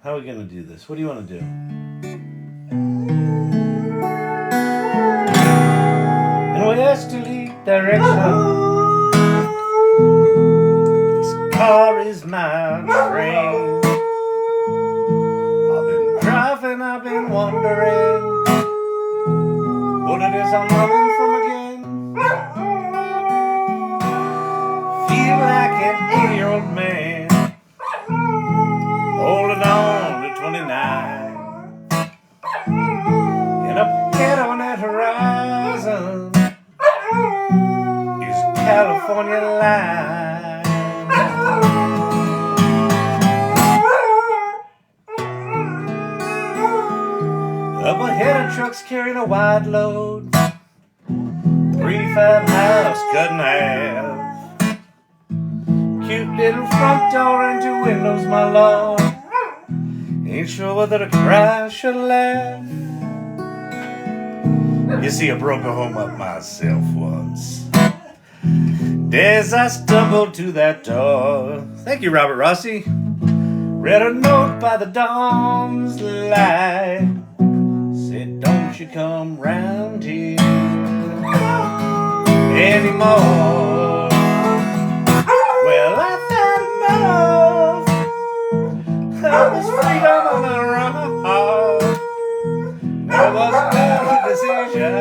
How are we going to do this? What do you want to do? In westerly direction, this car is my train. I've been driving, I've been wondering what it is I'm running from again. Feel like an 80-year-old man holding on to 29. And up ahead on that horizon is California line. Up ahead, a truck's carrying a wide load. 3-5 house cut in half. Cute little front door and 2 windows, my lord. Ain't sure whether to cry or should laugh. You see, I broke a home up myself once. As I stumbled to that door. Thank you, Robert Rossi. Read a note by the dawn's light. Said, don't you come round here anymore. Well, I've had enough of this freedom on the run. It was a good decision,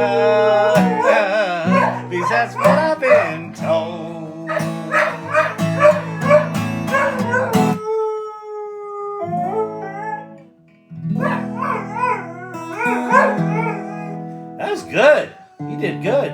because that's what I've been told. That was good. You did good.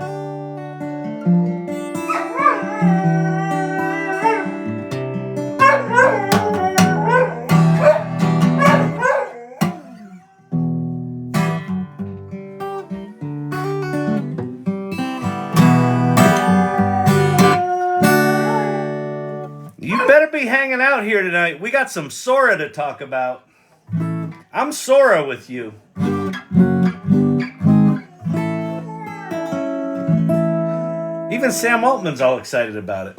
You better be hanging out here tonight. We got some Sora to talk about. I'm Sora with you. Even Sam Altman's all excited about it.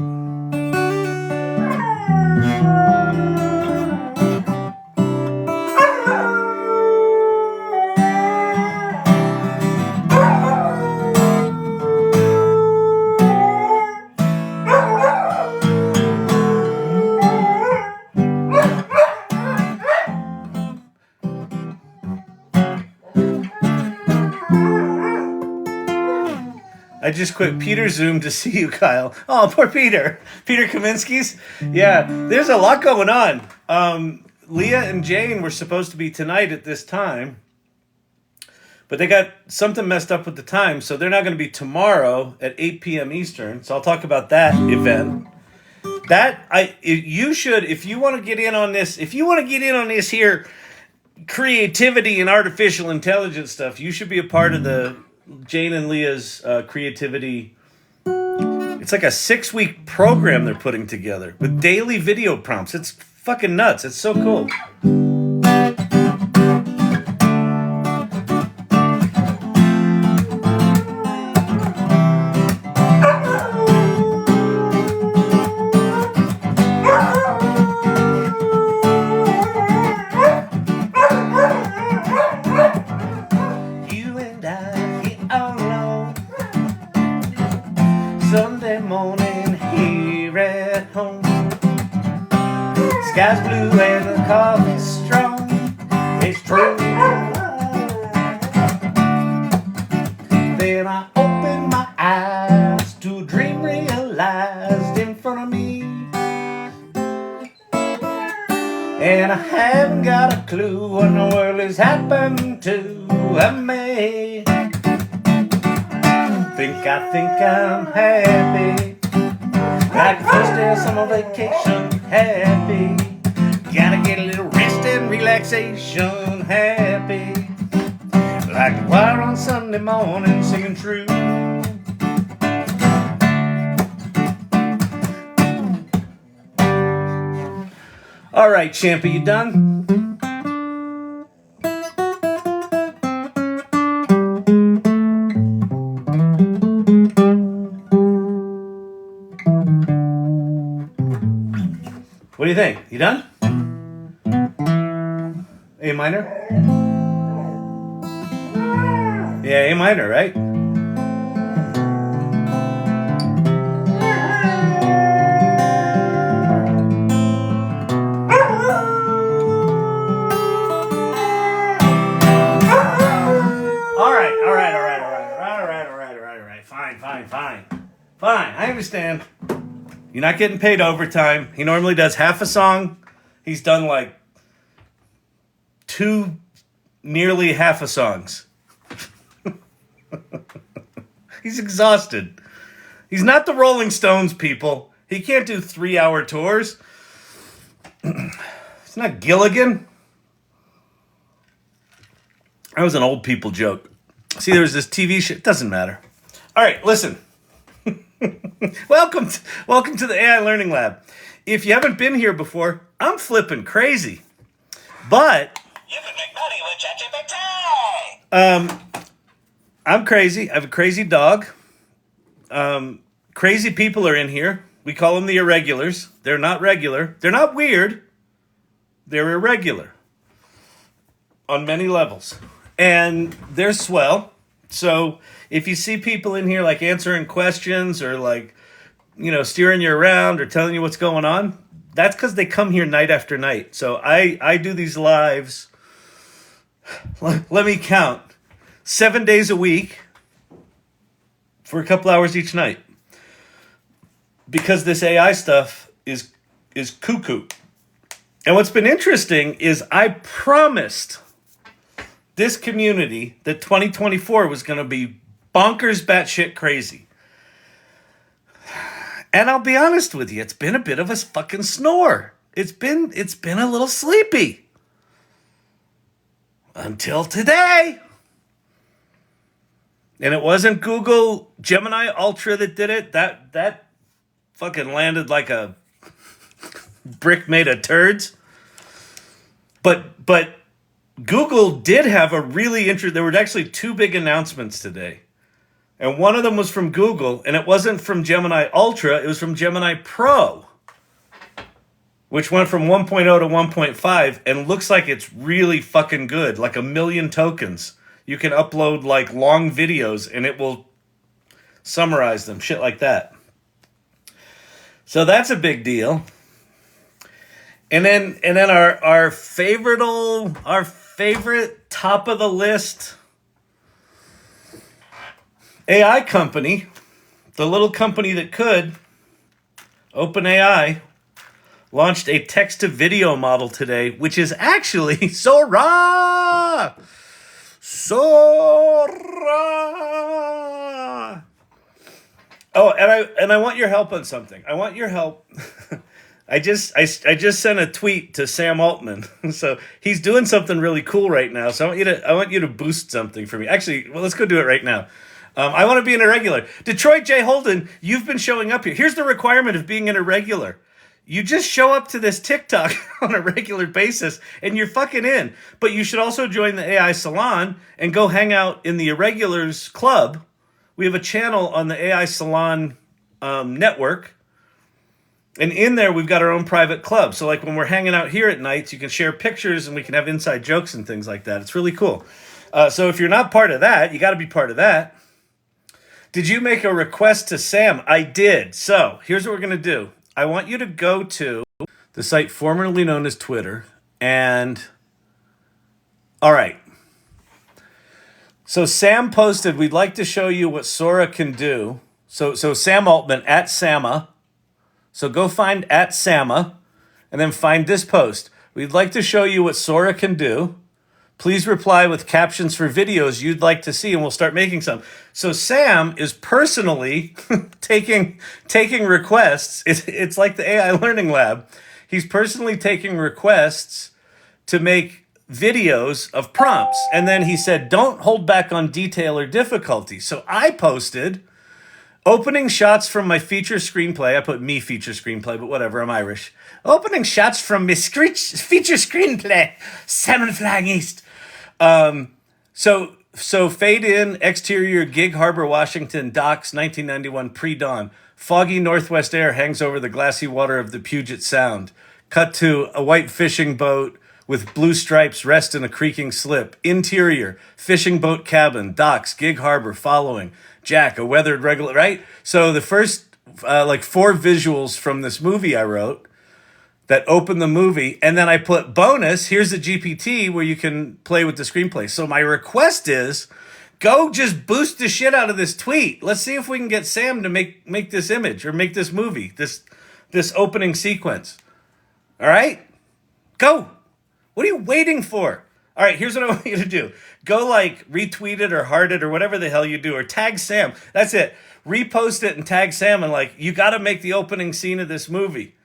I just quit Peter Zoom to see you, Kyle. Oh, poor Peter. Peter Kaminsky's? Yeah, there's a lot going on. Leah and Jane were supposed to be tonight at this time, but they got something messed up with the time, so they're not going to be tomorrow at 8 p.m. Eastern. So I'll talk about that event. You should, if you want to get in on this, here, creativity and artificial intelligence stuff, you should be a part of the Jane and Leah's creativity. It's like a 6-week program they're putting together with daily video prompts. It's fucking nuts. It's so cool. Sunday morning here at home. Sky's blue and the coffee's strong. It's true. Then I open my eyes to a dream realized in front of me. And I haven't got a clue what in the world has happened to me. I think I'm happy, like the first day of summer vacation. Happy, gotta get a little rest and relaxation. Happy, like the choir on Sunday morning singing true. All right, champ, are you done? What do you think? You done? A minor? Yeah, A minor, right? Fine, I understand. You're not getting paid overtime. He normally does half a song. He's done like two, nearly half a songs. He's exhausted. He's not the Rolling Stones, people. He can't do 3-hour tours. It's not Gilligan. That was an old people joke. See, there was this TV show. It doesn't matter. All right, listen. Welcome to the AI Learning Lab. If you haven't been here before, I'm flipping crazy. But you can make money with ChatGPT. I'm crazy. I have a crazy dog. Crazy people are in here. We call them the Irregulars. They're not regular. They're not weird. They're irregular on many levels. And they're swell. So if you see people in here like answering questions or like, steering you around or telling you what's going on, that's because they come here night after night. So I do these lives, let me count, 7 days a week for a couple hours each night. Because this AI stuff is cuckoo. And what's been interesting is I promised this community that 2024 was going to be bonkers batshit crazy. And I'll be honest with you, it's been a bit of a fucking snore. It's been a little sleepy. Until today. And it wasn't Google Gemini Ultra that did it. That fucking landed like a brick made of turds. But Google did have a really interesting... There were actually two big announcements today. And one of them was from Google, and it wasn't from Gemini Ultra, it was from Gemini Pro, which went from 1.0 to 1.5 and looks like it's really fucking good, like 1 million tokens. You can upload like long videos and it will summarize them, shit like that. So that's a big deal. And then our favorite top of the list AI company, the little company that could, OpenAI, launched a text-to-video model today, which is actually Sora! Oh, and I want your help on something. I want your help. I just sent a tweet to Sam Altman, so he's doing something really cool right now. So I want you to boost something for me. Actually, well, let's go do it right now. I want to be an irregular. Detroit J. Holden, you've been showing up here. Here's the requirement of being an irregular. You just show up to this TikTok on a regular basis, and you're fucking in. But you should also join the AI Salon and go hang out in the Irregulars Club. We have a channel on the AI Salon network. And in there, we've got our own private club. So like when we're hanging out here at nights, you can share pictures and we can have inside jokes and things like that. It's really cool. So if you're not part of that, you got to be part of that. Did you make a request to Sam? I did. So here's what we're going to do. I want you to go to the site formerly known as Twitter. And all right. So Sam posted, we'd like to show you what Sora can do. So Sam Altman at Sama. So go find at Sama and then find this post. We'd like to show you what Sora can do. Please reply with captions for videos you'd like to see, and we'll start making some. So Sam is personally taking requests. It's like the AI Learning Lab. He's personally taking requests to make videos of prompts. And then he said, don't hold back on detail or difficulty. So I posted opening shots from my feature screenplay. I put me feature screenplay, but whatever, I'm Irish. Opening shots from my feature screenplay, Salmon Flying East. So fade in, exterior, Gig Harbor, Washington, docks, 1991, pre-dawn. Foggy northwest air hangs over the glassy water of the Puget Sound. Cut to a white fishing boat with blue stripes rest in a creaking slip. Interior, fishing boat cabin, docks, gig harbor following. Jack, a weathered regular, right? So the first like 4 visuals from this movie I wrote that open the movie, and then I put bonus, here's a GPT where you can play with the screenplay. So my request is, go just boost the shit out of this tweet. Let's see if we can get Sam to make this image or make this movie, this opening sequence. All right? Go. What are you waiting for? All right, here's what I want you to do. Go like retweet it or heart it or whatever the hell you do, or tag Sam. That's it. Repost it and tag Sam and like, you got to make the opening scene of this movie.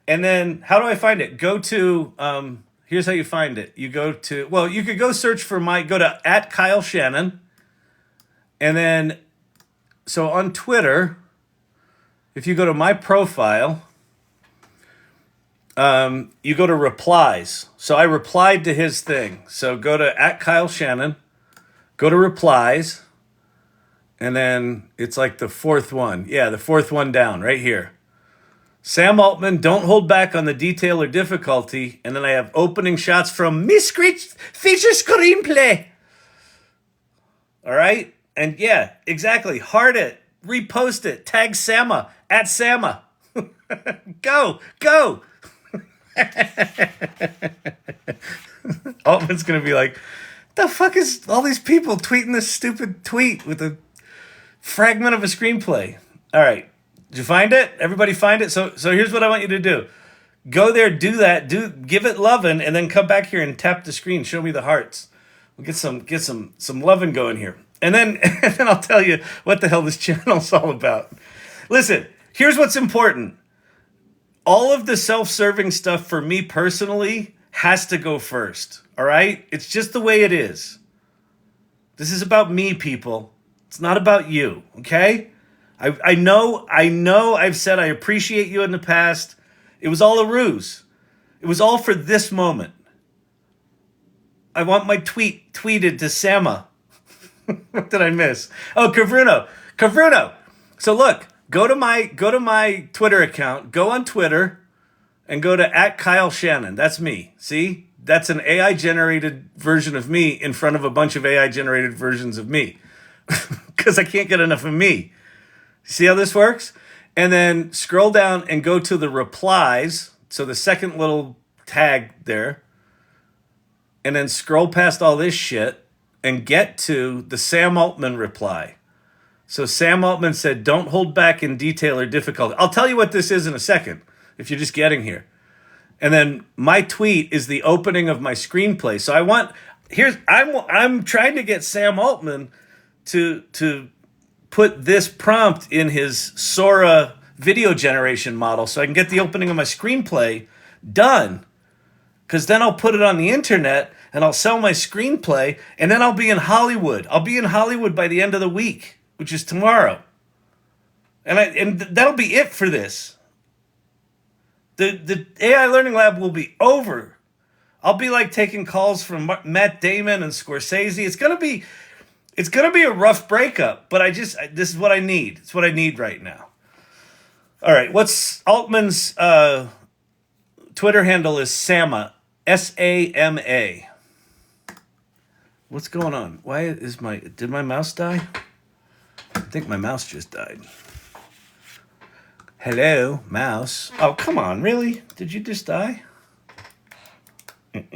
And then how do I find it? Go to, here's how you find it. You go to, well, you could go search for go to @KyleShannon. And then, so on Twitter, if you go to my profile, you go to replies. So I replied to his thing. So go to @KyleShannon, go to replies, and then it's like the 4th one. Yeah, the 4th one down right here. Sam Altman, don't hold back on the detail or difficulty. And then I have opening shots from Miss Feature Screenplay. All right? And yeah, exactly. Heart it. Repost it. Tag Sama. @Sama. Go. Altman's going to be like, the fuck is all these people tweeting this stupid tweet with a fragment of a screenplay? All right. Did you find it? Everybody find it? So here's what I want you to do. Go there, do that, give it lovin', and then come back here and tap the screen. Show me the hearts. We'll get some lovin' going here. And then I'll tell you what the hell this channel's all about. Listen, here's what's important. All of the self-serving stuff for me personally has to go first. All right? It's just the way it is. This is about me, people. It's not about you, okay? I know I've said I appreciate you in the past. It was all a ruse. It was all for this moment. I want my tweet tweeted to Sama. What did I miss? Oh, Cavruno. So look, go to my Twitter account, go on Twitter, and go to @KyleShannon. That's me. See? That's an AI-generated version of me in front of a bunch of AI-generated versions of me. Because I can't get enough of me. See how this works? And then scroll down and go to the replies. So the second little tag there. And then scroll past all this shit and get to the Sam Altman reply. So Sam Altman said, don't hold back in detail or difficulty. I'll tell you what this is in a second, if you're just getting here. And then my tweet is the opening of my screenplay. So I'm trying to get Sam Altman to put this prompt in his Sora video generation model so I can get the opening of my screenplay done. Because then I'll put it on the internet and I'll sell my screenplay and then I'll be in Hollywood. I'll be in Hollywood by the end of the week, which is tomorrow. And that'll be it for this. The AI Learning Lab will be over. I'll be like taking calls from Matt Damon and Scorsese. It's gonna be a rough breakup, but this is what I need. It's what I need right now. All right, what's Altman's Twitter handle is Sama, S-A-M-A. What's going on? Did my mouse die? I think my mouse just died. Hello, mouse. Oh, come on, really? Did you just die? It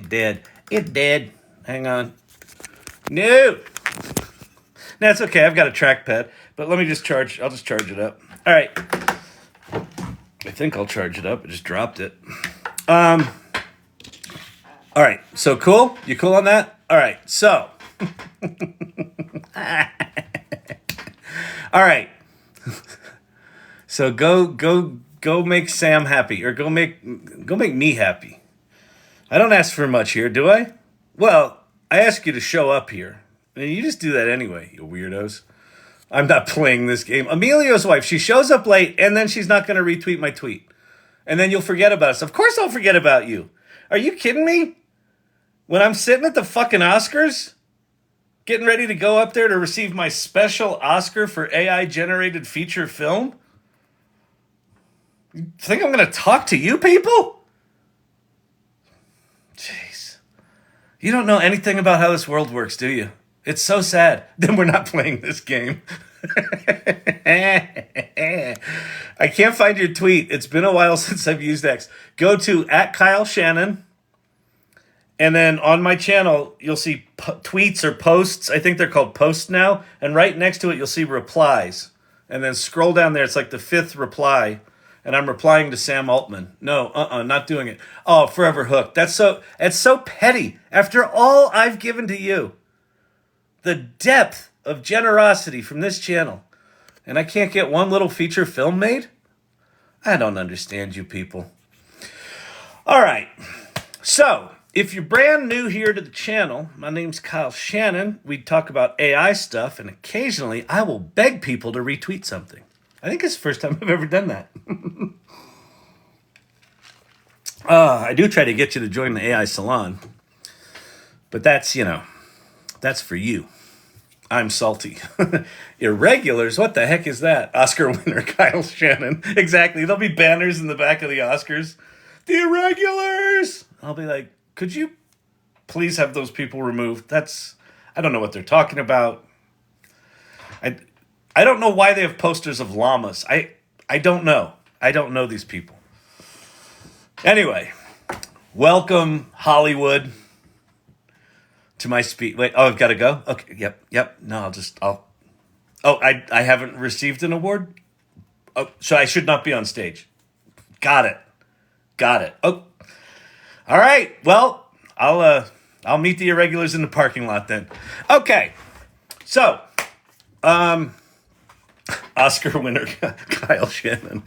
did. Hang on. No! That's okay, I've got a trackpad. But I'll just charge it up. All right. I think I'll charge it up. I just dropped it. All right, so cool? You cool on that? All right, so. All right. So go make Sam happy, or go make me happy. I don't ask for much here, do I? Well, I ask you to show up here. And you just do that anyway, you weirdos. I'm not playing this game. Emilio's wife, she shows up late, and then she's not going to retweet my tweet. And then you'll forget about us. Of course I'll forget about you. Are you kidding me? When I'm sitting at the fucking Oscars, getting ready to go up there to receive my special Oscar for AI-generated feature film? You think I'm going to talk to you people? You don't know anything about how this world works, do you? It's so sad. Then we're not playing this game. I can't find your tweet. It's been a while since I've used X. Go to @KyleShannon. And then on my channel, you'll see tweets or posts. I think they're called posts now. And right next to it, you'll see replies. And then scroll down there. It's like the 5th reply. And I'm replying to Sam Altman. No, not doing it. Oh, Forever Hooked. It's so petty. After all I've given to you. The depth of generosity from this channel. And I can't get one little feature film made? I don't understand you people. All right. So, if you're brand new here to the channel, my name's Kyle Shannon. We talk about AI stuff, and occasionally I will beg people to retweet something. I think it's the first time I've ever done that. I do try to get you to join the AI Salon. But that's, that's for you. I'm salty. Irregulars? What the heck is that? Oscar winner Kyle Shannon. Exactly. There'll be banners in the back of the Oscars. The Irregulars! I'll be like, could you please have those people removed? I don't know what they're talking about. I don't know why they have posters of llamas. I don't know. I don't know these people. Anyway, welcome Hollywood to my speech. Wait, I've got to go? Okay, yep. No, I haven't received an award? Oh, so I should not be on stage. Got it. Oh, all right. Well, I'll meet the irregulars in the parking lot then. Okay. So, Oscar winner Kyle Shannon.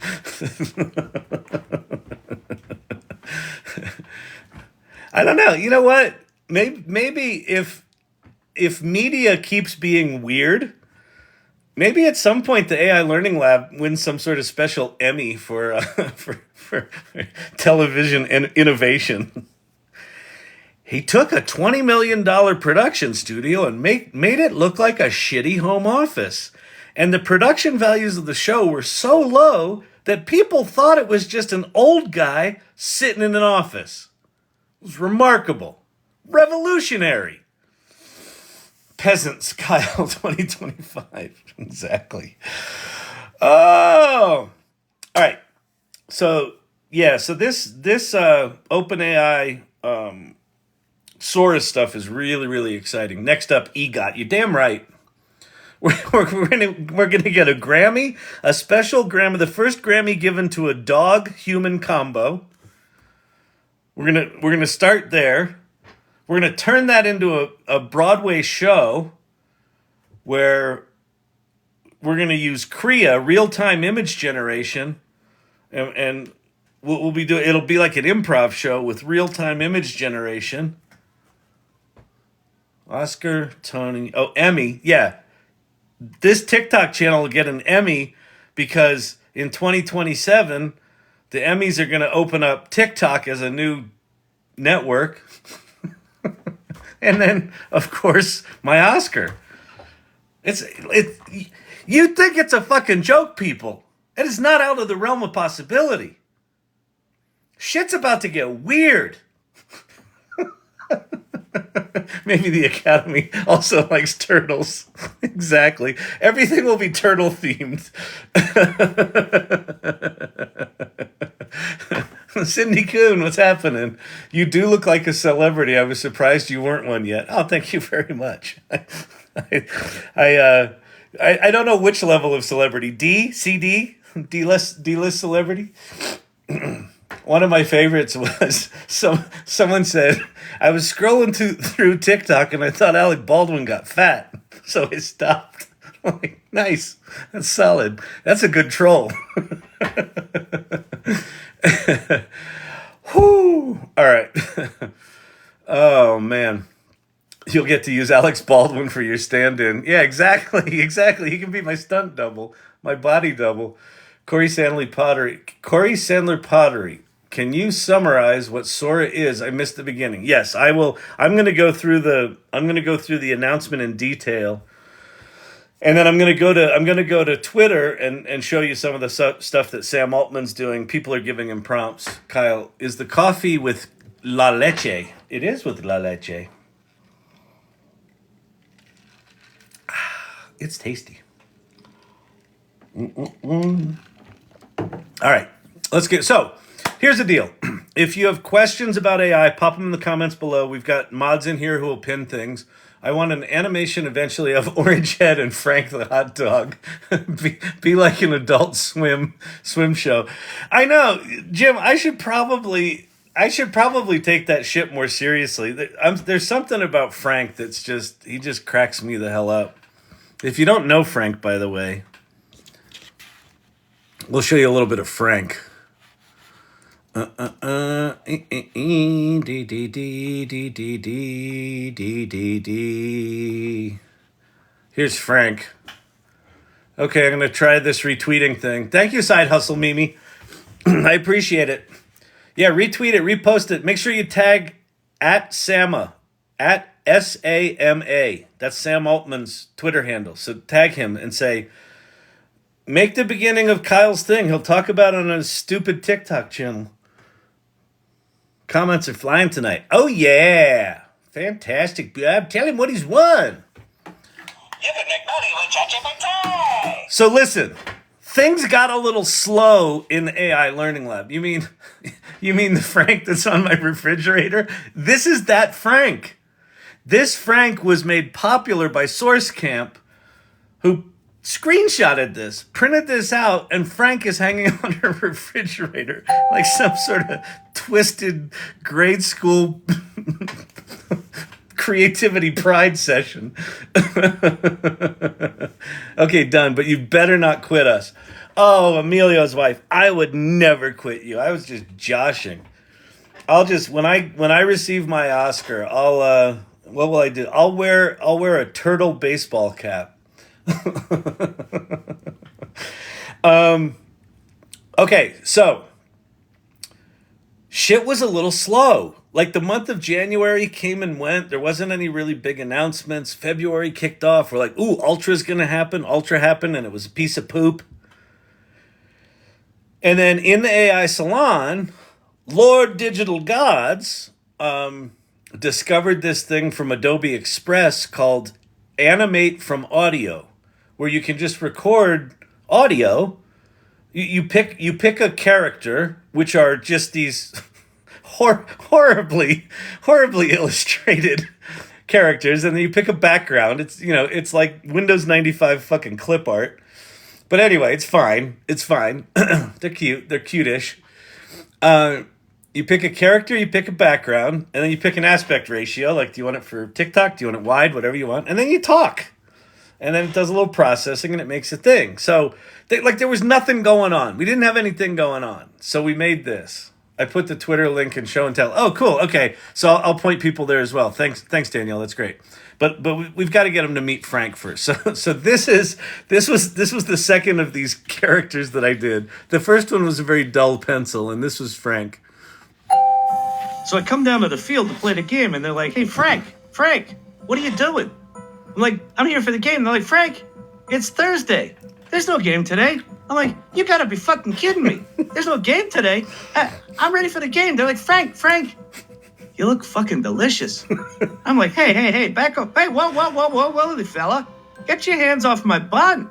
I don't know. You know what? Maybe if media keeps being weird, maybe at some point the AI Learning Lab wins some sort of special Emmy for television innovation. He took a $20 million production studio and made it look like a shitty home office. And the production values of the show were so low that people thought it was just an old guy sitting in an office. It was remarkable. Revolutionary. Peasants, Kyle 2025. Exactly. Oh. All right. So this OpenAI Sora stuff is really, really exciting. Next up, EGOT. You're damn right. We're gonna get a Grammy, a special Grammy, the first Grammy given to a dog-human combo. We're gonna start there. We're gonna turn that into a Broadway show where we're gonna use Krea, real-time image generation, and we'll be doing. It'll be like an improv show with real-time image generation. Oscar, Tony, Emmy, yeah. This TikTok channel will get an Emmy because in 2027, the Emmys are going to open up TikTok as a new network. And then, of course, my Oscar. You think it's a fucking joke, people. It is not out of the realm of possibility. Shit's about to get weird. Maybe the Academy also likes turtles. Exactly. Everything will be turtle themed. Cindy Coon, what's happening? You do look like a celebrity. I was surprised you weren't one yet. Oh, thank you very much. I don't know which level of celebrity. D, CD, D-list celebrity. One of my favorites was someone said, I was scrolling through TikTok and I thought Alec Baldwin got fat, so I stopped. I'm like, nice, that's solid. That's a good troll. Whew. All right. Oh, man. You'll get to use Alex Baldwin for your stand-in. Yeah, exactly. He can be my stunt double, my body double. Corey Sandler Pottery. Can you summarize what Sora is? I missed the beginning. Yes, I will. I'm going to go through the announcement in detail. And then I'm going to go to Twitter and show you some of the stuff that Sam Altman's doing. People are giving him prompts. Kyle, is the coffee with la leche? It is with la leche. It's tasty. All right, let's get, so here's the deal. If you have questions about AI, pop them in the comments below. We've got mods in here who will pin things. I want an animation eventually of Orange Head and Frank the Hot Dog. be like an Adult Swim show. I know, Jim, I should probably take that shit more seriously. There's something about Frank that's he just cracks me the hell up. If you don't know Frank, by the way, we'll show you a little bit of Frank. Here's Frank. Okay, I'm going to try this retweeting thing. Thank you, Side Hustle Mimi. I appreciate it. Yeah, retweet it, repost it. Make sure you tag at Sama, at SAMA. That's Sam Altman's Twitter handle. So tag him and say, make the beginning of Kyle's thing. He'll talk about it on his stupid TikTok channel. Comments are flying tonight. Oh, yeah. Fantastic. Tell him what he's won. You can make money with ChatGPT. So listen, things got a little slow in the AI Learning Lab. You mean the Frank that's on my refrigerator? This is that Frank. This Frank was made popular by SourceCamp, who screenshotted this, printed this out, and Frank is hanging on her refrigerator like some sort of twisted grade school creativity pride session. Okay, done, but you better not quit us. Oh, Emilio's wife, I would never quit you. I was just joshing. I'll just, when I receive my Oscar, what will I do? I'll wear a turtle baseball cap. Okay, so shit was a little slow. Like the month of January came and went. There wasn't any really big announcements. February kicked off. We're like, ooh, Ultra's gonna happen. Ultra happened, and it was a piece of poop. And then in the AI Salon, Lord Digital Gods discovered this thing from Adobe Express called Animate from Audio, where you can just record audio. You pick a character, which are just these horribly illustrated characters, and then you pick a background. It's like Windows 95 fucking clip art. But anyway, it's fine. They're cute. They're cutish. You pick a character, you pick a background, and then you pick an aspect ratio. Like, do you want it for TikTok? Do you want it wide? Whatever you want. And then you talk. And then it does a little processing, and it makes a thing. So, there was nothing going on. We didn't have anything going on. So we made this. I put the Twitter link in show and tell. Oh, cool. Okay. So I'll point people there as well. Thanks, Danielle. That's great. But we've got to get them to meet Frank first. So this was the second of these characters that I did. The first one was a very dull pencil, and this was Frank. So I come down to the field to play the game, and they're like, hey, Frank, what are you doing? I'm like, I'm here for the game. They're like, Frank, it's Thursday. There's no game today. I'm like, you gotta be fucking kidding me. There's no game today. I'm ready for the game. They're like, Frank, you look fucking delicious. I'm like, hey, back up. Hey, whoa, fella. Get your hands off my bun.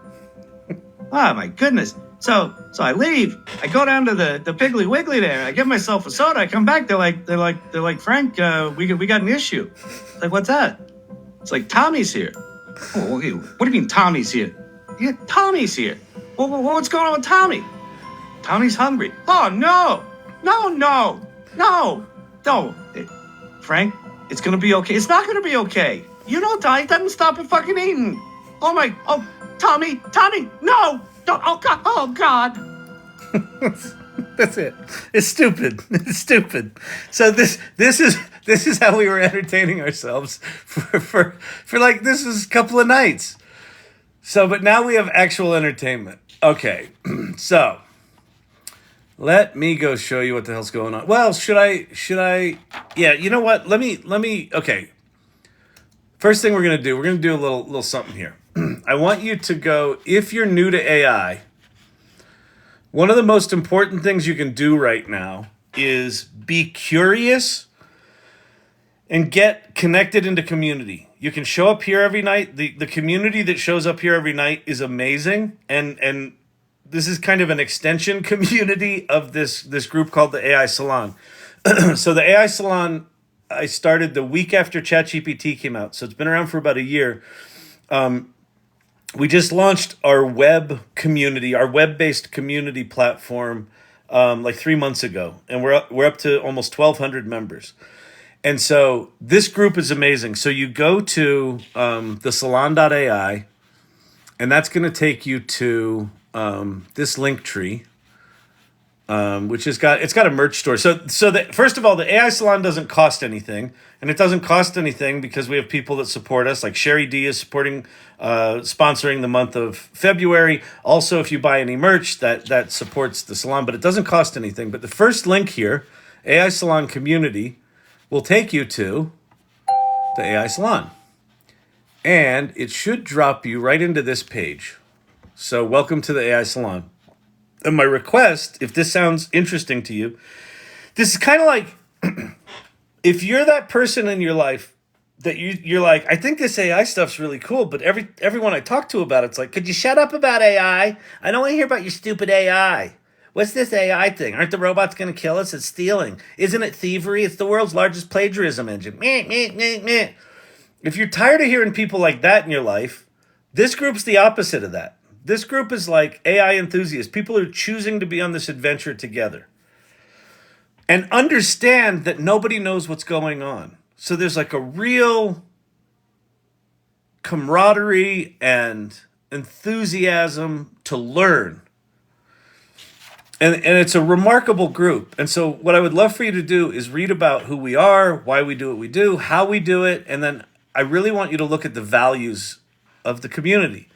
Oh, my goodness. So I leave. I go down to the Piggly Wiggly there. I get myself a soda. I come back. They're like, Frank, we got an issue. Like, what's that? It's like, Tommy's here. Oh, okay. What do you mean Tommy's here? Yeah, Tommy's here. Well, what's going on with Tommy? Tommy's hungry. Oh, no. Frank, it's going to be okay. It's not going to be okay. You know, Tommy doesn't stop at fucking eating. Oh, Tommy, no. Oh, God. That's it. It's stupid. So this is how we were entertaining ourselves for like, this is a couple of nights. So, but now we have actual entertainment. Okay, so let me go show you what the hell's going on. Well, should I? Yeah, you know what? Let me. Okay. First thing we're gonna do a little something here. I want you to go. If you're new to AI, one of the most important things you can do right now is be curious and get connected into community. You can show up here every night. The community that shows up here every night is amazing, and this is kind of an extension community of this group called the AI Salon. So the AI Salon, I started the week after ChatGPT came out, so it's been around for about a year. We just launched our web community, our web-based community platform, like 3 months ago, and we're up to almost 1,200 members. And so this group is amazing. So you go to the salon.ai, and that's going to take you to this link tree, which has got a merch store. So first of all, the AI Salon doesn't cost anything, and it doesn't cost anything because we have people that support us. Like Sherry D is sponsoring the month of February. Also, if you buy any merch, that supports the salon, but it doesn't cost anything. But the first link here, AI Salon Community, will take you to the AI Salon. And it should drop you right into this page. So welcome to the AI Salon. And my request, if this sounds interesting to you, this is kind of like, if you're that person in your life that you're like, I think this AI stuff's really cool, but everyone I talk to about it's like, could you shut up about AI? I don't want to hear about your stupid AI. What's this AI thing? Aren't the robots going to kill us? It's stealing. Isn't it thievery? It's the world's largest plagiarism engine. Meh, meh, meh, meh. If you're tired of hearing people like that in your life, this group's the opposite of that. This group is like AI enthusiasts, people who are choosing to be on this adventure together and understand that nobody knows what's going on. So there's like a real camaraderie and enthusiasm to learn. And it's a remarkable group. And so what I would love for you to do is read about who we are, why we do what we do, how we do it. And then I really want you to look at the values of the community,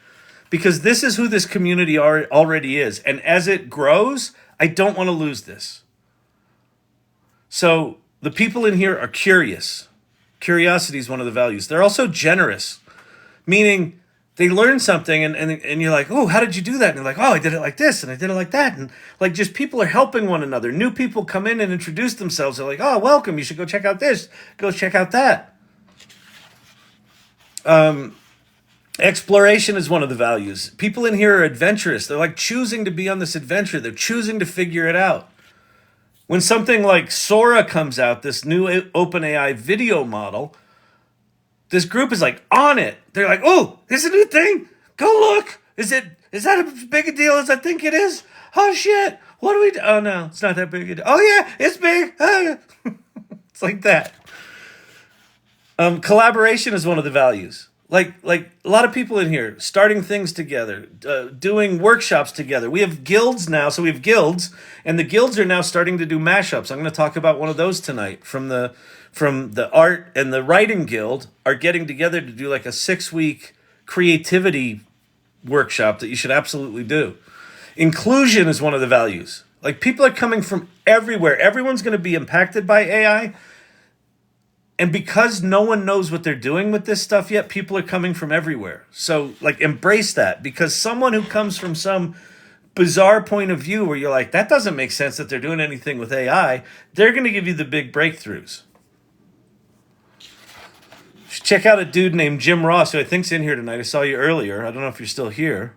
because this is who this community already is. And as it grows, I don't want to lose this. So the people in here are curious. Curiosity is one of the values. They're also generous, meaning they learn something and you're like, oh, how did you do that? And they're like, oh, I did it like this and I did it like that. And like, just people are helping one another. New people come in and introduce themselves. They're like, oh, welcome. You should go check out this. Go check out that. Exploration is one of the values. People in here are adventurous. They're like choosing to be on this adventure. They're choosing to figure it out. When something like Sora comes out, this new OpenAI video model, this group is like on it. They're like, oh, there's a new thing. Go look. Is that as big a deal as I think it is? Oh, shit. What do we do? Oh, no, it's not that big a deal. Oh, yeah, it's big. Oh, yeah. It's like that. Collaboration is one of the values. Like a lot of people in here starting things together, doing workshops together. We have guilds now, so we have guilds, and the guilds are now starting to do mashups. I'm going to talk about one of those tonight. From the art and the writing guild are getting together to do like a 6-week creativity workshop that you should absolutely do. Inclusion is one of the values. Like, people are coming from everywhere. Everyone's going to be impacted by AI. And because no one knows what they're doing with this stuff yet, people are coming from everywhere. So, like, embrace that, because someone who comes from some bizarre point of view where you're like, that doesn't make sense that they're doing anything with AI, they're going to give you the big breakthroughs. Check out a dude named Jim Ross, who I think's in here tonight. I saw you earlier. I don't know if you're still here.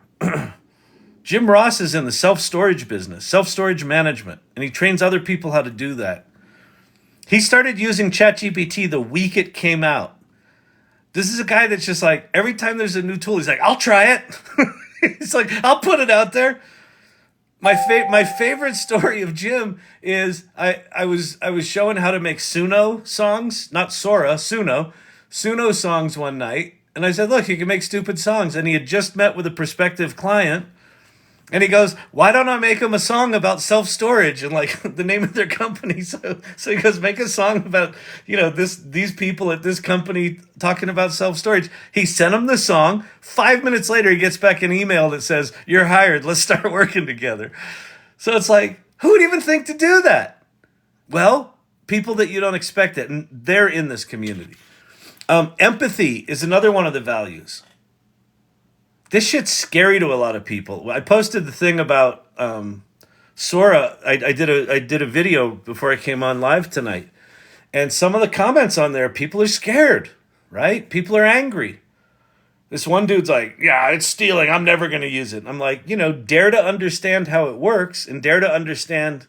Jim Ross is in the self-storage business, self-storage management, and he trains other people how to do that. He started using ChatGPT the week it came out. This is a guy that's just like, every time there's a new tool, he's like, I'll try it. He's like, I'll put it out there. My favorite story of Jim is I was showing how to make Suno songs, not Sora, Suno songs one night. And I said, look, you can make stupid songs. And he had just met with a prospective client. And he goes, why don't I make them a song about self-storage and like the name of their company? So he goes, make a song about, these people at this company talking about self-storage. He sent him the song. 5 minutes later, he gets back an email that says, you're hired. Let's start working together. So it's like, who would even think to do that? Well, people that you don't expect it. And they're in this community. Empathy is another one of the values. This shit's scary to a lot of people. I posted the thing about Sora. I did a video before I came on live tonight, and some of the comments on there, people are scared. right? People are angry. This one dude's like, yeah, it's stealing. I'm never going to use it. I'm like, dare to understand how it works and dare to understand,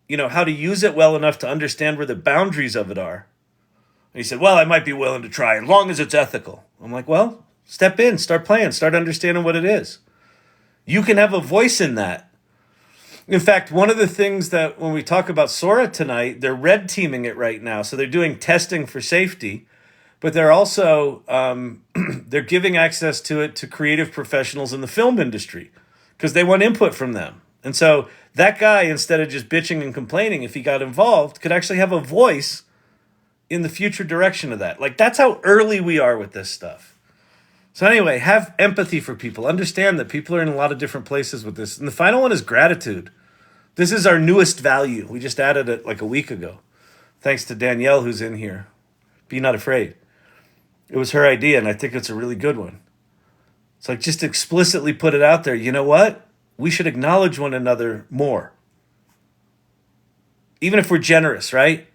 how to use it well enough to understand where the boundaries of it are. And he said, well, I might be willing to try as long as it's ethical. I'm like, well, step in, start playing, start understanding what it is. You can have a voice in that. In fact, one of the things that when we talk about Sora tonight, they're red teaming it right now. So they're doing testing for safety. But they're also they're giving access to it to creative professionals in the film industry because they want input from them. And so that guy, instead of just bitching and complaining, if he got involved, could actually have a voice in the future direction of that. Like, that's how early we are with this stuff. So anyway, have empathy for people. Understand that people are in a lot of different places with this. And the final one is gratitude. This is our newest value. We just added it like a week ago. Thanks to Danielle, who's in here. Be not afraid. It was her idea, and I think it's a really good one. It's like, just explicitly put it out there. You know what? We should acknowledge one another more. Even if we're generous, right?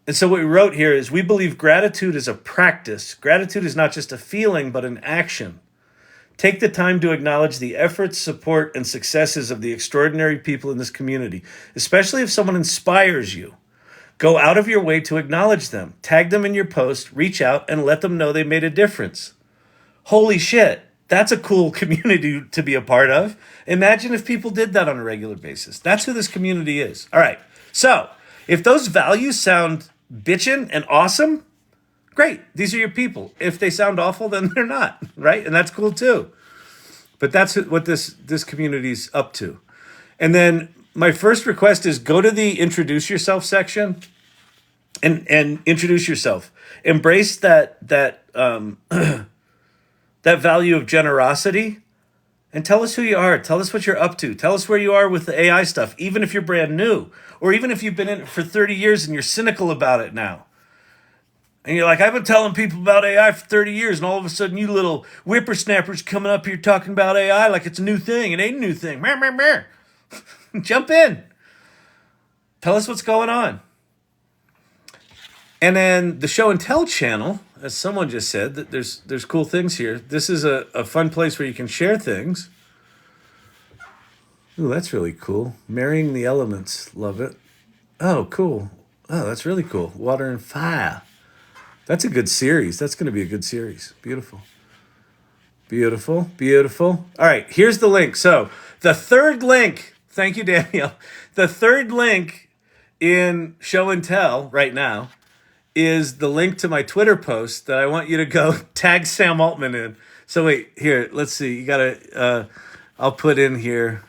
And so what we wrote here is, we believe gratitude is a practice. Gratitude is not just a feeling, but an action. Take the time to acknowledge the efforts, support, and successes of the extraordinary people in this community, especially if someone inspires you. Go out of your way to acknowledge them. Tag them in your post, reach out, and let them know they made a difference. Holy shit, that's a cool community to be a part of. Imagine if people did that on a regular basis. That's who this community is. All right, so if those values sound bitchin' and awesome, great, these are your people. If they sound awful, then they're not, right? And that's cool too. But that's what this community's up to. And then my first request is, go to the introduce yourself section and introduce yourself. Embrace that that value of generosity, and tell us who you are. Tell us what you're up to. Tell us where you are with the AI stuff, even if you're brand new, or even if you've been in it for 30 years and you're cynical about it now. And you're like, I've been telling people about AI for 30 years, and all of a sudden you little whippersnappers coming up here talking about AI like it's a new thing. It ain't a new thing. Meh, meh, meh. Jump in. Tell us what's going on. And then the show and tell channel, as someone just said, that there's cool things here. This is a fun place where you can share things. Ooh, that's really cool. Marrying the elements. Love it. Oh, cool. Oh, that's really cool. Water and fire. That's a good series. That's going to be a good series. Beautiful. Beautiful. Beautiful. All right, here's the link. So the third link, thank you, Danielle. The third link in show and tell right now is the link to my Twitter post that I want you to go tag Sam Altman in. So wait, here, let's see. You got to, I'll put in here.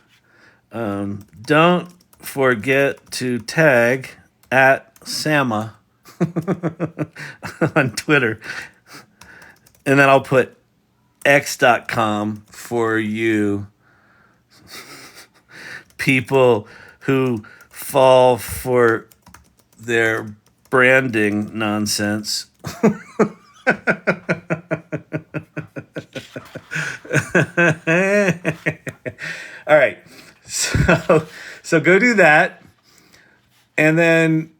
Don't forget to tag at Sama on Twitter. And then I'll put x.com for you people who fall for their branding nonsense. All right. So go do that. And then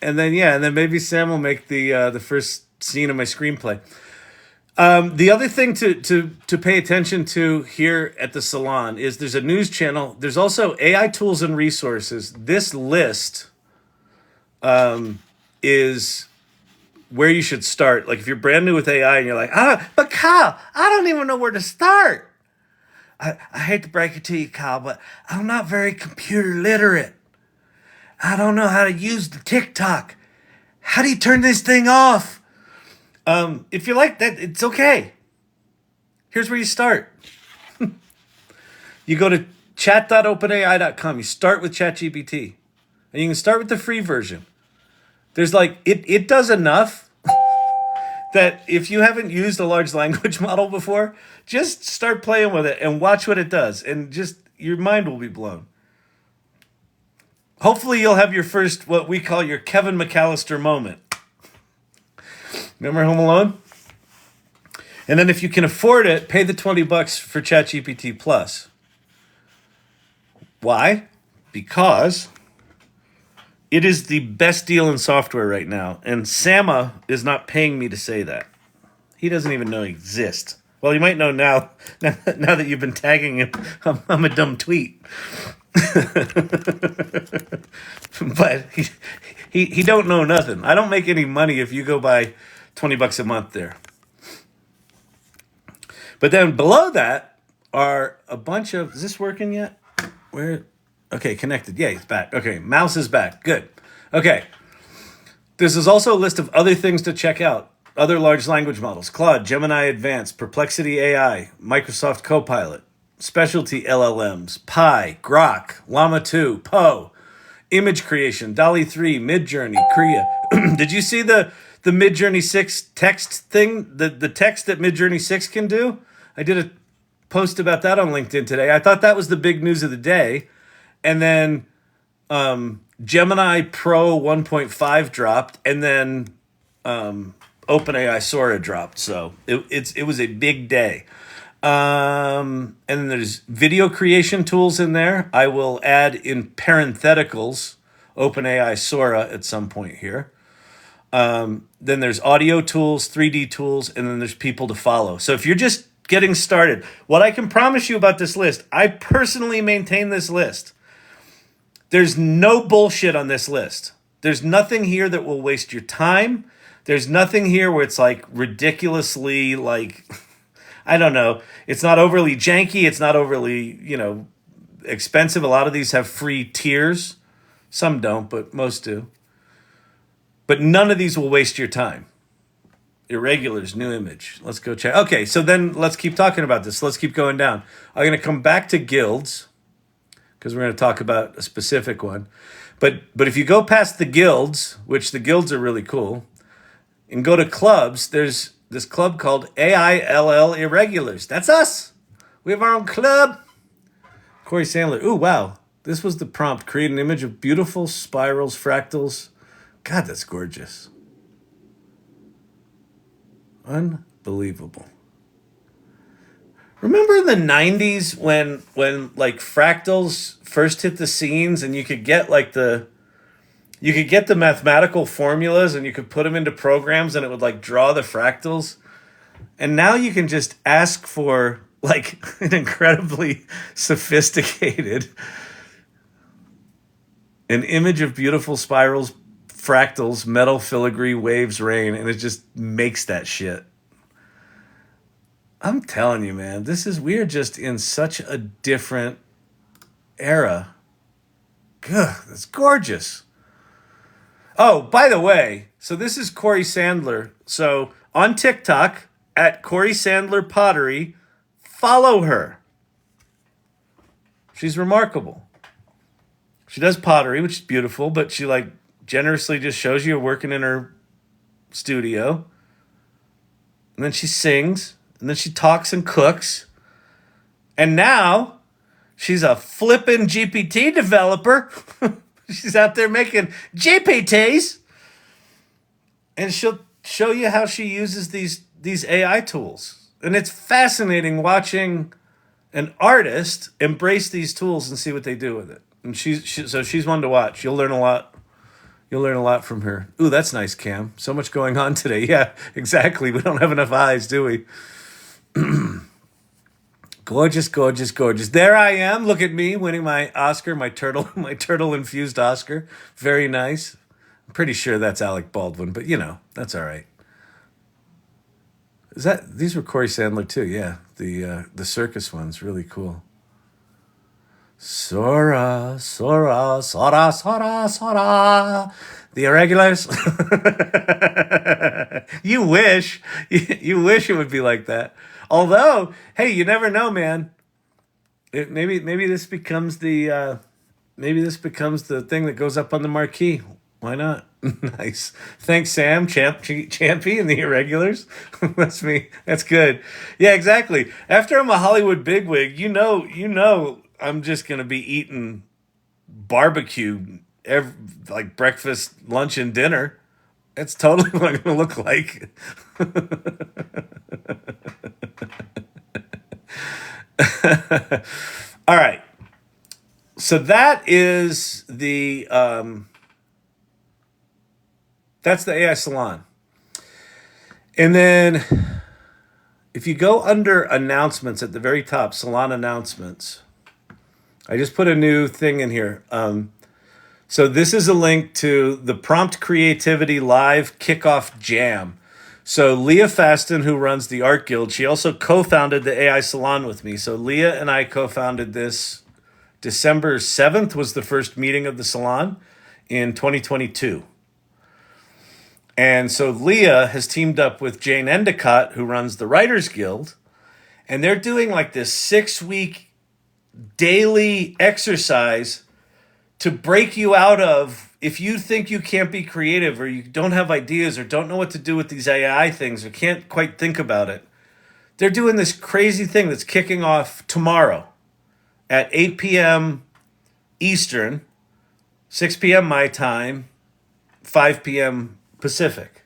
maybe Sam will make the first scene of my screenplay. The other thing to pay attention to here at the salon is there's a news channel. There's also AI tools and resources. This list is where you should start. Like if you're brand new with AI and you're like, but Kyle, I don't even know where to start. I hate to break it to you, Kyle, but I'm not very computer literate. I don't know how to use the TikTok. How do you turn this thing off? If you like that, it's okay. Here's where you start. You go to chat.openai.com. You start with ChatGPT. And you can start with the free version. There's it does enough that if you haven't used a large language model before, just start playing with it and watch what it does. And just your mind will be blown. Hopefully you'll have your first, what we call your Kevin McAllister moment. Remember Home Alone? And then if you can afford it, pay the $20 for ChatGPT Plus. Why? Because It is the best deal in software right now, and Sama is not paying me to say that. He doesn't even know I exist. Well, you might know now. Now that you've been tagging him, I'm a dumb tweet. But he don't know nothing. I don't make any money if you go buy $20 a month there. But then below that are a bunch of. Is this working yet? Where? Okay, connected. Yeah, he's back. Okay, mouse is back. Good. Okay. This is also a list of other things to check out. Other large language models. Claude, Gemini Advanced, Perplexity AI, Microsoft Copilot, specialty LLMs, Pi, Grok, Llama 2, Poe, image creation, DALL-E 3, Midjourney, Kriya. Did you see the Midjourney 6 text thing? The text that Midjourney 6 can do? I did a post about that on LinkedIn today. I thought that was the big news of the day. And then Gemini Pro 1.5 dropped, and then OpenAI Sora dropped. So it was a big day. And then there's video creation tools in there. I will add in parentheticals OpenAI Sora at some point here. Then there's audio tools, 3D tools, and then there's people to follow. So if you're just getting started, what I can promise you about this list, I personally maintain this list. There's no bullshit on this list. There's nothing here that will waste your time. There's nothing here where it's like ridiculously like, I don't know. It's not overly janky. It's not overly, expensive. A lot of these have free tiers. Some don't, but most do. But none of these will waste your time. Irregulars, new image. Let's go check. Okay, so then let's keep talking about this. Let's keep going down. I'm going to come back to guilds, because we're going to talk about a specific one. But if you go past the guilds, which the guilds are really cool, and go to clubs, there's this club called AILL Irregulars. That's us. We have our own club. Corey Sandler. Ooh, wow. This was the prompt. Create an image of beautiful spirals, fractals. God, that's gorgeous. Unbelievable. Remember in the 90s when like fractals first hit the scenes and you could get the mathematical formulas and you could put them into programs and it would like draw the fractals? And now you can just ask for like an incredibly sophisticated an image of beautiful spirals, fractals, metal filigree, waves, rain, and it just makes that shit. I'm telling you, man, we're just in such a different era. Good, that's gorgeous. Oh, by the way, so this is Corey Sandler. So on TikTok, at Corey Sandler Pottery, follow her. She's remarkable. She does pottery, which is beautiful, but she like generously just shows you working in her studio. And then she sings. And then she talks and cooks. And now she's a flippin' GPT developer. She's out there making GPTs. And she'll show you how she uses these AI tools. And it's fascinating watching an artist embrace these tools and see what they do with it. And she's one to watch. You'll learn a lot. You'll learn a lot from her. Ooh, that's nice, Cam. So much going on today. Yeah, exactly. We don't have enough eyes, do we? Gorgeous, gorgeous, gorgeous. There I am. Look at me winning my Oscar, my turtle infused Oscar. Very nice. I'm pretty sure that's Alec Baldwin, but that's all right. These were Corey Sandler too? Yeah, the circus ones, really cool. Sora, Sora, Sora, Sora, Sora. The Irregulars. You wish it would be like that. Although, hey, you never know, man. Maybe this becomes the thing that goes up on the marquee. Why not? Nice. Thanks, Sam, Champy, and the Irregulars. That's me. That's good. Yeah, exactly. After I'm a Hollywood bigwig, you know, I'm just gonna be eating barbecue like breakfast, lunch, and dinner. That's totally what I'm gonna look like. All right. So that is the That's the AI Salon. And then if you go under announcements at the very top, Salon announcements, I just put a new thing in here. So this is a link to the Prompt Creativity Live Kickoff Jam. So Leah Faston, who runs the Art Guild, she also co-founded the AI Salon with me. So Leah and I co-founded this. December 7th was the first meeting of the salon in 2022. And so Leah has teamed up with Jane Endicott, who runs the Writers Guild, and they're doing like this 6-week daily exercise to break you out of, if you think you can't be creative or you don't have ideas or don't know what to do with these AI things or can't quite think about it. They're doing this crazy thing that's kicking off tomorrow at 8 p.m. Eastern, 6 p.m. my time, 5 p.m. Pacific.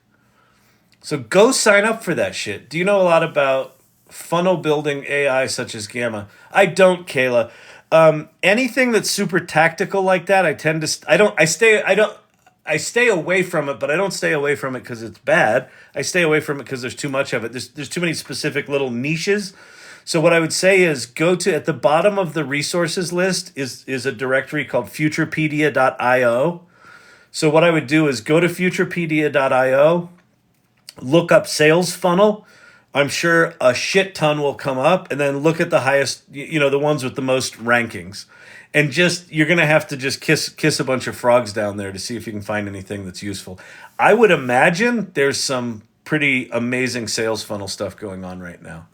So go sign up for that shit. Do you know a lot about funnel building AI such as Gamma? I don't, Kayla. Anything that's super tactical like that, I stay away from it, but I don't stay away from it because it's bad. I stay away from it because there's too much of it. There's too many specific little niches. So what I would say is go to, at the bottom of the resources list is a directory called futurepedia.io. So what I would do is go to futurepedia.io, look up sales funnel. I'm sure a shit ton will come up, and then look at the highest, the ones with the most rankings. And just, you're going to have to just kiss a bunch of frogs down there to see if you can find anything that's useful. I would imagine there's some pretty amazing sales funnel stuff going on right now.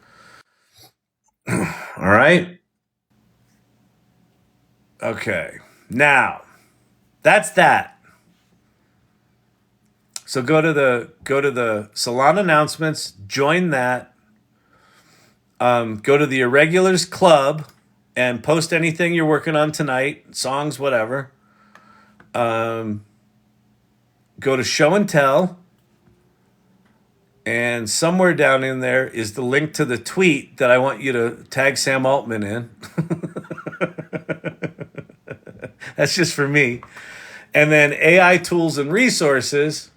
All right. Okay. Now, that's that. So go to the salon announcements, join that. Go to the Irregulars Club and post anything you're working on tonight, songs, whatever. Go to Show and Tell. And somewhere down in there is the link to the tweet that I want you to tag Sam Altman in. That's just for me. And then AI tools and resources.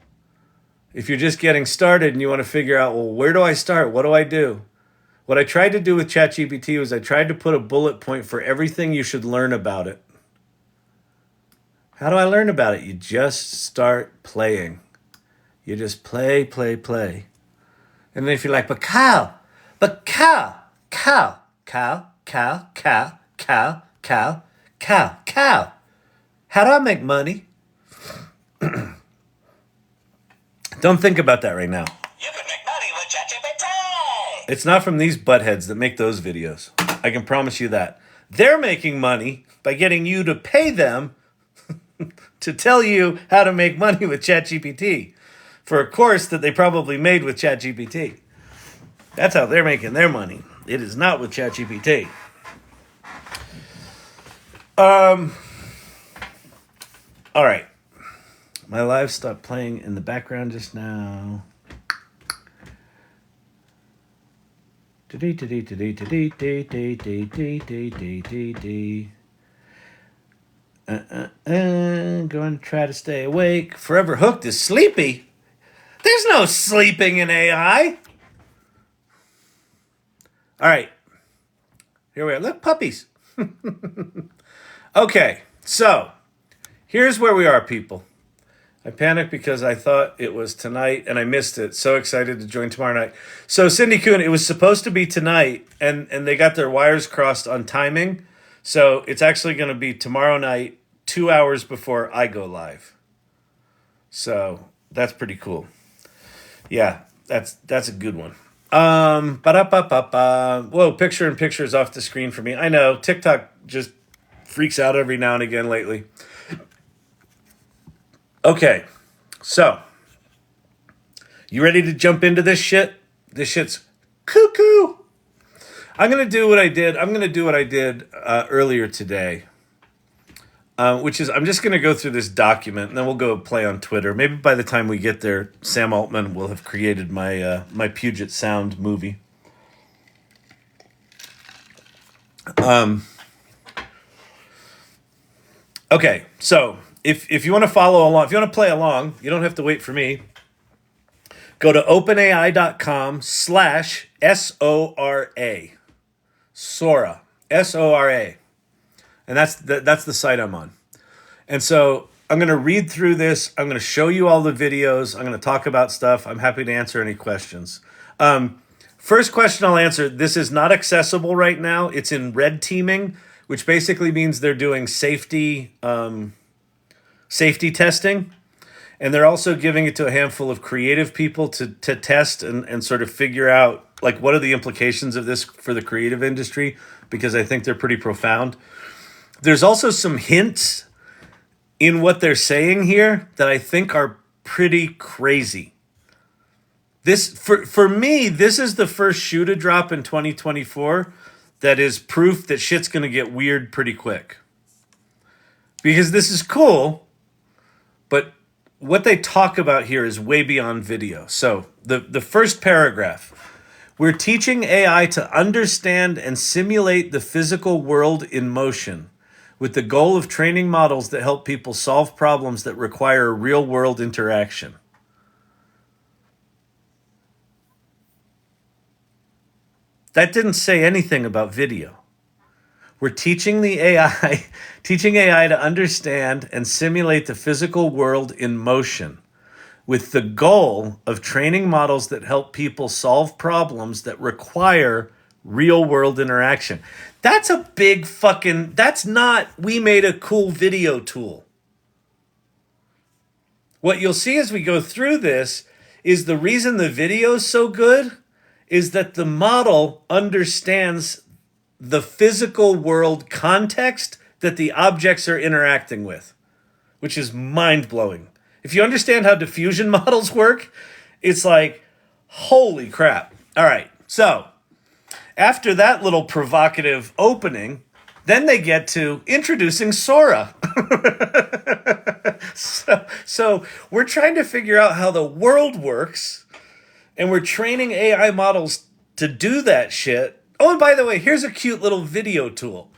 If you're just getting started and you want to figure out, well, where do I start? What do I do? What I tried to do with ChatGPT was I tried to put a bullet point for everything you should learn about it. How do I learn about it? You just start playing. You just play. And then if you're like, but cow, cow, how do I make money? Don't think about that right now. You can make money with ChatGPT. It's not from these buttheads that make those videos. I can promise you that. They're making money by getting you to pay them to tell you how to make money with ChatGPT for a course that they probably made with ChatGPT. That's how they're making their money. It is not with ChatGPT. All right. My live stopped playing in the background just now. Going to try to stay awake. Forever Hooked is sleepy. There's no sleeping in AI. All right. Here we are. Look, puppies. Okay, so here's where we are, people. I panicked because I thought it was tonight and I missed it. So excited to join tomorrow night. So Cindy Kuhn, it was supposed to be tonight and they got their wires crossed on timing. So it's actually going to be tomorrow night, 2 hours before I go live. So that's pretty cool. Yeah, that's a good one. Whoa, picture in picture is off the screen for me. I know, TikTok just freaks out every now and again lately. Okay, so you ready to jump into this shit? This shit's cuckoo. I'm gonna do what I did earlier today, which is I'm just gonna go through this document and then we'll go play on Twitter. Maybe by the time we get there, Sam Altman will have created my my Puget Sound movie. Okay, so if you want to follow along, if you want to play along, you don't have to wait for me. Go to openai.com/SORA. Sora. SORA. And that's the site I'm on. And so I'm going to read through this. I'm going to show you all the videos. I'm going to talk about stuff. I'm happy to answer any questions. First question I'll answer. This is not accessible right now. It's in red teaming, which basically means they're doing safety testing. And they're also giving it to a handful of creative people to test and sort of figure out, like, what are the implications of this for the creative industry, because I think they're pretty profound. There's also some hints in what they're saying here that I think are pretty crazy. This, for me, this is the first shoe to drop in 2024 that is proof that shit's going to get weird pretty quick. Because this is cool, but what they talk about here is way beyond video. So the first paragraph, we're teaching AI to understand and simulate the physical world in motion with the goal of training models that help people solve problems that require real-world interaction. That didn't say anything about video. We're teaching the AI, teaching AI to understand and simulate the physical world in motion with the goal of training models that help people solve problems that require real-world interaction. That's a big fucking... That's not, we made a cool video tool. What you'll see as we go through this is the reason the video is so good is that the model understands the physical world context that the objects are interacting with, which is mind-blowing. If you understand how diffusion models work, it's like, holy crap. All right, so after that little provocative opening, then they get to introducing Sora. So we're trying to figure out how the world works, and we're training AI models to do that shit. Oh, and by the way, here's a cute little video tool.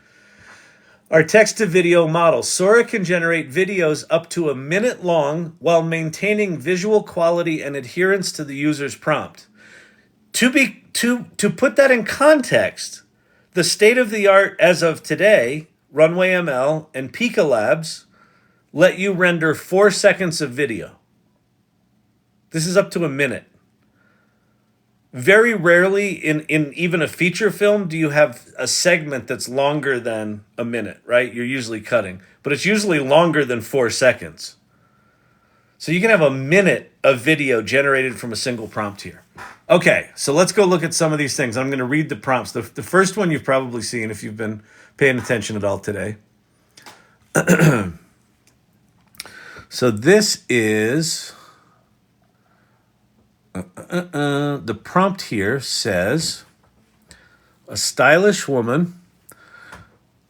Our text-to-video model. Sora can generate videos up to a minute long while maintaining visual quality and adherence to the user's prompt. To put that in context, the state-of-the-art as of today, Runway ML and Pika Labs let you render 4 seconds of video. This is up to a minute. Very rarely in even a feature film do you have a segment that's longer than a minute, right? You're usually cutting, but it's usually longer than 4 seconds. So you can have a minute of video generated from a single prompt here. Okay, so let's go look at some of these things. I'm going to read the prompts. The first one you've probably seen if you've been paying attention at all today. So this is... the prompt here says, a stylish woman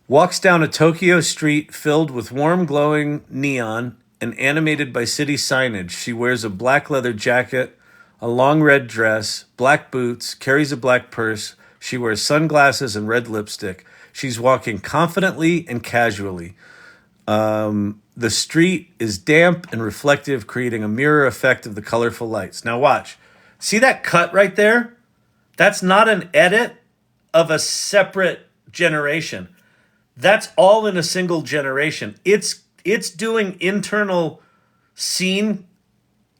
walks down a Tokyo street filled with warm glowing neon and animated by city signage. She wears a black leather jacket, a long red dress, black boots, carries a black purse. She wears sunglasses and red lipstick. She's walking confidently and casually. The street is damp and reflective, creating a mirror effect of the colorful lights. Now watch. See that cut right there? That's not an edit of a separate generation. That's all in a single generation. It's doing internal scene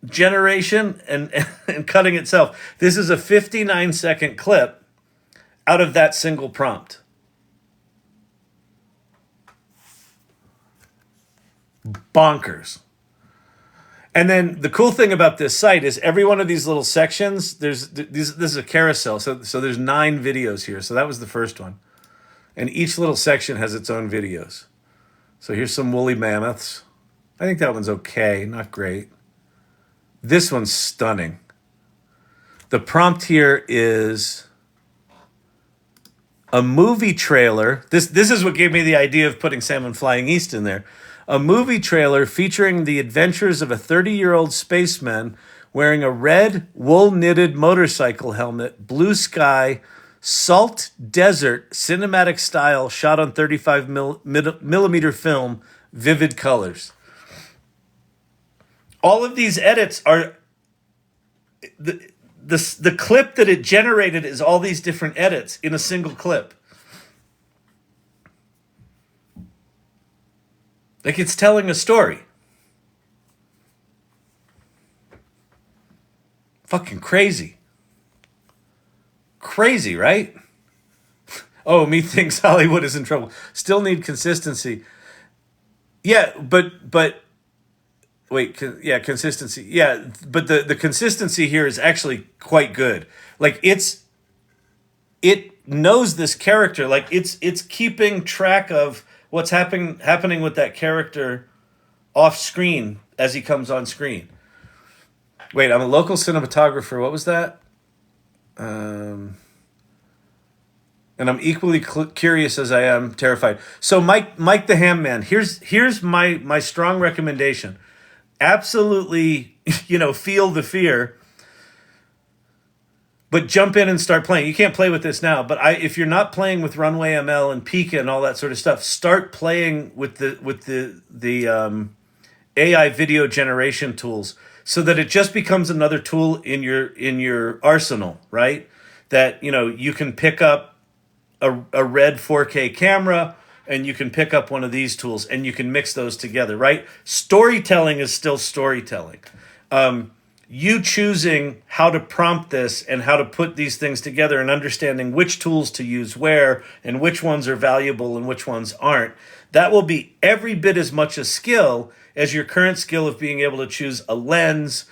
generation and cutting itself. This is a 59-second clip out of that single prompt. Bonkers. And then the cool thing about this site is every one of these little sections, this is a carousel. So there's 9 videos here. So that was the first one. And each little section has its own videos. So here's some woolly mammoths. I think that one's okay, not great. This one's stunning. The prompt here is a movie trailer. This is what gave me the idea of putting Salmon Flying East in there. A movie trailer featuring the adventures of a 30-year-old spaceman wearing a red wool-knitted motorcycle helmet, blue sky, salt desert, cinematic style, shot on 35 millimeter film, vivid colors. all of these edits are the clip that it generated is all these different edits in a single clip. Like it's telling a story. Fucking crazy. Crazy, right? Oh, me thinks Hollywood is in trouble. Still need consistency. Yeah, but wait, consistency. Yeah, but the consistency here is actually quite good. Like it knows this character. Like it's keeping track of what's happening with that character off screen as he comes on screen. Wait, I'm a local cinematographer. What was that? And I'm equally curious as I am terrified. So Mike the Ham Man, here's my strong recommendation. Absolutely, feel the fear, but jump in and start playing. You can't play with this now, but if you're not playing with Runway ML and Pika and all that sort of stuff, start playing with the AI video generation tools, so that it just becomes another tool in your arsenal, right? That you can pick up a red 4K camera, and you can pick up one of these tools, and you can mix those together, right? Storytelling is still storytelling. You choosing how to prompt this and how to put these things together and understanding which tools to use where and which ones are valuable and which ones aren't, that will be every bit as much a skill as your current skill of being able to choose a lens,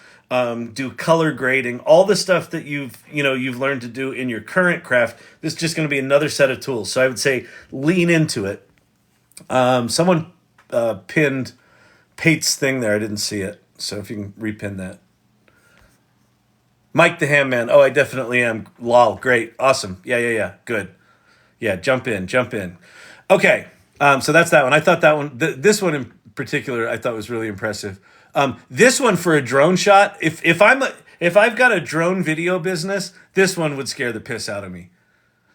do color grading, all the stuff that you've learned to do in your current craft. This is just going to be another set of tools. So I would say lean into it. Someone pinned Pate's thing there. I didn't see it. So if you can repin that. Mike the Ham Man. Oh, I definitely am. Lol. Great. Awesome. Yeah. Good. Yeah, jump in. Okay. So that's that one. I thought that one, this one in particular, I thought was really impressive. This one for a drone shot, if I've got a drone video business, this one would scare the piss out of me.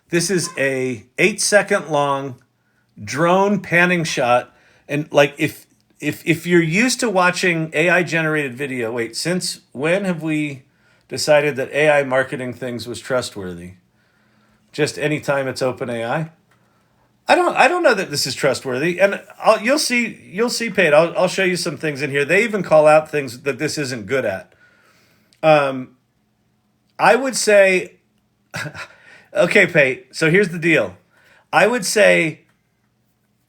This is a 8-second long drone panning shot, and like if you're used to watching AI generated video, wait, since when have we decided that AI marketing things was trustworthy? Just anytime it's OpenAI? I don't know that this is trustworthy, and you'll see, Pate. I'll show you some things in here. They even call out things that this isn't good at. I would say, okay, Pate. So here's the deal. I would say,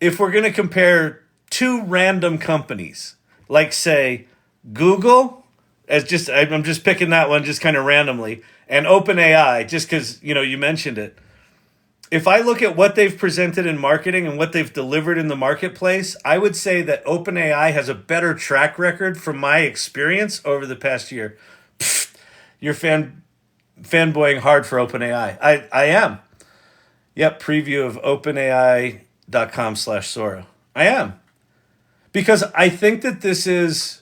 if we're going to compare two random companies, like say Google, I'm just picking that one just kind of randomly, and OpenAI, just because you mentioned it. If I look at what they've presented in marketing and what they've delivered in the marketplace, I would say that OpenAI has a better track record from my experience over the past year. Pfft, you're fanboying hard for OpenAI. I am. Yep, preview of OpenAI.com/Sora. I am. Because I think that this is,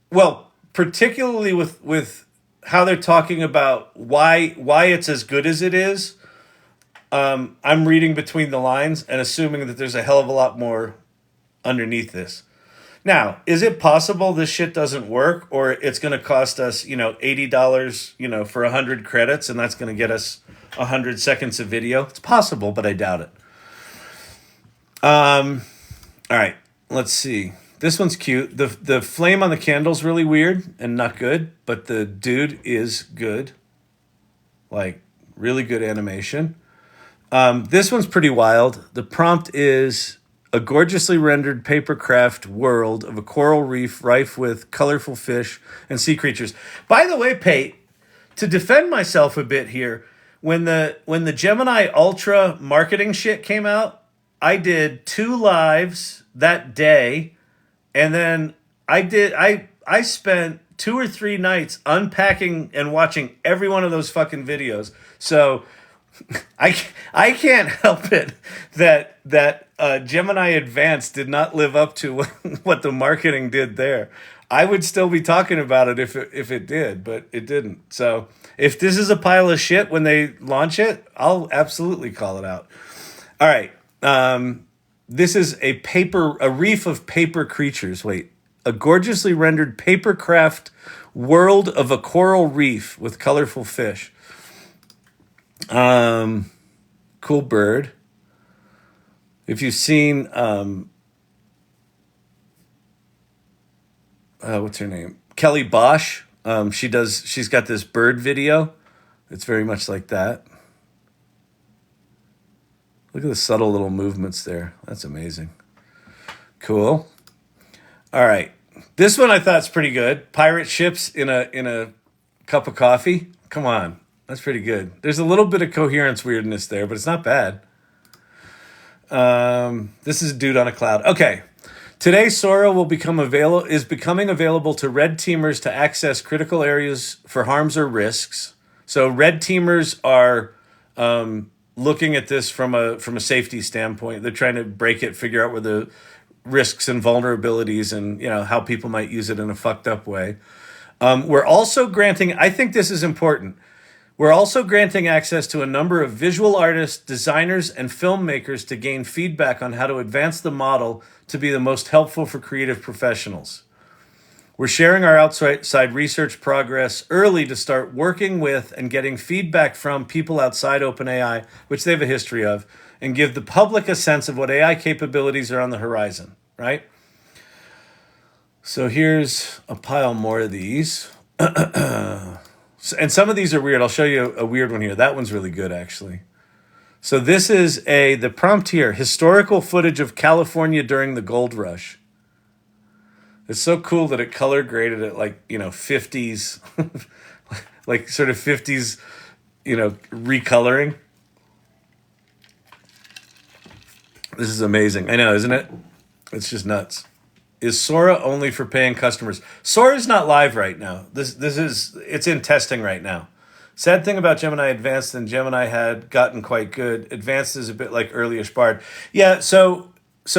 well, particularly with how they're talking about why it's as good as it is, I'm reading between the lines and assuming that there's a hell of a lot more underneath this. Now, is it possible this shit doesn't work, or it's going to cost us, $80, for 100 credits, and that's going to get us 100 seconds of video? It's possible, but I doubt it. All right, let's see. This one's cute. The flame on the candle's really weird and not good, but the dude is good. Like, really good animation. This one's pretty wild. The prompt is a gorgeously rendered papercraft world of a coral reef rife with colorful fish and sea creatures. By the way, Pate, to defend myself a bit here, when the Gemini Ultra marketing shit came out, I did 2 lives that day. And then I spent 2 or 3 nights unpacking and watching every one of those fucking videos. So I can't help it that Gemini Advanced did not live up to what the marketing did there. I would still be talking about it if it did, but it didn't. So if this is a pile of shit when they launch it, I'll absolutely call it out. All right. This is a reef of paper creatures. Wait, a gorgeously rendered papercraft world of a coral reef with colorful fish. Cool bird. If you've seen, what's her name? Kelly Bosch. She's got this bird video. It's very much like that. Look at the subtle little movements there. That's amazing. Cool. All right. This one I thought's pretty good. Pirate ships in a cup of coffee. Come on. That's pretty good. There's a little bit of coherence weirdness there, but it's not bad. This is a dude on a cloud. Okay. Today, Sora is becoming available to red teamers to access critical areas for harms or risks. So red teamers are looking at this from a safety standpoint. They're trying to break it, figure out where the risks and vulnerabilities and how people might use it in a fucked up way. We're also granting, I think this is important, we're also granting access to a number of visual artists, designers, and filmmakers to gain feedback on how to advance the model to be the most helpful for creative professionals. We're sharing our outside research progress early to start working with and getting feedback from people outside OpenAI, which they have a history of, and give the public a sense of what AI capabilities are on the horizon, right? So here's a pile more of these. And some of these are weird. I'll show you a weird one here. That one's really good, actually. So this is the prompt here, historical footage of California during the gold rush. It's so cool that it color graded at 50s, like sort of 50s, recoloring. This is amazing. I know, isn't it? It's just nuts. Is Sora only for paying customers? Sora's not live right now. It's in testing right now. Sad thing about Gemini Advanced, and Gemini had gotten quite good. Advanced is a bit like early-ish Bard. Yeah, so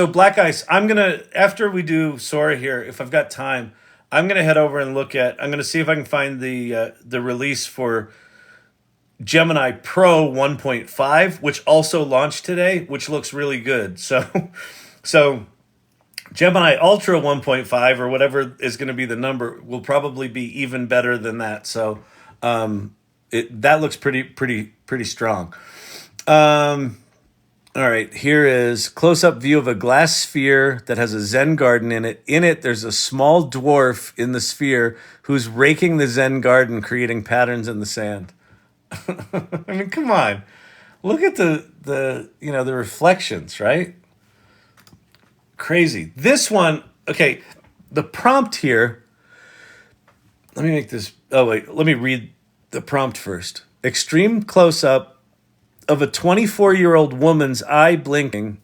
Black Ice, after we do Sora here, if I've got time, I'm gonna head over and I'm gonna see if I can find the release for Gemini Pro 1.5, which also launched today, which looks really good. So Gemini Ultra 1.5 or whatever is going to be the number will probably be even better than that. So that looks pretty strong. All right, here is close-up view of a glass sphere that has a Zen garden in it. In it, there's a small dwarf in the sphere who's raking the Zen garden, creating patterns in the sand. I mean, come on. Look at the reflections, right? Crazy. This one, okay, the prompt here, let me make this, let me read the prompt first. Extreme close-up of a 24-year-old woman's eye blinking,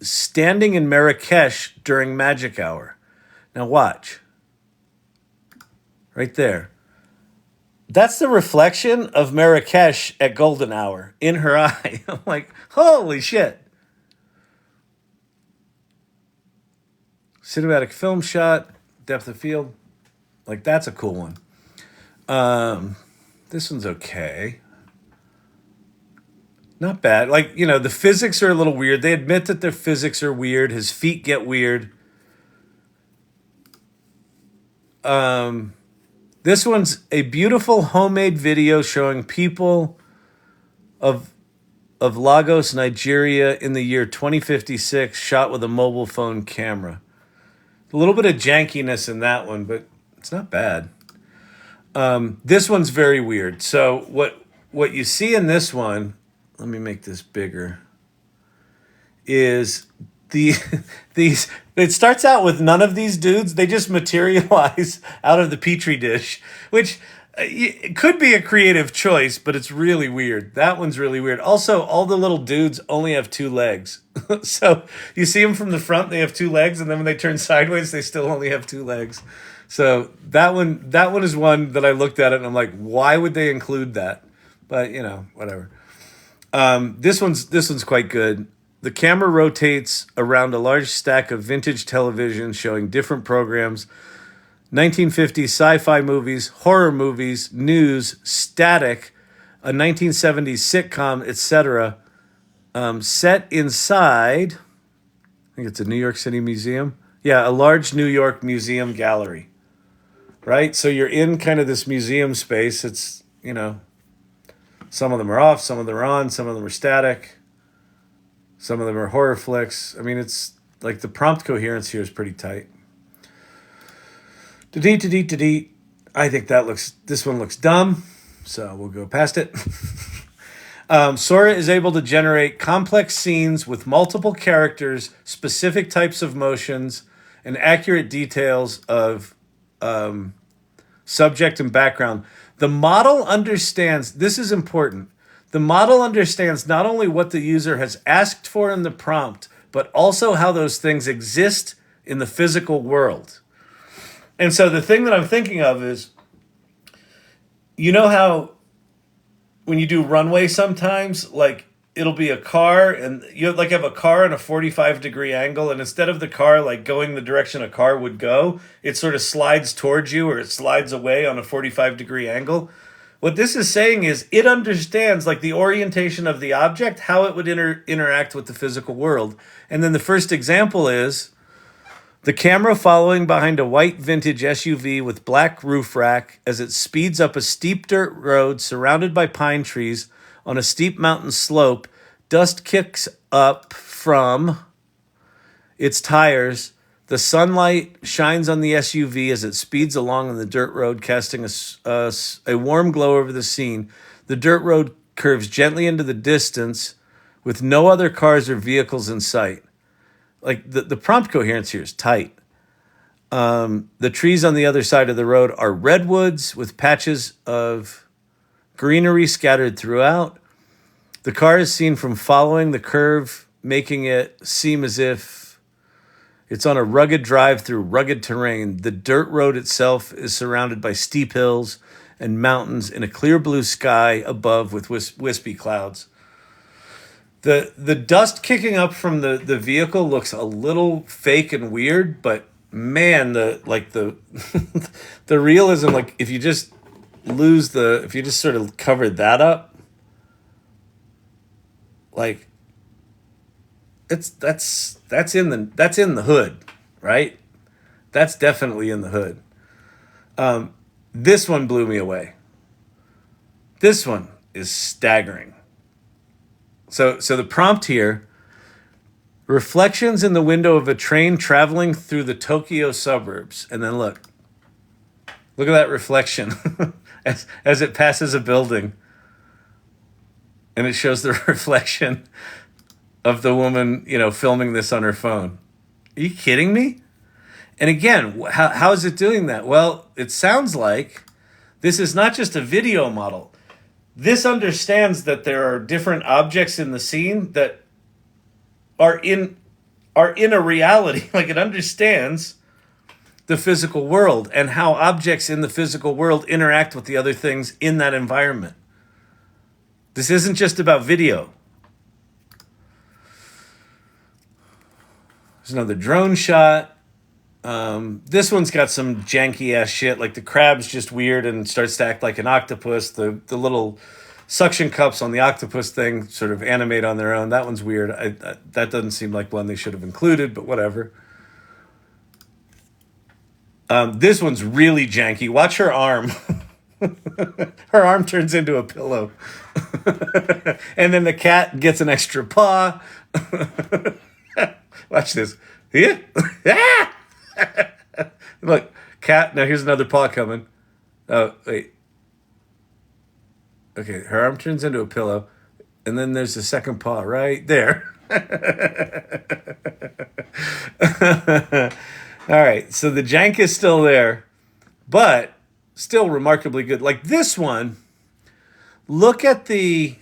standing in Marrakesh during magic hour. Now watch. Right there. That's the reflection of Marrakesh at golden hour in her eye. I'm like, holy shit. Cinematic film shot, depth of field. Like, that's a cool one. This one's okay. Not bad. Like, the physics are a little weird. They admit that their physics are weird. His feet get weird. This one's a beautiful homemade video showing people of Lagos, Nigeria in the year 2056, shot with a mobile phone camera. A little bit of jankiness in that one, but it's not bad. This one's very weird. So what you see in this one, let me make this bigger, is it starts out with none of these dudes. They just materialize out of the petri dish, which it could be a creative choice, but it's really weird. That one's really weird. Also, all the little dudes only have 2 legs. So you see them from the front, they have 2 legs, and then when they turn sideways, they still only have 2 legs. So that one is one that I looked at it and I'm like, why would they include that? But whatever. This one's quite good. The camera rotates around a large stack of vintage television showing different programs, 1950s sci-fi movies, horror movies, news, static, a 1970s sitcom, etc. Set inside, I think it's a New York City museum. Yeah, a large New York museum gallery, right? So you're in kind of this museum space. It's, some of them are off, some of them are on, some of them are static, some of them are horror flicks. I mean, it's like the prompt coherence here is pretty tight. I think this one looks dumb, so we'll go past it. Sora is able to generate complex scenes with multiple characters, specific types of motions, and accurate details of subject and background. The model understands, this is important, the model understands not only what the user has asked for in the prompt, but also how those things exist in the physical world. And so the thing that I'm thinking of is, you know how when you do runway sometimes, like it'll be a car and you like have a car in a 45-degree angle, and instead of the car like going the direction a car would go, it sort of slides towards you or it slides away on a 45-degree angle. What this is saying is it understands like the orientation of the object, how it would interact with the physical world. And then the first example is the camera following behind a white vintage SUV with black roof rack as it speeds up a steep dirt road surrounded by pine trees on a steep mountain slope. Dust kicks up from its tires. The sunlight shines on the SUV as it speeds along on the dirt road, casting a warm glow over the scene. The dirt road curves gently into the distance with no other cars or vehicles in sight. Like the prompt coherence here is tight. The trees on the other side of the road are redwoods with patches of greenery scattered throughout. The car is seen from following the curve, making it seem as if it's on a rugged drive through rugged terrain. The dirt road itself is surrounded by steep hills and mountains in a clear blue sky above with wispy clouds. The dust kicking up from the vehicle looks a little fake and weird, but man, the the realism, like if you just sort of covered that up, like that's in the hood, right? That's definitely in the hood. This one blew me away. This one is staggering. So the prompt here, reflections in the window of a train traveling through the Tokyo suburbs. And then look at that reflection as it passes a building. And it shows the reflection of the woman, filming this on her phone. Are you kidding me? And again, how is it doing that? Well, it sounds like this is not just a video model. This understands that there are different objects in the scene that are in a reality. Like it understands the physical world and how objects in the physical world interact with the other things in that environment. This isn't just about video. There's another drone shot. This one's got some janky ass shit. Like the crab's just weird and starts to act like an octopus. The little suction cups on the octopus thing sort of animate on their own. That one's weird. That doesn't seem like one they should have included, but whatever. This one's really janky. Watch her arm. Her arm turns into a pillow. And then the cat gets an extra paw. Watch this. Yeah. Look, cat. Now here's another paw coming. Oh, wait. Okay, her arm turns into a pillow. And then there's the second paw right there. All right, so the jank is still there, but still remarkably good. Like this one, look at when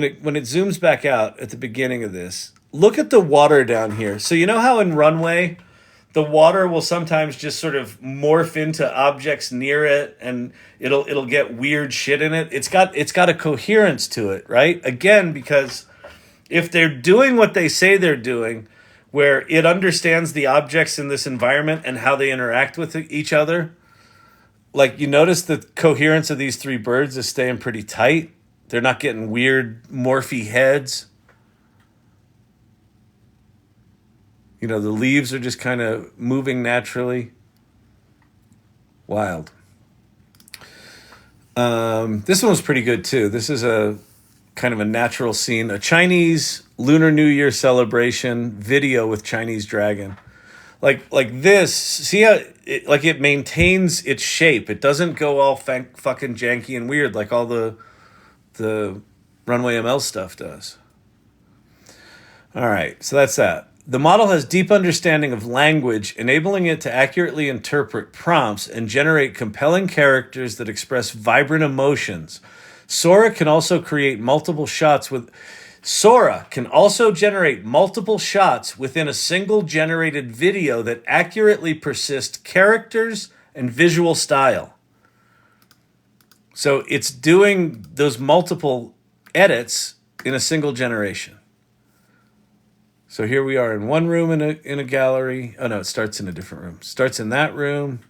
it zooms back out at the beginning of this, look at the water down here. So you know how in Runway, the water will sometimes just sort of morph into objects near it and it'll get weird shit in it. It's got a coherence to it, right? Again, because if they're doing what they say they're doing, where it understands the objects in this environment and how they interact with each other, like you notice the coherence of these three birds is staying pretty tight. They're not getting weird morphy heads. You know, the leaves are just kind of moving naturally. Wild. This one was pretty good too. This is a kind of a natural scene, a Chinese Lunar New Year celebration video with Chinese dragon. Like this, see how it maintains its shape. It doesn't go all fucking janky and weird like all the Runway ML stuff does. All right, so that's that. The model has deep understanding of language, enabling it to accurately interpret prompts and generate compelling characters that express vibrant emotions. Sora can also generate multiple shots within a single generated video that accurately persist characters and visual style. So it's doing those multiple edits in a single generation. So here we are in one room in a gallery. Oh no, it starts in a different room. Starts in that room.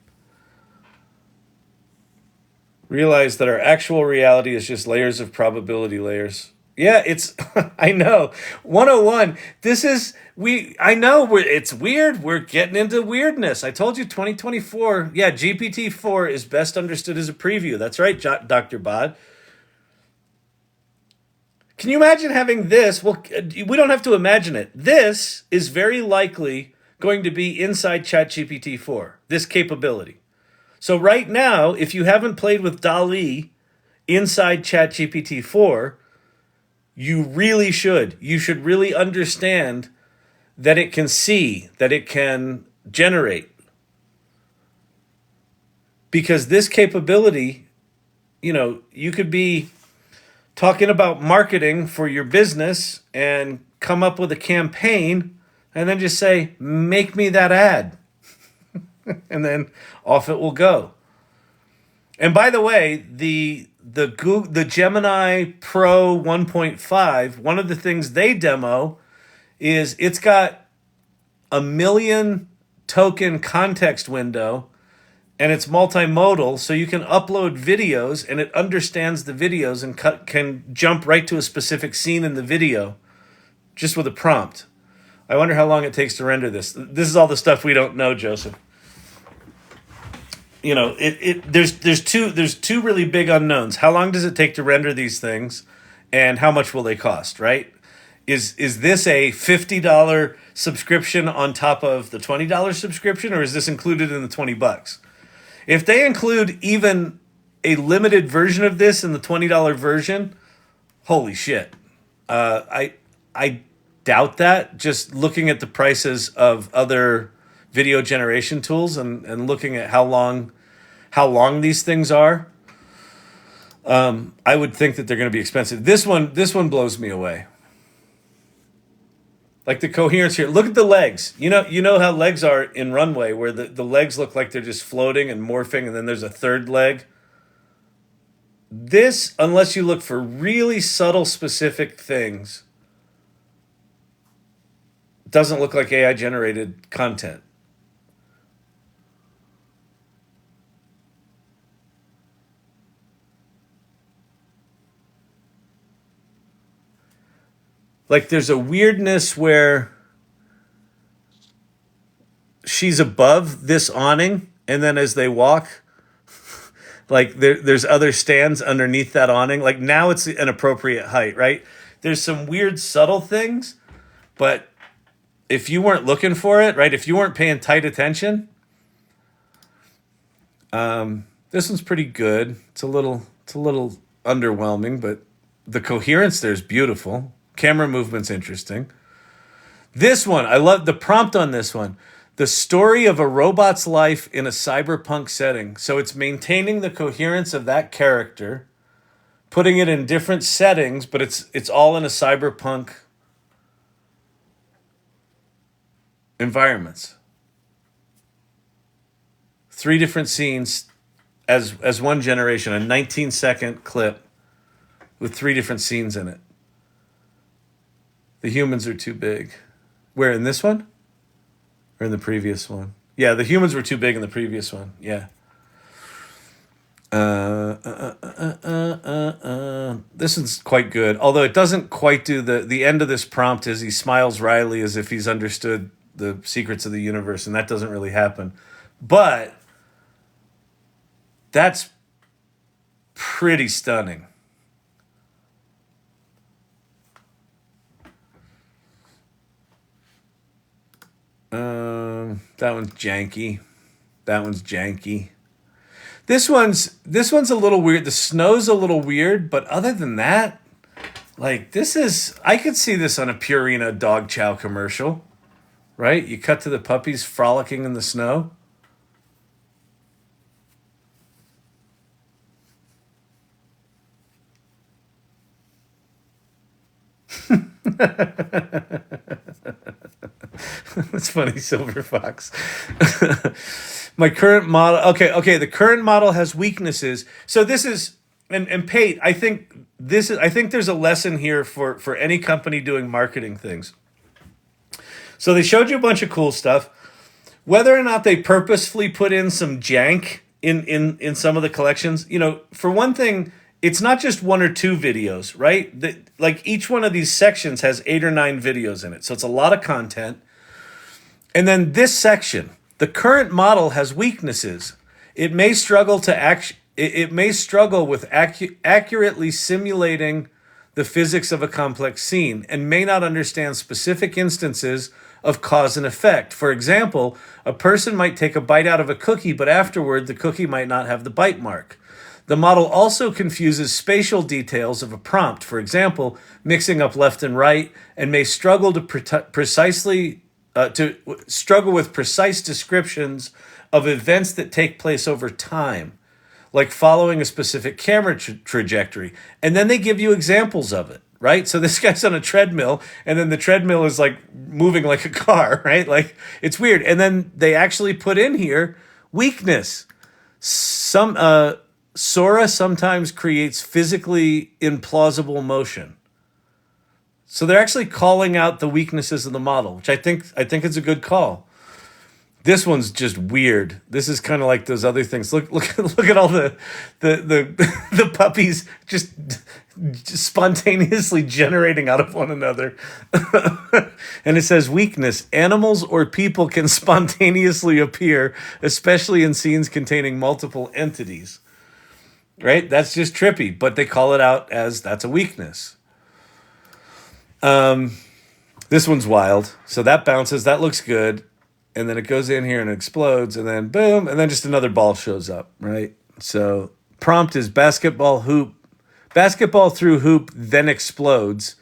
Realize that our actual reality is just layers of probability layers. Yeah, it's I know. 101. It's weird. We're getting into weirdness. I told you 2024. Yeah, GPT-4 is best understood as a preview. That's right, Dr. Bod. Can you imagine having this? Well, we don't have to imagine it. This is very likely going to be inside ChatGPT-4, this capability. So right now, if you haven't played with DALL-E inside ChatGPT-4, you really should. You should really understand that it can see, that it can generate. Because this capability, you could be talking about marketing for your business and come up with a campaign and then just say, make me that ad. And then off it will go. And by the way, the Gemini Pro 1.5, one of the things they demo is it's got 1 million token context window, and it's multimodal, so you can upload videos and it understands the videos and can jump right to a specific scene in the video just with a prompt. I wonder how long it takes to render this. This is all the stuff we don't know, Joseph. There's two really big unknowns. How long does it take to render these things, and how much will they cost, right? Is this a $50 subscription on top of the $20 subscription, or is this included in the $20? If they include even a limited version of this in the $20 version, holy shit. I doubt that, just looking at the prices of other video generation tools and looking at how long these things are. I would think that they're going to be expensive. This one blows me away. Like the coherence here. Look at the legs. You know how legs are in Runway, where the legs look like they're just floating and morphing, and then there's a third leg. This, unless you look for really subtle, specific things, doesn't look like AI generated content. Like there's a weirdness where she's above this awning, and then as they walk, like there's other stands underneath that awning. Like now it's an appropriate height, right? There's some weird subtle things, but if you weren't looking for it, right? If you weren't paying tight attention, this one's pretty good. It's a little underwhelming, but the coherence there is beautiful. Camera movement's interesting. This one, I love the prompt on this one. The story of a robot's life in a cyberpunk setting. So it's maintaining the coherence of that character, putting it in different settings, but it's all in a cyberpunk environments. 3 different scenes as one generation, a 19-second clip with 3 different scenes in it. The humans are too big. Where, in this one? Or in the previous one? Yeah, the humans were too big in the previous one. Yeah. This one's quite good. Although it doesn't quite do the end of this prompt is he smiles wryly as if he's understood the secrets of the universe, and that doesn't really happen. But that's pretty stunning. That one's janky. That one's janky. This one's a little weird. The snow's a little weird, but other than that, like I could see this on a Purina dog chow commercial, right? You cut to the puppies frolicking in the snow. That's funny, Silver Fox. My current model. Okay. The current model has weaknesses. So this is and Pate. I think there's a lesson here for any company doing marketing things. So they showed you a bunch of cool stuff. Whether or not they purposefully put in some jank in some of the collections, for one thing, it's not just one or two videos, right? Like each one of these sections has 8 or 9 videos in it. So it's a lot of content. And then this section, the current model has weaknesses. It may struggle with accurately simulating the physics of a complex scene and may not understand specific instances of cause and effect. For example, a person might take a bite out of a cookie, but afterward the cookie might not have the bite mark. The model also confuses spatial details of a prompt, for example, mixing up left and right, and may struggle with precise descriptions of events that take place over time, like following a specific camera trajectory. And then they give you examples of it, right? So this guy's on a treadmill, and then the treadmill is like moving like a car, right? Like it's weird. And then they actually put in here weakness. Sora sometimes creates physically implausible motion. So they're actually calling out the weaknesses of the model, which I think is a good call. This one's just weird. This is kind of like those other things. Look at all the puppies just spontaneously generating out of one another. And it says weakness. Animals or people can spontaneously appear, especially in scenes containing multiple entities. Right? That's just trippy, but they call it out as that's a weakness. This one's wild. So that bounces, that looks good. And then it goes in here and it explodes, and then boom, and then just another ball shows up, right? So prompt is basketball through hoop, then explodes.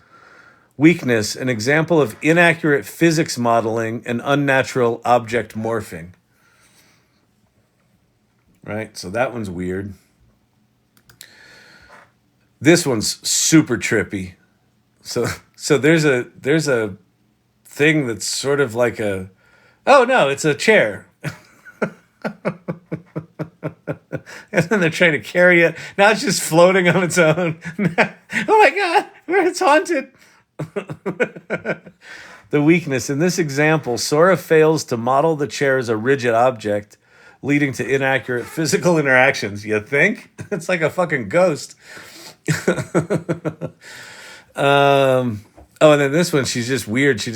Weakness, an example of inaccurate physics modeling and unnatural object morphing. Right? So that one's weird. This one's super trippy. So there's a thing that's sort of like oh no, it's a chair. And then they're trying to carry it. Now it's just floating on its own. Oh my God, it's haunted. The weakness. In this example, Sora fails to model the chair as a rigid object, leading to inaccurate physical interactions. You think? It's like a fucking ghost. And then this one, she's just weird. She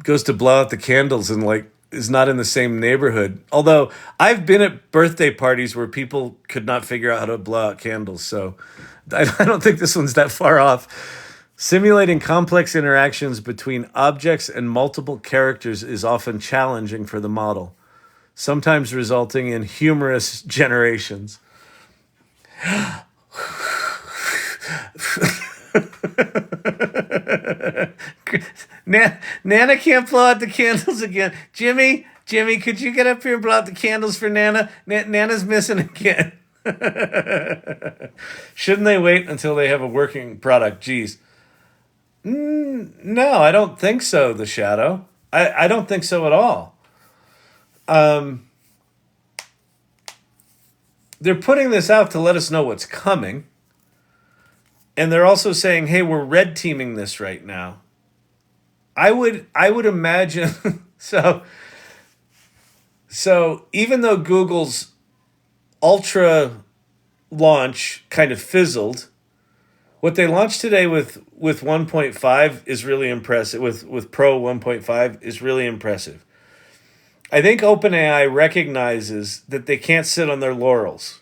goes to blow out the candles and like is not in the same neighborhood. Although I've been at birthday parties where people could not figure out how to blow out candles, so I don't think this one's that far off. Simulating complex interactions between objects and multiple characters is often challenging for the model, sometimes resulting in humorous generations. Nana can't blow out the candles again. Jimmy, could you get up here and blow out the candles for Nana? Nana's missing again. Shouldn't they wait until they have a working product? Geez. No, I don't think so, The Shadow. I don't think so at all. They're putting this out to let us know what's coming. And they're also saying, hey, we're red teaming this right now. I would imagine so even though Google's Ultra launch kind of fizzled, What they launched today with 1.5 is really impressive. With Pro 1.5 is really impressive. I think OpenAI recognizes that they can't sit on their laurels.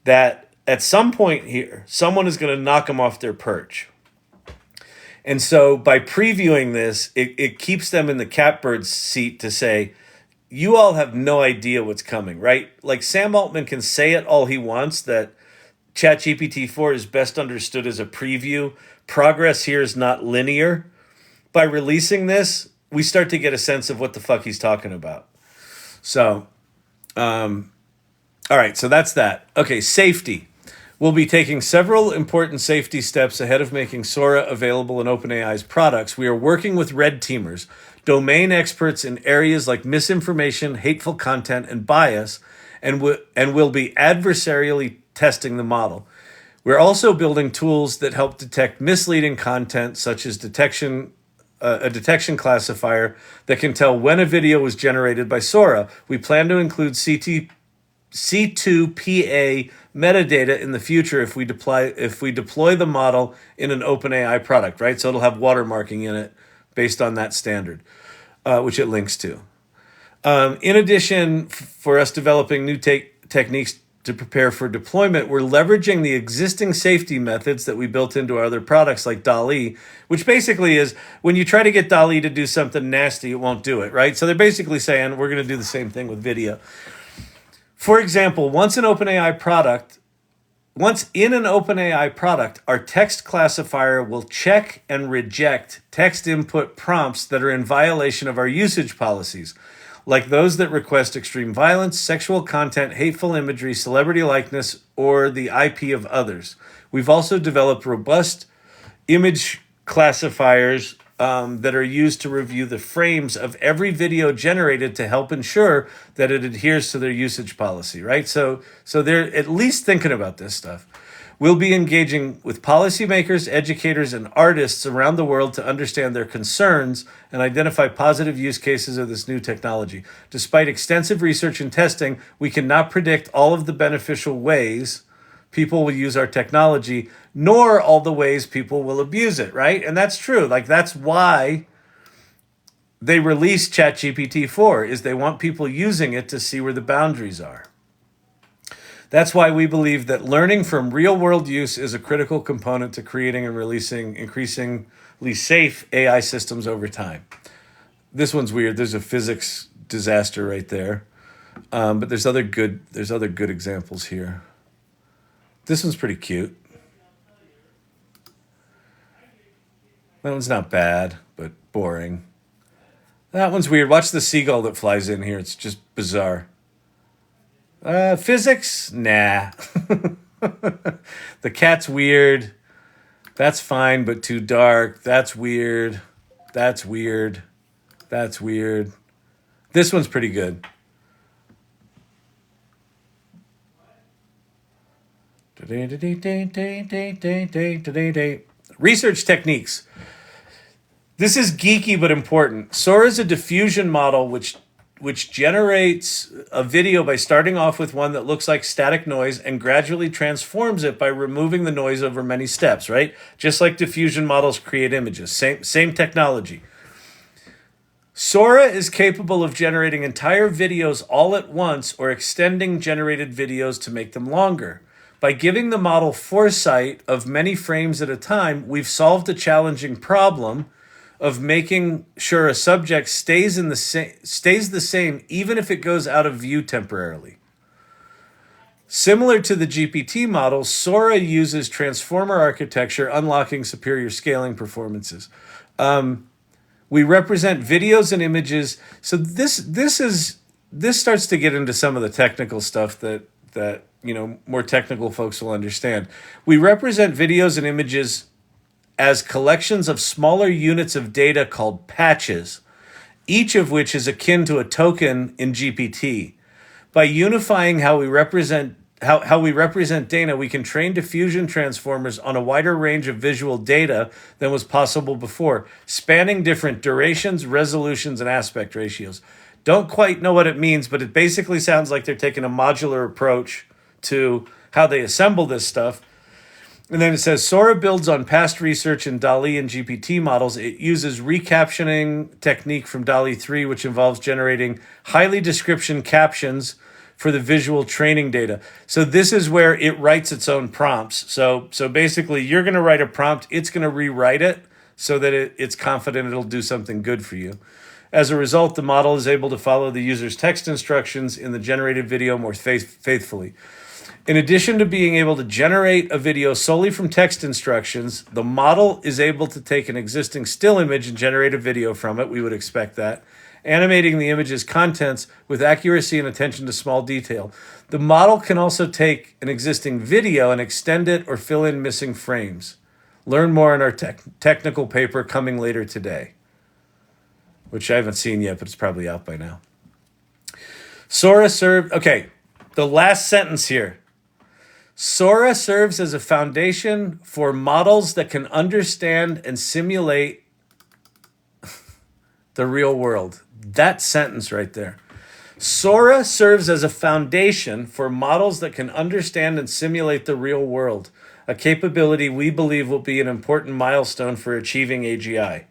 That at some point here, someone is going to knock them off their perch. And so by previewing this, it keeps them in the catbird's seat to say, you all have no idea what's coming, right? Like Sam Altman can say it all he wants, that ChatGPT 4 is best understood as a preview. Progress here is not linear. By releasing this, we start to get a sense of what the fuck he's talking about. So, all right, so that's that. Okay, safety. We'll be taking several important safety steps ahead of making Sora available in OpenAI's products. We are working with red teamers, domain experts in areas like misinformation, hateful content, and bias, and will be adversarially testing the model. We're also building tools that help detect misleading content, such as a detection classifier that can tell when a video was generated by Sora. We plan to include C2PA metadata in the future if we deploy the model in an OpenAI product, right? So it'll have watermarking in it based on that standard, which it links to. In addition, for us developing new techniques to prepare for deployment, we're leveraging the existing safety methods that we built into our other products like DALL-E, which basically is when you try to get DALL-E to do something nasty, it won't do it, right? So they're basically saying we're going to do the same thing with video. For example, once in an OpenAI product, our text classifier will check and reject text input prompts that are in violation of our usage policies, like those that request extreme violence, sexual content, hateful imagery, celebrity likeness, or the IP of others. We've also developed robust image classifiers that are used to review the frames of every video generated to help ensure that it adheres to their usage policy, right? So they're at least thinking about this stuff. We'll be engaging with policymakers, educators, and artists around the world to understand their concerns and identify positive use cases of this new technology. Despite extensive research and testing, we cannot predict all of the beneficial ways people will use our technology, nor all the ways people will abuse it, right? And that's true. Like, that's why they released ChatGPT 4, is they want people using it to see where the boundaries are. That's why we believe that learning from real-world use is a critical component to creating and releasing increasingly safe AI systems over time. This one's weird. There's a physics disaster right there, but there's other good examples here. This one's pretty cute. That one's not bad, but boring. That one's weird. Watch the seagull that flies in here. It's just bizarre. Physics? Nah. The cat's weird. That's fine, but too dark. That's weird. That's weird. That's weird. This one's pretty good. Research techniques. This is geeky but important. Sora is a diffusion model which generates a video by starting off with one that looks like static noise and gradually transforms it by removing the noise over many steps, right? Just like diffusion models create images. Same technology. Sora is capable of generating entire videos all at once or extending generated videos to make them longer. By giving the model foresight of many frames at a time, we've solved a challenging problem of making sure a subject stays the same even if it goes out of view temporarily. Similar to the GPT model, Sora uses transformer architecture, unlocking superior scaling performances. We represent videos and images. So this starts to get into some of the technical stuff that more technical folks will understand. We represent videos and images as collections of smaller units of data called patches, each of which is akin to a token in GPT. By unifying how we represent data, we can train diffusion transformers on a wider range of visual data than was possible before, spanning different durations, resolutions, and aspect ratios. Don't quite know what it means, but it basically sounds like they're taking a modular approach to how they assemble this stuff. And then it says Sora builds on past research in DALL-E and GPT models. It uses recaptioning technique from DALL-E 3, which involves generating highly description captions for the visual training data. So this is where it writes its own prompts. So basically, you're going to write a prompt, it's going to rewrite it so that it's confident it'll do something good for you. As a result, the model is able to follow the user's text instructions in the generated video more faithfully. In addition to being able to generate a video solely from text instructions, the model is able to take an existing still image and generate a video from it. We would expect that. Animating the image's contents with accuracy and attention to small detail. The model can also take an existing video and extend it or fill in missing frames. Learn more in our technical paper coming later today, which I haven't seen yet, but it's probably out by now. Sora served... Okay, the last sentence here. Sora serves as a foundation for models that can understand and simulate the real world. That sentence right there. Sora serves as a foundation for models that can understand and simulate the real world, a capability we believe will be an important milestone for achieving AGI.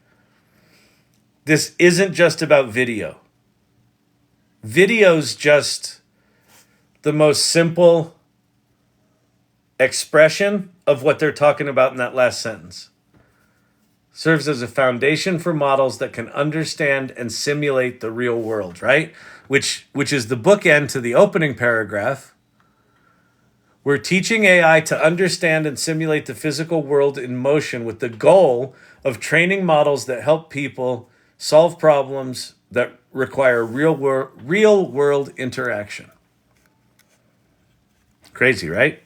This isn't just about video. Video's just the most simple expression of what they're talking about in that last sentence. Serves as a foundation for models that can understand and simulate the real world, right? Which is the bookend to the opening paragraph. We're teaching AI to understand and simulate the physical world in motion with the goal of training models that help people solve problems that require real world interaction. Crazy, right?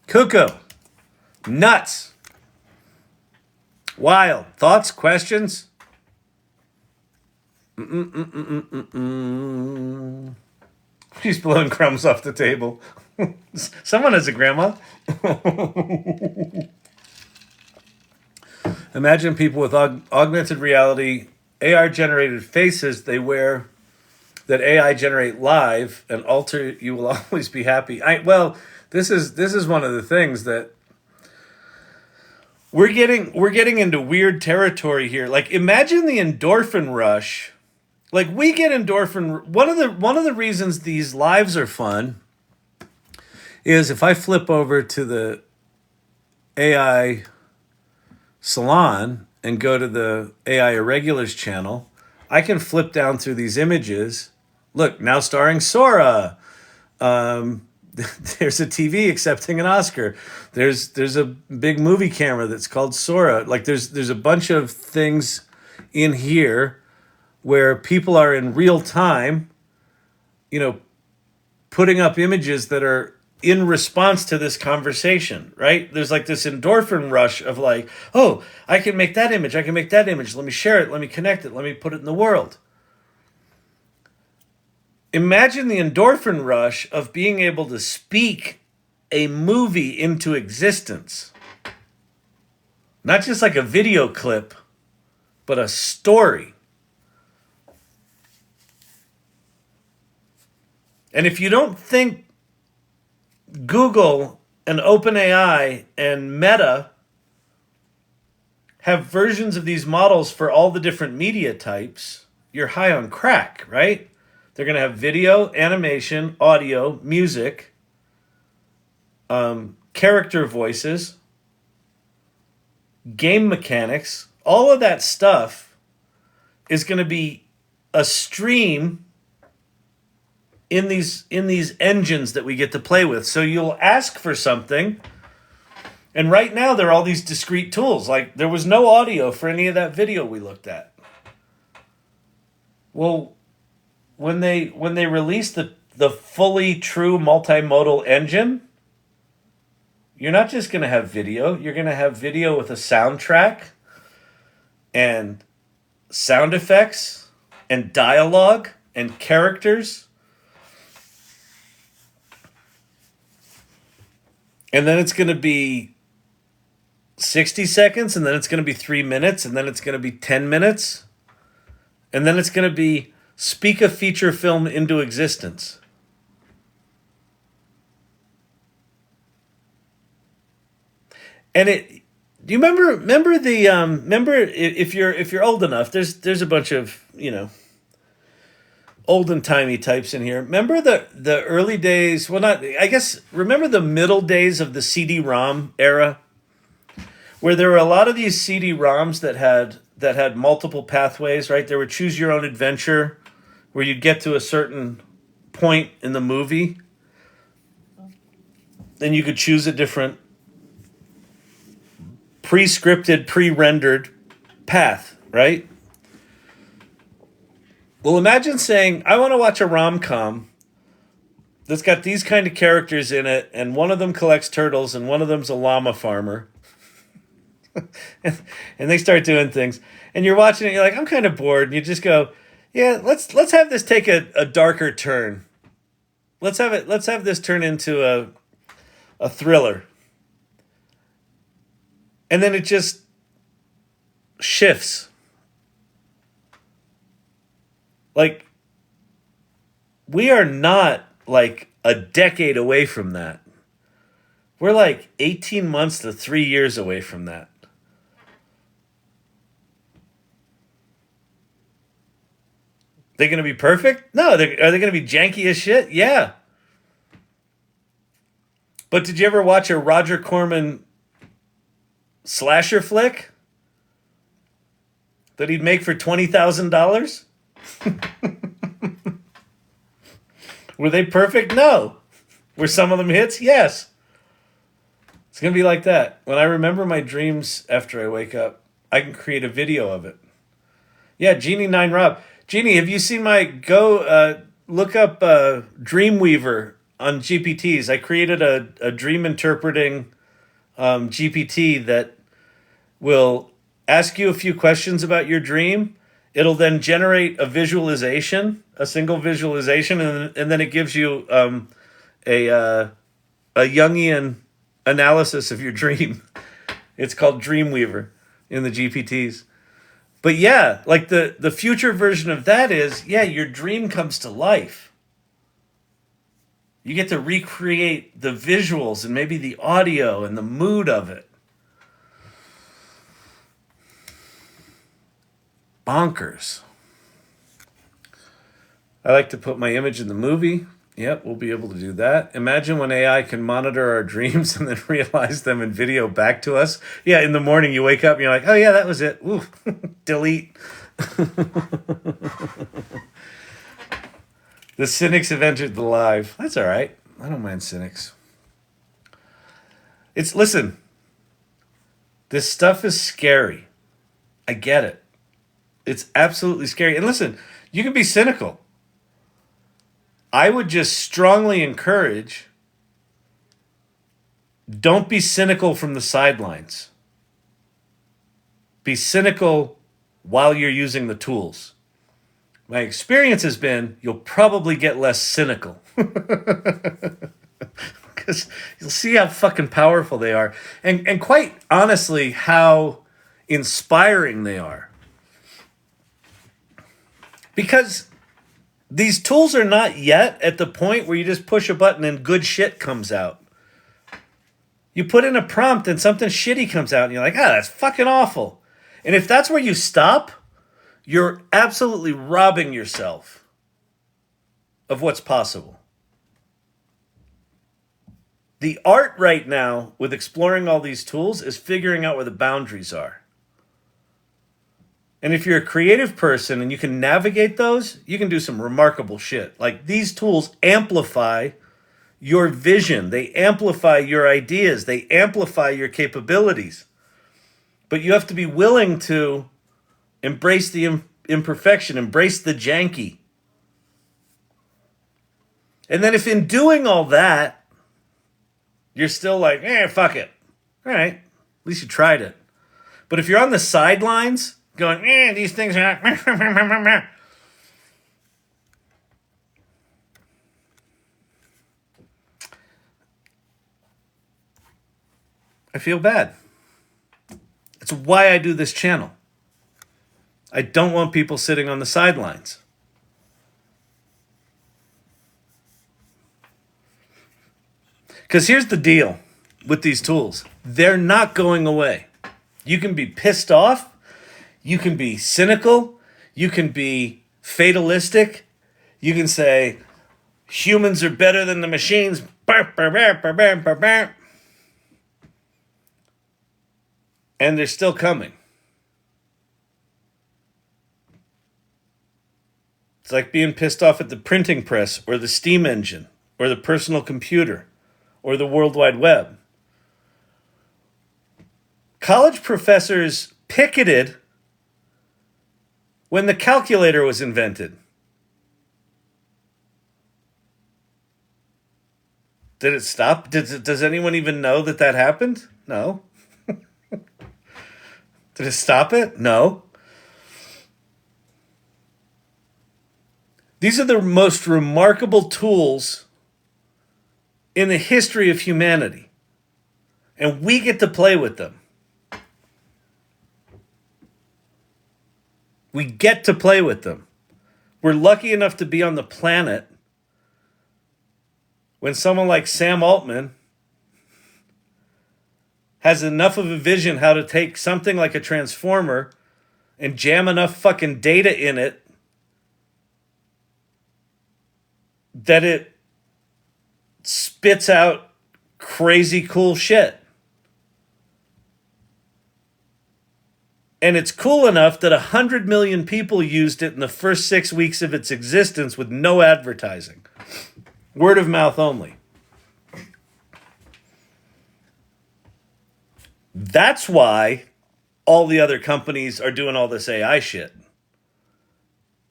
Cuckoo. Nuts. Wild. Thoughts? Questions? She's blowing crumbs off the table. Someone has a grandma. Imagine people with augmented reality, AR-generated faces they wear that AI generate live and alter. You will always be happy. This is one of the things that we're getting into weird territory here. Like, imagine the endorphin rush. Like, we get endorphin. One of the reasons these lives are fun is if I flip over to the AI Salon and go to the AI Irregulars channel, I can flip down through these images. Look, now starring Sora. There's a TV accepting an Oscar. There's a big movie camera that's called Sora. Like, there's a bunch of things in here where people are in real time, putting up images that are in response to this conversation, right? There's like this endorphin rush of like, oh, I can make that image. Let me share it. Let me connect it. Let me put it in the world. Imagine the endorphin rush of being able to speak a movie into existence. Not just like a video clip, but a story. And if you don't think Google and OpenAI and Meta have versions of these models for all the different media types, you're high on crack, right? They're going to have video, animation, audio, music, character voices, game mechanics. All of that stuff is going to be a stream in these engines that we get to play with. So you'll ask for something, and right now there are all these discrete tools. Like, there was no audio for any of that video we looked at. Well, when they release the fully true multimodal engine, you're not just going to have video. You're going to have video with a soundtrack and sound effects and dialogue and characters. And then it's going to be 60 seconds, and then it's going to be 3 minutes, and then it's going to be 10 minutes. And then it's going to be speak a feature film into existence. And do you remember if you're old enough, there's a bunch of, olden timey types in here. Remember the early days, well, not, I guess, remember the middle days of the CD-ROM era, where there were a lot of these CD-ROMs that had multiple pathways, right? There were choose your own adventure, where you'd get to a certain point in the movie, then you could choose a different pre-scripted, pre-rendered path, right? Well, imagine saying, I want to watch a rom-com that's got these kind of characters in it, and one of them collects turtles, and one of them's a llama farmer. and they start doing things. And you're watching it, you're like, I'm kind of bored. And you just go, yeah, let's have this take a darker turn. Let's have this turn into a thriller. And then it just shifts. Like, we are not like a decade away from that. We're like 18 months to 3 years away from that. They going to be perfect? No. Are they going to be janky as shit? Yeah. But did you ever watch a Roger Corman slasher flick that he'd make for $20,000? Were they perfect? No. Were some of them hits? Yes. It's going to be like that. When I remember my dreams after I wake up, I can create a video of it. Yeah, Genie9Rob. Genie, have you seen look up Dreamweaver on GPTs. I created a dream interpreting GPT that will ask you a few questions about your dream. It'll then generate a visualization, a single visualization, and then it gives you a Jungian analysis of your dream. It's called Dreamweaver in the GPTs. But yeah, like the future version of that is, yeah, your dream comes to life. You get to recreate the visuals and maybe the audio and the mood of it. Bonkers. I like to put my image in the movie. Yep, we'll be able to do that. Imagine when AI can monitor our dreams and then realize them in video back to us. Yeah, in the morning you wake up and you're like, oh yeah, that was it. Ooh, delete. The cynics have entered the live. That's all right. I don't mind cynics. Listen, this stuff is scary. I get it. It's absolutely scary. And listen, you can be cynical. I would just strongly encourage, don't be cynical from the sidelines. Be cynical while you're using the tools. My experience has been you'll probably get less cynical. Because you'll see how fucking powerful they are. And quite honestly, how inspiring they are. Because these tools are not yet at the point where you just push a button and good shit comes out. You put in a prompt and something shitty comes out and you're like, that's fucking awful. And if that's where you stop, you're absolutely robbing yourself of what's possible. The art right now with exploring all these tools is figuring out where the boundaries are. And if you're a creative person and you can navigate those, you can do some remarkable shit. Like, these tools amplify your vision. They amplify your ideas. They amplify your capabilities. But you have to be willing to embrace the imperfection, embrace the janky. And then if in doing all that, you're still like, fuck it. All right, at least you tried it. But if you're on the sidelines going, these things are not... I feel bad. It's why I do this channel. I don't want people sitting on the sidelines. Because here's the deal. with these tools. They're not going away. You can be pissed off. You can be cynical. You can be fatalistic. You can say, humans are better than the machines. And they're still coming. It's like being pissed off at the printing press or the steam engine or the personal computer or the World Wide Web. College professors picketed when the calculator was invented. Did it stop? Does anyone even know that happened? No. Did it stop it? No. These are the most remarkable tools in the history of humanity. And we get to play with them. We get to play with them. We're lucky enough to be on the planet when someone like Sam Altman has enough of a vision how to take something like a transformer and jam enough fucking data in it that it spits out crazy cool shit. And it's cool enough that 100 million people used it in the first 6 weeks of its existence with no advertising. Word of mouth only. That's why all the other companies are doing all this AI shit.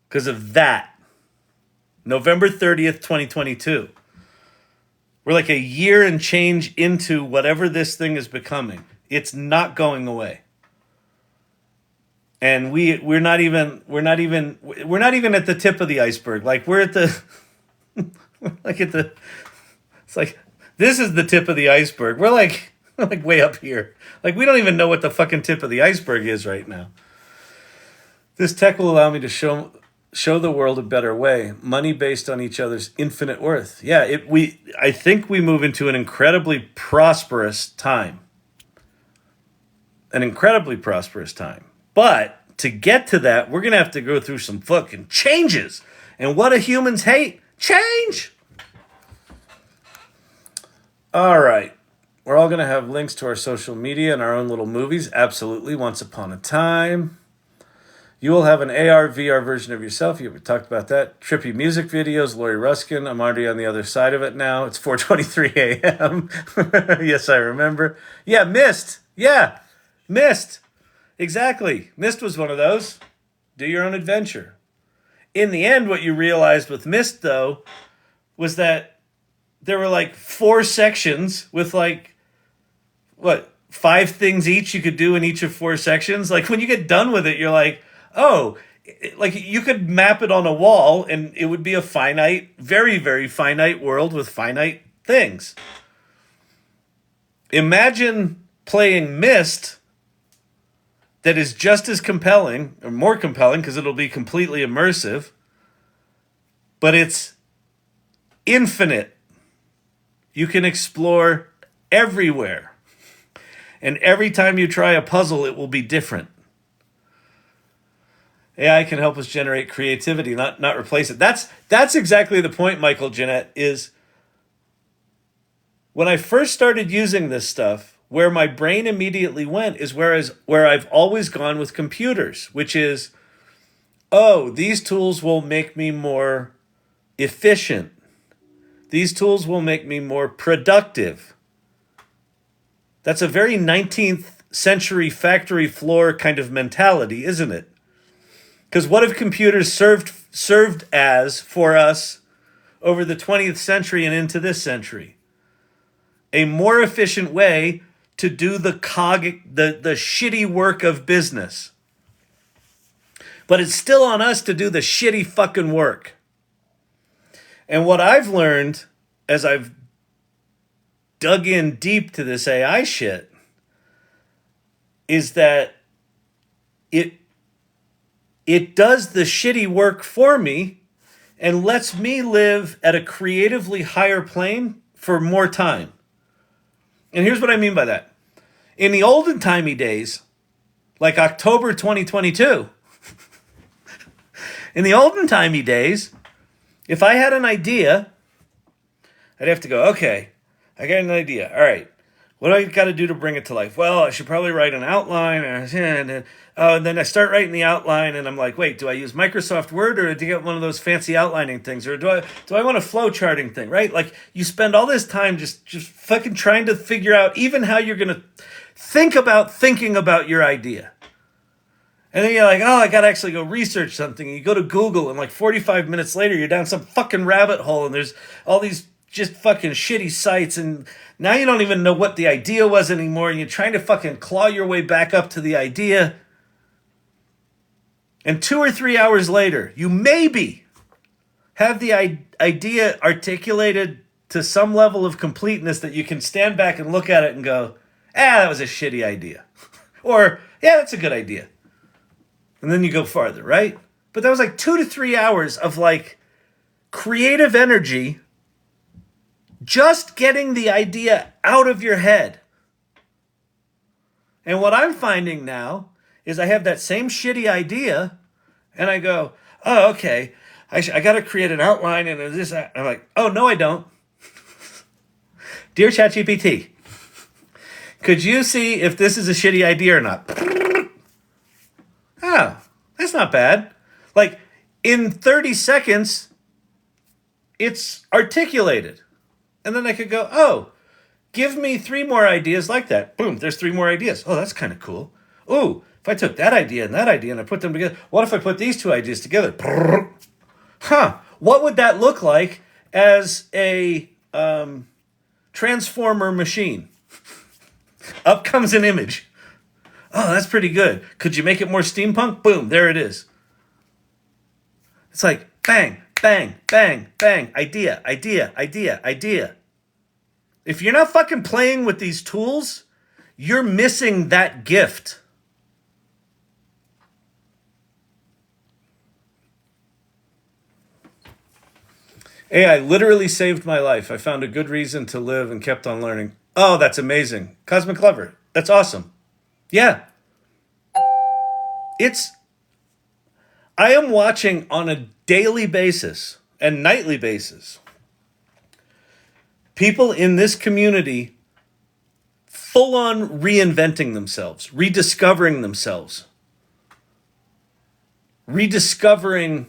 Because of that. November 30th, 2022. We're like a year and change into whatever this thing is becoming. It's not going away. And we're not even at the tip of the iceberg. Like we're at the it's like this is the tip of the iceberg. We're like way up here. Like we don't even know what the fucking tip of the iceberg is right now. This tech will allow me to show the world a better way. Money based on each other's infinite worth. Yeah, I think we move into an incredibly prosperous time. An incredibly prosperous time. But to get to that, we're going to have to go through some fucking changes. And what do humans hate? Change! All right. We're all going to have links to our social media and our own little movies. Absolutely. Once upon a time. You will have an AR, VR version of yourself. We talked about that. Trippy music videos, Lori Ruskin. I'm already on the other side of it now. It's 4:23 a.m. Yes, I remember. Yeah, Mist. Yeah, Mist. Exactly. Mist was one of those. Do your own adventure. In the end, what you realized with Mist, though, was that there were like 4 sections with like, 5 things each you could do in each of 4 sections? Like when you get done with it, you're like, oh, like you could map it on a wall and it would be a finite, very, very finite world with finite things. Imagine playing Myst that is just as compelling, or more compelling because it'll be completely immersive, but it's infinite. You can explore everywhere. And every time you try a puzzle, it will be different. AI can help us generate creativity, not replace it. That's exactly the point, Michael Jeanette, is when I first started using this stuff, where my brain immediately went is where I've always gone with computers, which is, oh, these tools will make me more efficient. These tools will make me more productive. That's a very 19th century factory floor kind of mentality, isn't it? Because what have computers served as for us over the 20th century and into this century? A more efficient way to do the shitty work of business. But it's still on us to do the shitty fucking work. And what I've learned as I've dug in deep to this AI shit is that it does the shitty work for me and lets me live at a creatively higher plane for more time. And here's what I mean by that. In the olden timey days, like October 2022, in the olden timey days, if I had an idea, I'd have to go, okay, I got an idea. All right, what do I got to do to bring it to life? Well, I should probably write an outline. And then I start writing the outline, and I'm like, wait, do I use Microsoft Word or do you get one of those fancy outlining things? Or do I want a flow charting thing, right? Like, you spend all this time just fucking trying to figure out even how you're going to think about thinking about your idea. And then you're like, oh, I got to actually go research something. And you go to Google, and like 45 minutes later, you're down some fucking rabbit hole, and there's all these just fucking shitty sites, and now you don't even know what the idea was anymore, and you're trying to fucking claw your way back up to the idea. And 2 or 3 hours later, you maybe have the idea articulated to some level of completeness that you can stand back and look at it and go, that was a shitty idea. Or, yeah, that's a good idea. And then you go farther, right? But that was like 2 to 3 hours of like creative energy just getting the idea out of your head. And what I'm finding now is I have that same shitty idea and I go, oh, okay, I got to create an outline and this. I'm like, oh, no, I don't. Dear ChatGPT, could you see if this is a shitty idea or not? Oh, that's not bad. Like, in 30 seconds, it's articulated. And then I could go, oh, give me 3 more ideas like that. Boom, there's 3 more ideas. Oh, that's kind of cool. Ooh, if I took that idea and I put them together, what if I put these 2 ideas together? What would that look like as a transformer machine? Up comes an image. Oh, that's pretty good. Could you make it more steampunk? Boom, there it is. It's like bang, bang, bang, bang, idea, idea, idea, idea. If you're not fucking playing with these tools, you're missing that gift. AI literally saved my life. I found a good reason to live and kept on learning. Oh, that's amazing. Cosmic Clever. That's awesome. Yeah. I am watching on a daily basis and nightly basis people in this community full on reinventing themselves, rediscovering themselves, rediscovering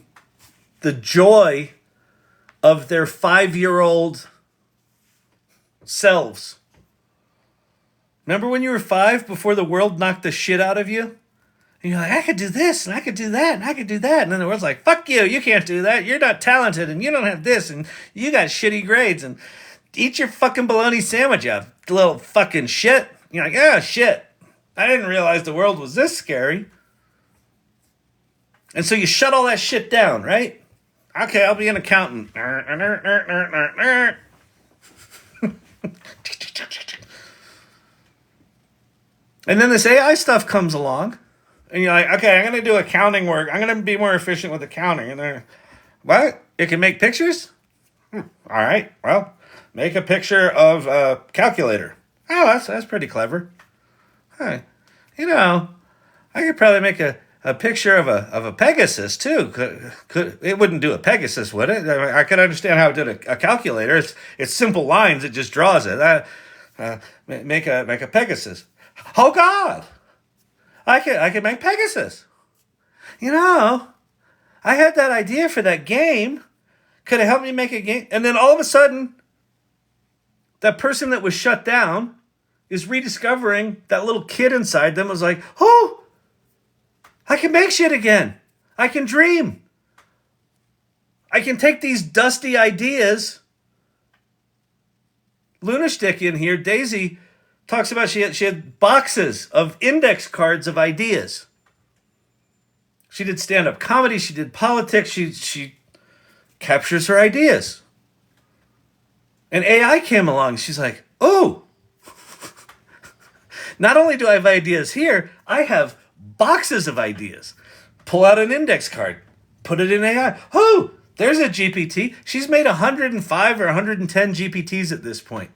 the joy of their 5-year-old selves. Remember when you were 5 before the world knocked the shit out of you? And you're like, I could do this, and I could do that, and I could do that. And then the world's like, fuck you, you can't do that. You're not talented, and you don't have this, and you got shitty grades, and eat your fucking bologna sandwich, you little fucking shit. You're like, oh, shit. I didn't realize the world was this scary. And so you shut all that shit down, right? Okay, I'll be an accountant. And then this AI stuff comes along, and you're like, okay, I'm going to do accounting work. I'm going to be more efficient with accounting. And they're, what? It can make pictures? All right, well, make a picture of a calculator. Oh, that's pretty clever. Huh. You know, I could probably make a picture of a Pegasus, too. Could it wouldn't do a Pegasus, would it? I could understand how it did a calculator. It's simple lines. It just draws it. Make a Pegasus. Oh, God. I could make Pegasus. You know, I had that idea for that game. Could it help me make a game? And then all of a sudden, that person that was shut down is rediscovering that little kid inside them was like, oh, I can make shit again. I can dream. I can take these dusty ideas. Lunastick in here, Daisy talks about she had boxes of index cards of ideas. She did stand-up comedy. She did politics. She captures her ideas. And AI came along. She's like, oh, not only do I have ideas here, I have boxes of ideas. Pull out an index card. Put it in AI. Oh, there's a GPT. She's made 105 or 110 GPTs at this point.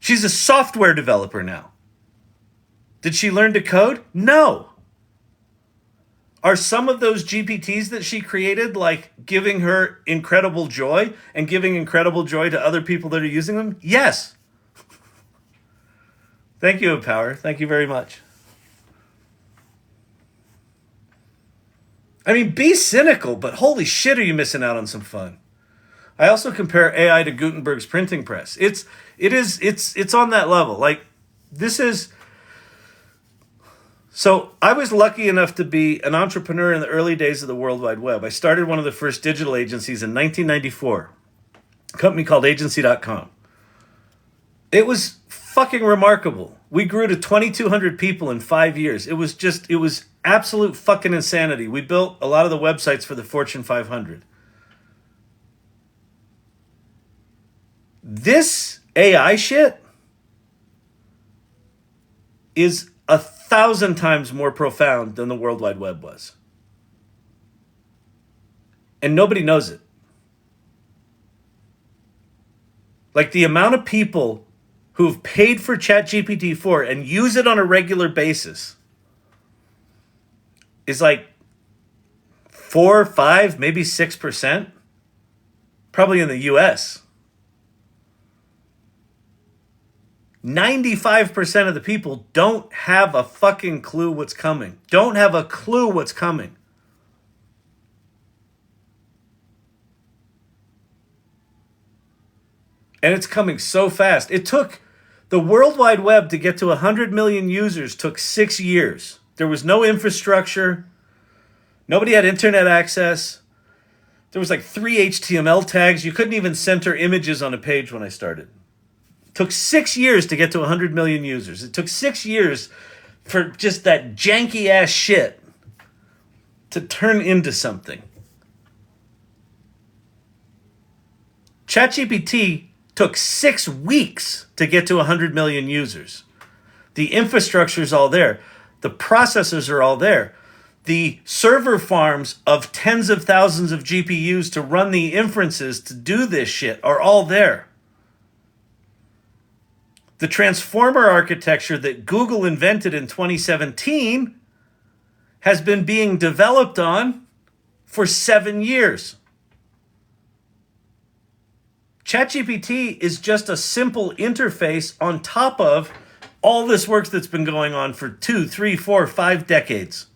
She's a software developer now. Did she learn to code? No. Are some of those GPTs that she created like giving her incredible joy and giving incredible joy to other people that are using them? Yes. Thank you, Empower. Thank you very much. I mean, be cynical, but holy shit, are you missing out on some fun? I also compare AI to Gutenberg's printing press. It's on that level. Like, this is... So I was lucky enough to be an entrepreneur in the early days of the World Wide Web. I started one of the first digital agencies in 1994, a company called agency.com. It was fucking remarkable. We grew to 2,200 people in 5 years. It was absolute fucking insanity. We built a lot of the websites for the Fortune 500. This AI shit is 1,000 times more profound than the World Wide Web was. And nobody knows it. Like, the amount of people who've paid for ChatGPT 4 and use it on a regular basis is like 4, 5, maybe 6%. Probably in the US. 95% of the people don't have a fucking clue what's coming. Don't have a clue what's coming. And it's coming so fast. It took the World Wide Web to get to 100 million users took 6 years. There was no infrastructure. Nobody had internet access. There was like 3 HTML tags. You couldn't even center images on a page when I started. It took 6 years to get to 100 million users. It took 6 years for just that janky ass shit to turn into something. ChatGPT took 6 weeks to get to 100 million users. The infrastructure's all there. The processors are all there. The server farms of tens of thousands of GPUs to run the inferences to do this shit are all there. The transformer architecture that Google invented in 2017 has been being developed on for 7 years. ChatGPT is just a simple interface on top of all this work that's been going on for 2, 3, 4, 5 decades.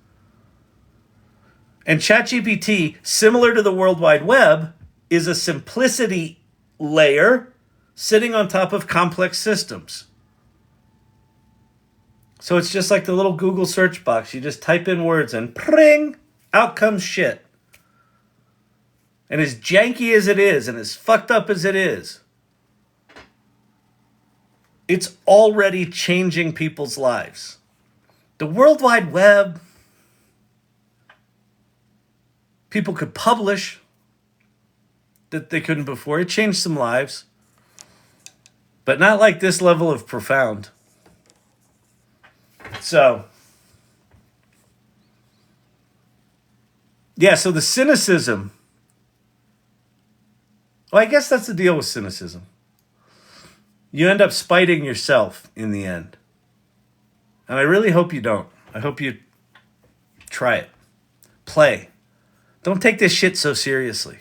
And ChatGPT, similar to the World Wide Web, is a simplicity layer sitting on top of complex systems. So it's just like the little Google search box. You just type in words and pring, out comes shit. And as janky as it is and as fucked up as it is, it's already changing people's lives. The World Wide Web, people could publish that they couldn't before. It changed some lives. But not like this level of profound. So, yeah, so the cynicism. Well, I guess that's the deal with cynicism. You end up spiting yourself in the end. And I really hope you don't. I hope you try it. Play. Don't take this shit so seriously.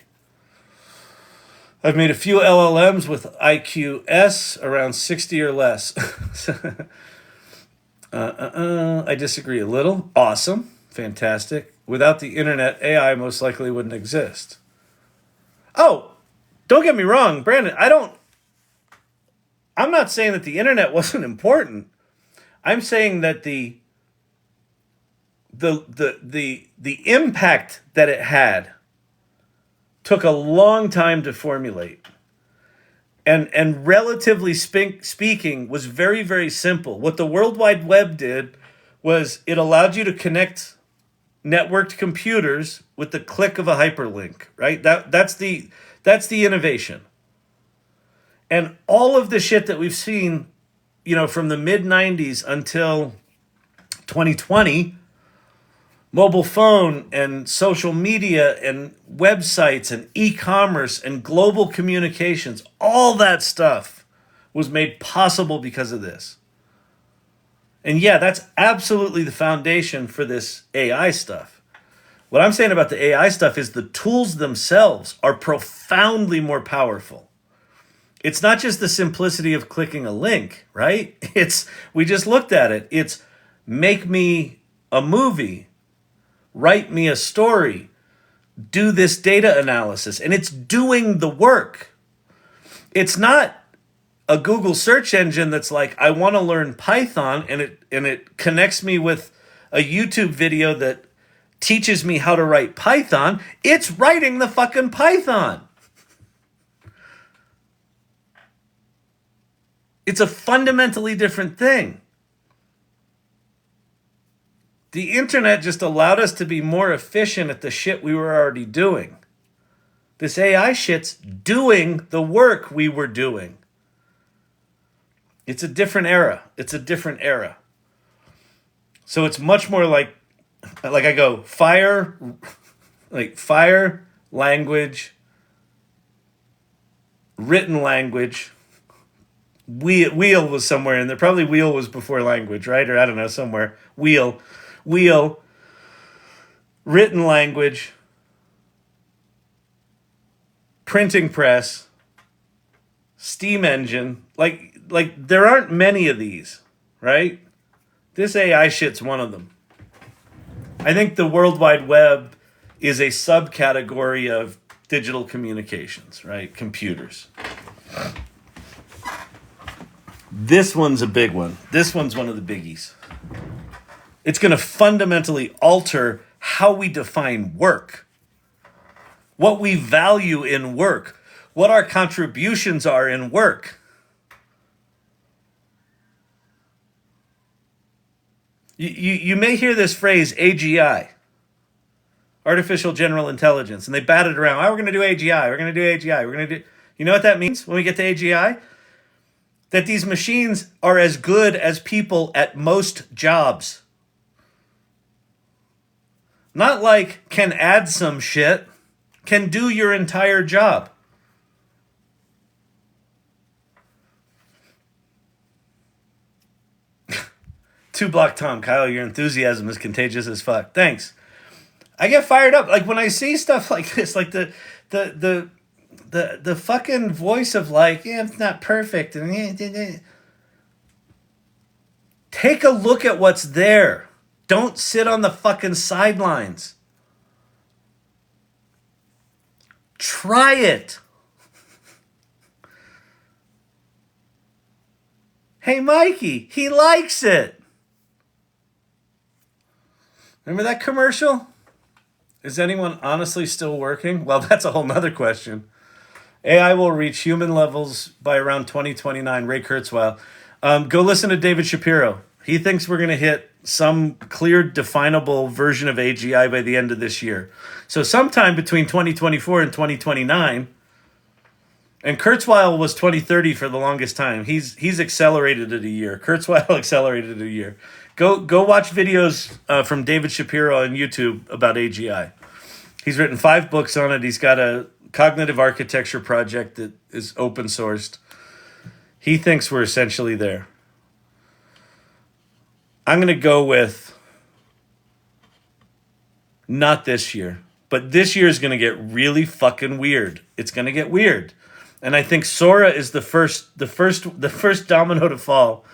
I've made a few LLMs with IQS around 60 or less. I disagree a little. Awesome. Fantastic. Without the internet, AI most likely wouldn't exist. Oh, don't get me wrong, Brandon. I'm not saying that the internet wasn't important. I'm saying that the impact that it had took a long time to formulate. And relatively speaking, was very, very simple. What the World Wide Web did was it allowed you to connect networked computers with the click of a hyperlink, right? That's the innovation. And all of the shit that we've seen, from the mid-90s until 2020, mobile phone and social media and websites and e-commerce and global communications, all that stuff was made possible because of this. And yeah, that's absolutely the foundation for this AI stuff. What I'm saying about the AI stuff is the tools themselves are profoundly more powerful. It's not just the simplicity of clicking a link, right? We just looked at it. It's make me a movie, write me a story, do this data analysis, and it's doing the work. It's not a Google search engine that's like, I want to learn Python, and it connects me with a YouTube video that teaches me how to write Python. It's writing the fucking Python. It's a fundamentally different thing. The internet just allowed us to be more efficient at the shit we were already doing. This AI shit's doing the work we were doing. It's a different era. It's a different era. So it's much more like I go, fire, language, written language. Wheel was somewhere in there. Probably wheel was before language, right? Or I don't know, somewhere. Wheel, written language, printing press, steam engine. Like there aren't many of these, right? This AI shit's one of them. I think the World Wide Web is a subcategory of digital communications, right? Computers. This one's a big one. This one's one of the biggies. It's going to fundamentally alter how we define work, what we value in work, what our contributions are in work. You may hear this phrase, AGI, artificial general intelligence, and they bat it around. Oh, we're going to do AGI. We're going to do AGI. We're going to do. You know what that means when we get to AGI? That these machines are as good as people at most jobs. Not like can add some shit, can do your entire job. Two Block Tom, Kyle, your enthusiasm is contagious as fuck. Thanks. I get fired up like when I see stuff like this, like the fucking voice of like, yeah, it's not perfect. Take a look at what's there. Don't sit on the fucking sidelines. Try it. Hey, Mikey, he likes it. Remember that commercial? Is anyone honestly still working? Well, that's a whole nother question. AI will reach human levels by around 2029. Ray Kurzweil. Go listen to David Shapiro. He thinks we're going to hit some clear, definable version of AGI by the end of this year. So sometime between 2024 and 2029. And Kurzweil was 2030 for the longest time. He's accelerated it a year. Kurzweil accelerated it a year. Go watch videos from David Shapiro on YouTube about AGI. He's written 5 books on it. He's got a cognitive architecture project that is open sourced. He thinks we're essentially there. I'm going to go with not this year, but this year is going to get really fucking weird. It's going to get weird. And I think Sora is the first domino to fall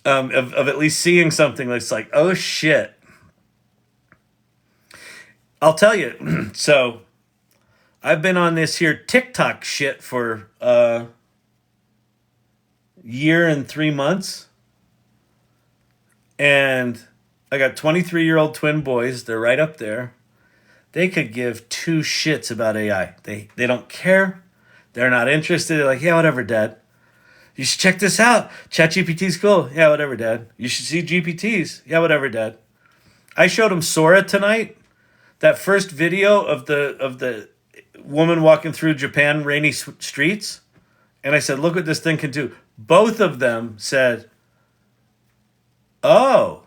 of at least seeing something that's like, oh shit. I'll tell you. So I've been on this here TikTok shit for a year and 3 months. And I got 23-year-old twin boys. They're right up there. They could give 2 shits about AI. They don't care. They're not interested. They're like, yeah, whatever, Dad. You should check this out. ChatGPT's cool. Yeah, whatever, Dad. You should see GPTs. Yeah, whatever, Dad. I showed them Sora tonight. That first video of the woman walking through Japan rainy streets. And I said, look what this thing can do. Both of them said, oh,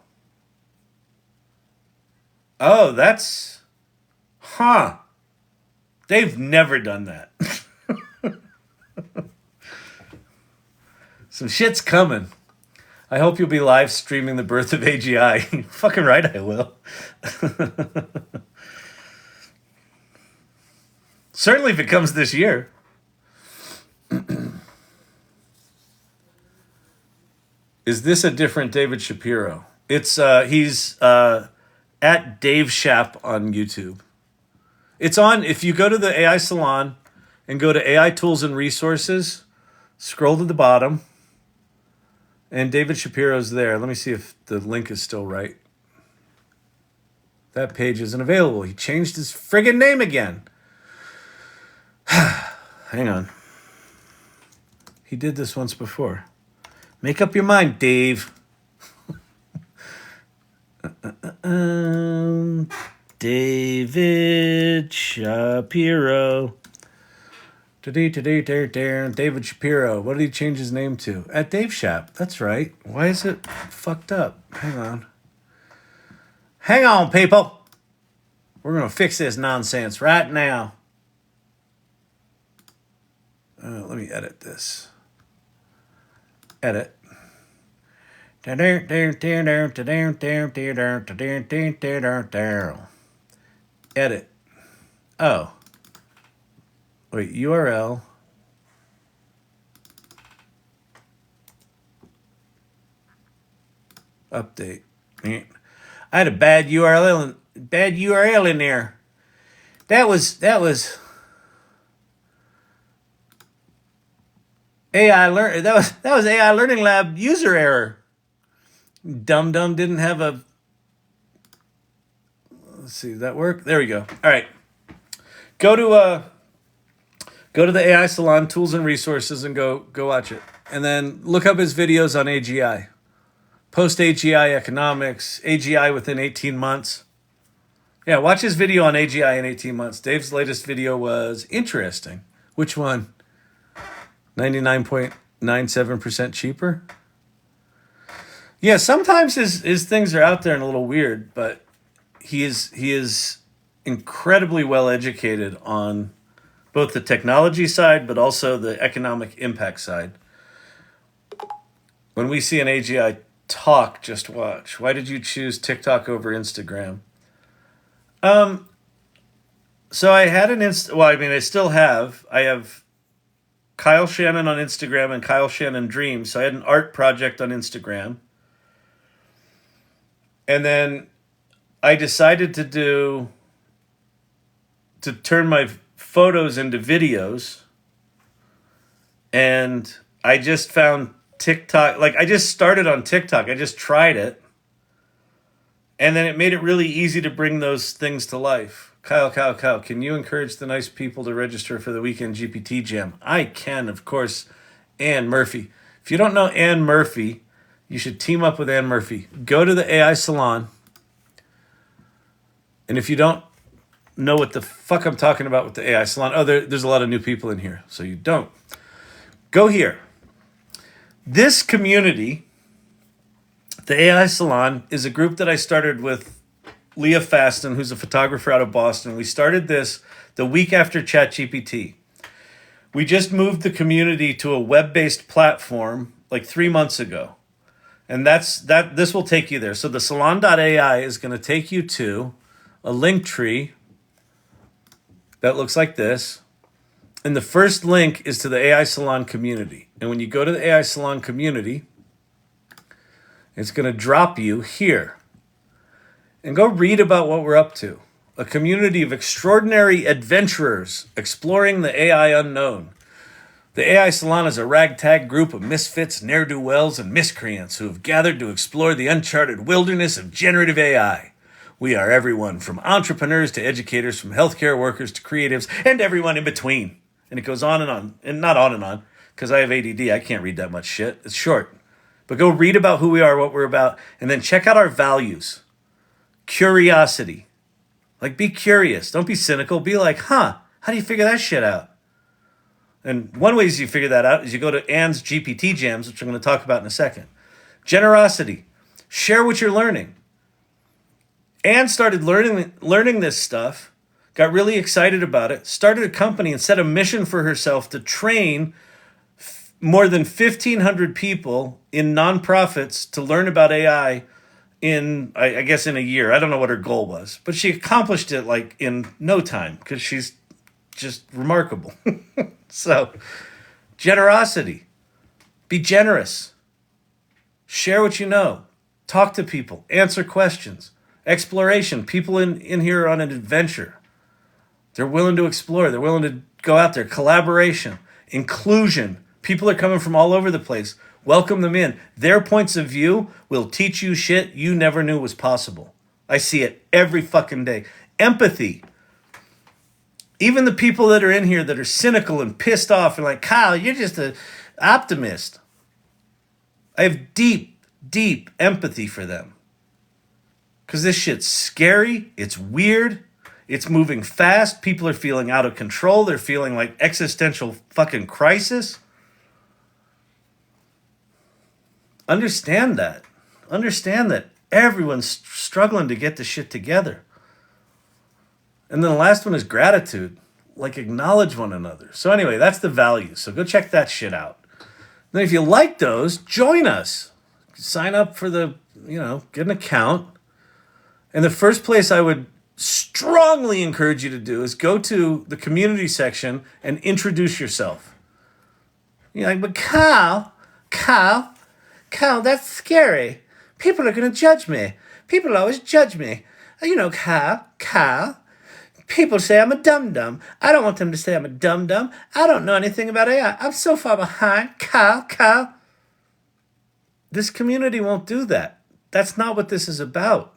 that's, They've never done that. Some shit's coming. I hope you'll be live streaming the birth of AGI. Fucking right I will. Certainly if it comes this year. Is this a different David Shapiro? It's he's at Dave Shap on YouTube. It's on, if you go to the AI Salon and go to AI Tools and Resources, scroll to the bottom, and David Shapiro's there. Let me see if the link is still right. That page isn't available. He changed his friggin' name again. Hang on. He did this once before. Make up your mind, Dave. David Shapiro. David Shapiro. What did he change his name to? At Dave Shap. That's right. Why is it fucked up? Hang on. Hang on, people. We're going to fix this nonsense right now. Let me edit this. Edit. Edit. Oh. Wait, URL. Update. I had a bad URL in there. That was that was AI Learning Lab user error. Dum didn't have a. Let's see, did that work? There we go. All right. Go to the AI Salon Tools and Resources and go watch it. And then look up his videos on AGI. Post-AGI economics, AGI within 18 months. Yeah, watch his video on AGI in 18 months. Dave's latest video was interesting. Which one? 99.97% cheaper? Yeah, sometimes his things are out there and a little weird, but he is incredibly well educated on both the technology side, but also the economic impact side. When we see an AGI talk, just watch. Why did you choose TikTok over Instagram? So I had I still have. I have Kyle Shannon on Instagram and Kyle Shannon Dreams. So I had an art project on Instagram. And then I decided to turn my photos into videos. And I just found TikTok, I just started on TikTok. I just tried it. And then it made it really easy to bring those things to life. Kyle, can you encourage the nice people to register for the weekend GPT Jam? I can, of course. Ann Murphy. If you don't know Ann Murphy, you should team up with Ann Murphy. Go to the AI Salon. And if you don't know what the fuck I'm talking about with the AI Salon, there's a lot of new people in here, so you don't. Go here. This community, the AI Salon, is a group that I started with Leah Fasten, who's a photographer out of Boston. We started this the week after ChatGPT. We just moved the community to a web-based platform 3 months ago. And this will take you there. So the salon.ai is going to take you to a link tree that looks like this. And the first link is to the AI Salon Community. And when you go to the AI Salon Community, it's going to drop you here. And go read about what we're up to. A community of extraordinary adventurers exploring the AI unknown. The AI Salon is a ragtag group of misfits, ne'er-do-wells, and miscreants who have gathered to explore the uncharted wilderness of generative AI. We are everyone from entrepreneurs to educators, from healthcare workers to creatives, and everyone in between. And it goes on, and not on, because I have ADD. I can't read that much shit. It's short. But go read about who we are, what we're about, and then check out our values. Curiosity. Be curious. Don't be cynical. Be like, how do you figure that shit out? And one way you figure that out is you go to Ann's GPT Jams, which I'm going to talk about in a second. Generosity. Share what you're learning. Ann started learning this stuff, got really excited about it, started a company and set a mission for herself to train more than 1,500 people in nonprofits to learn about AI in, I guess, in a year. I don't know what her goal was, but she accomplished it like in no time because she's just remarkable. So, generosity. Be generous. Share what you know. Talk to people. Answer questions. Exploration. People in here are on an adventure. They're willing to explore. They're willing to go out there. Collaboration. Inclusion. People are coming from all over the place. Welcome them in. Their points of view will teach you shit you never knew was possible. I see it every fucking day. Empathy. Even the people that are in here that are cynical and pissed off and like, Kyle, you're just an optimist. I have deep, deep empathy for them. Because this shit's scary. It's weird. It's moving fast. People are feeling out of control. They're feeling like existential fucking crisis. Understand that. Understand that everyone's struggling to get the shit together. And then the last one is gratitude. Like, acknowledge one another. So anyway, that's the value. So go check that shit out. Then if you like those, join us. Sign up for the, get an account. And the first place I would strongly encourage you to do is go to the community section and introduce yourself. You're like, but Kyle, that's scary. People are going to judge me. People always judge me. Kyle, people say I'm a dum-dum. I don't want them to say I'm a dum-dum. I don't know anything about AI. I'm so far behind. Kyle. This community won't do that. That's not what this is about.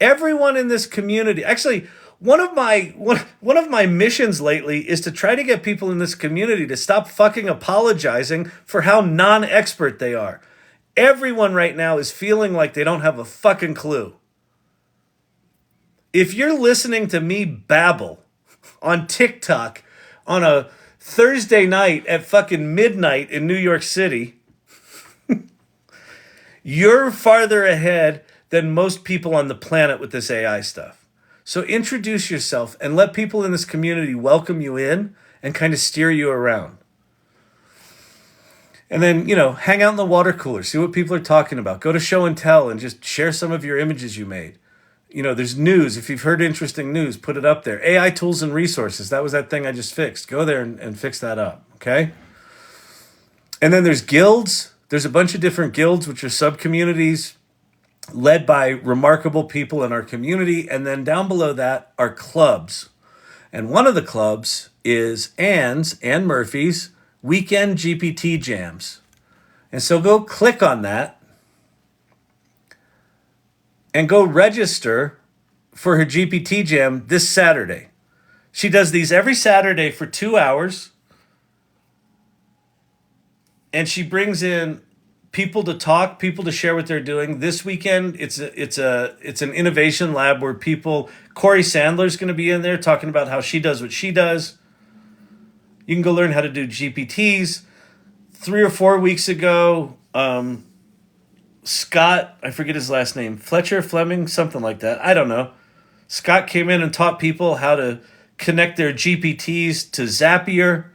Everyone in this community, actually, one of my missions lately is to try to get people in this community to stop fucking apologizing for how non-expert they are. Everyone right now is feeling like they don't have a fucking clue. If you're listening to me babble on TikTok on a Thursday night at fucking midnight in New York City, you're farther ahead than most people on the planet with this AI stuff. So introduce yourself and let people in this community welcome you in and kind of steer you around. And then, hang out in the water cooler, see what people are talking about. Go to show and tell and just share some of your images you made. There's news. If you've heard interesting news, put it up there. AI tools and resources. That was that thing I just fixed. Go there and fix that up, okay? And then there's guilds. There's a bunch of different guilds, which are sub-communities led by remarkable people in our community. And then down below that are clubs. And one of the clubs is Ann Murphy's Weekend GPT Jams. And so go click on that and go register for her GPT Jam this Saturday. She does these every Saturday for 2 hours. And she brings in people to talk, people to share what they're doing. This weekend, it's an innovation lab where Corey Sandler's going to be in there talking about how she does what she does. You can go learn how to do GPTs. 3 or 4 weeks ago, Scott, I forget his last name, Fleming, something like that. I don't know. Scott came in and taught people how to connect their GPTs to Zapier.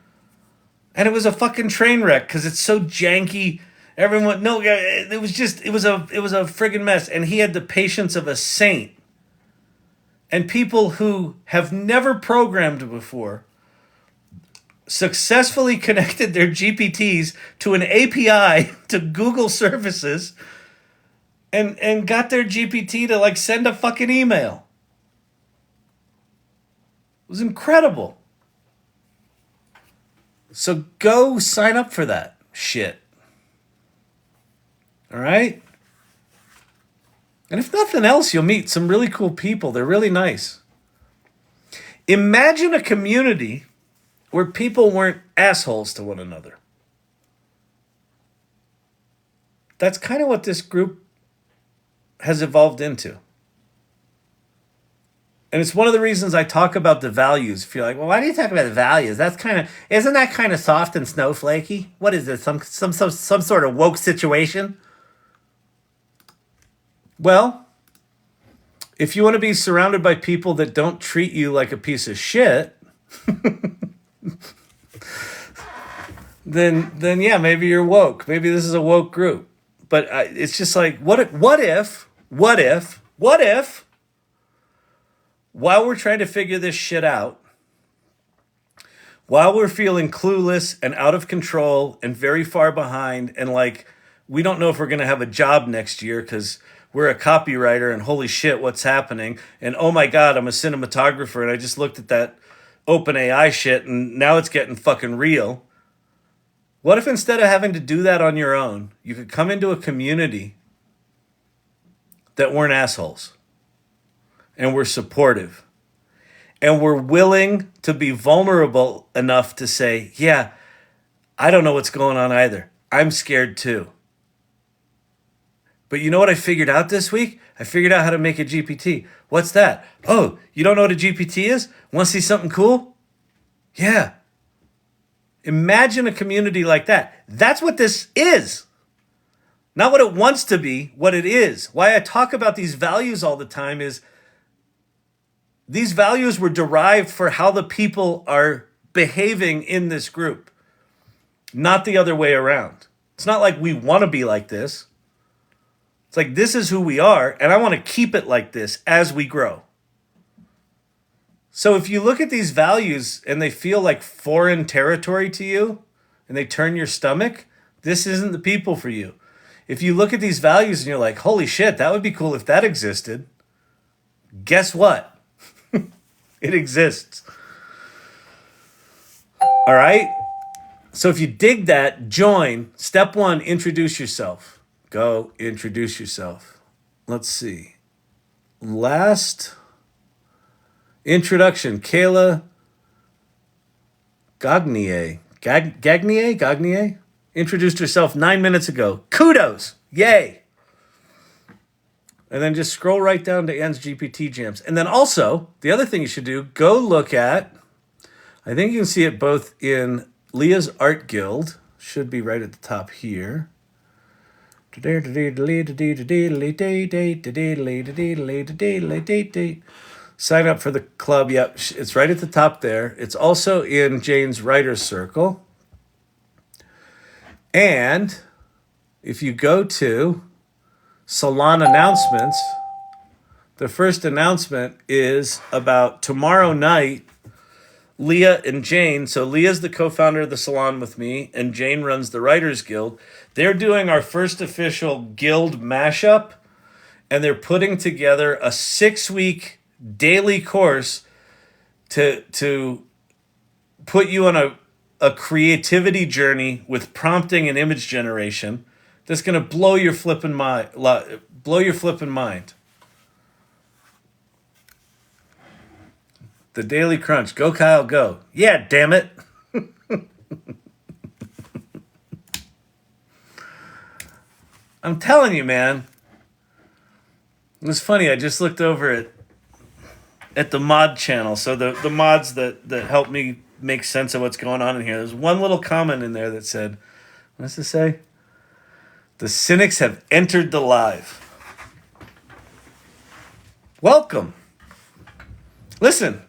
And it was a fucking train wreck because it's so janky. It was a friggin' mess. And he had the patience of a saint. And people who have never programmed before successfully connected their GPTs to an API to Google services and got their GPT to send a fucking email. It was incredible. So go sign up for that shit. All right? And if nothing else, you'll meet some really cool people. They're really nice. Imagine a community where people weren't assholes to one another. That's kind of what this group has evolved into. And it's one of the reasons I talk about the values. If you're like, well, why do you talk about the values? Isn't that kind of soft and snowflakey? What is this? Some sort of woke situation? Well, if you want to be surrounded by people that don't treat you like a piece of shit, then yeah, maybe you're woke. Maybe this is a woke group. But it's just like, what if, while we're trying to figure this shit out, while we're feeling clueless and out of control and very far behind, and like, we don't know if we're going to have a job next year because we're a copywriter and holy shit, what's happening? And oh my God, I'm a cinematographer and I just looked at that OpenAI shit and now it's getting fucking real. What if instead of having to do that on your own, you could come into a community that weren't assholes and we're supportive and we're willing to be vulnerable enough to say, yeah, I don't know what's going on either. I'm scared too. But you know what I figured out this week? I figured out how to make a GPT. What's that? Oh, you don't know what a GPT is? Want to see something cool? Yeah. Imagine a community like that. That's what this is. Not what it wants to be, what it is. Why I talk about these values all the time is these values were derived for how the people are behaving in this group, not the other way around. It's not like we want to be like this. It's like, this is who we are, and I want to keep it like this as we grow. So if you look at these values and they feel like foreign territory to you and they turn your stomach, this isn't the people for you. If you look at these values and you're like, holy shit, that would be cool if that existed. Guess what? It exists. All right? So if you dig that, join. Step 1, introduce yourself. Go introduce yourself. Let's see. Last introduction, Kayla Gagnier. Gagnier? Introduced herself 9 minutes ago. Kudos. Yay. And then just scroll right down to Anne's GPT jams. And then also, the other thing you should do, go look at, I think you can see it both in Leah's Art Guild, should be right at the top here. Sign up for the club. Yep, it's right at the top there. It's also in Jane's Writer's Circle. And if you go to Salon announcements, the first announcement is about tomorrow night, Leah and Jane. So Leah's the co-founder of the salon with me, and Jane runs the Writers Guild. They're doing our first official guild mashup, and they're putting together a 6-week daily course to put you on a creativity journey with prompting and image generation that's going to blow your flipping mind. The Daily Crunch. Go, Kyle, go. Yeah, damn it. I'm telling you, man. It was funny. I just looked over at the mod channel. So the mods that help me make sense of what's going on in here. There's one little comment in there that said, what does it say? The cynics have entered the live. Welcome. Listen,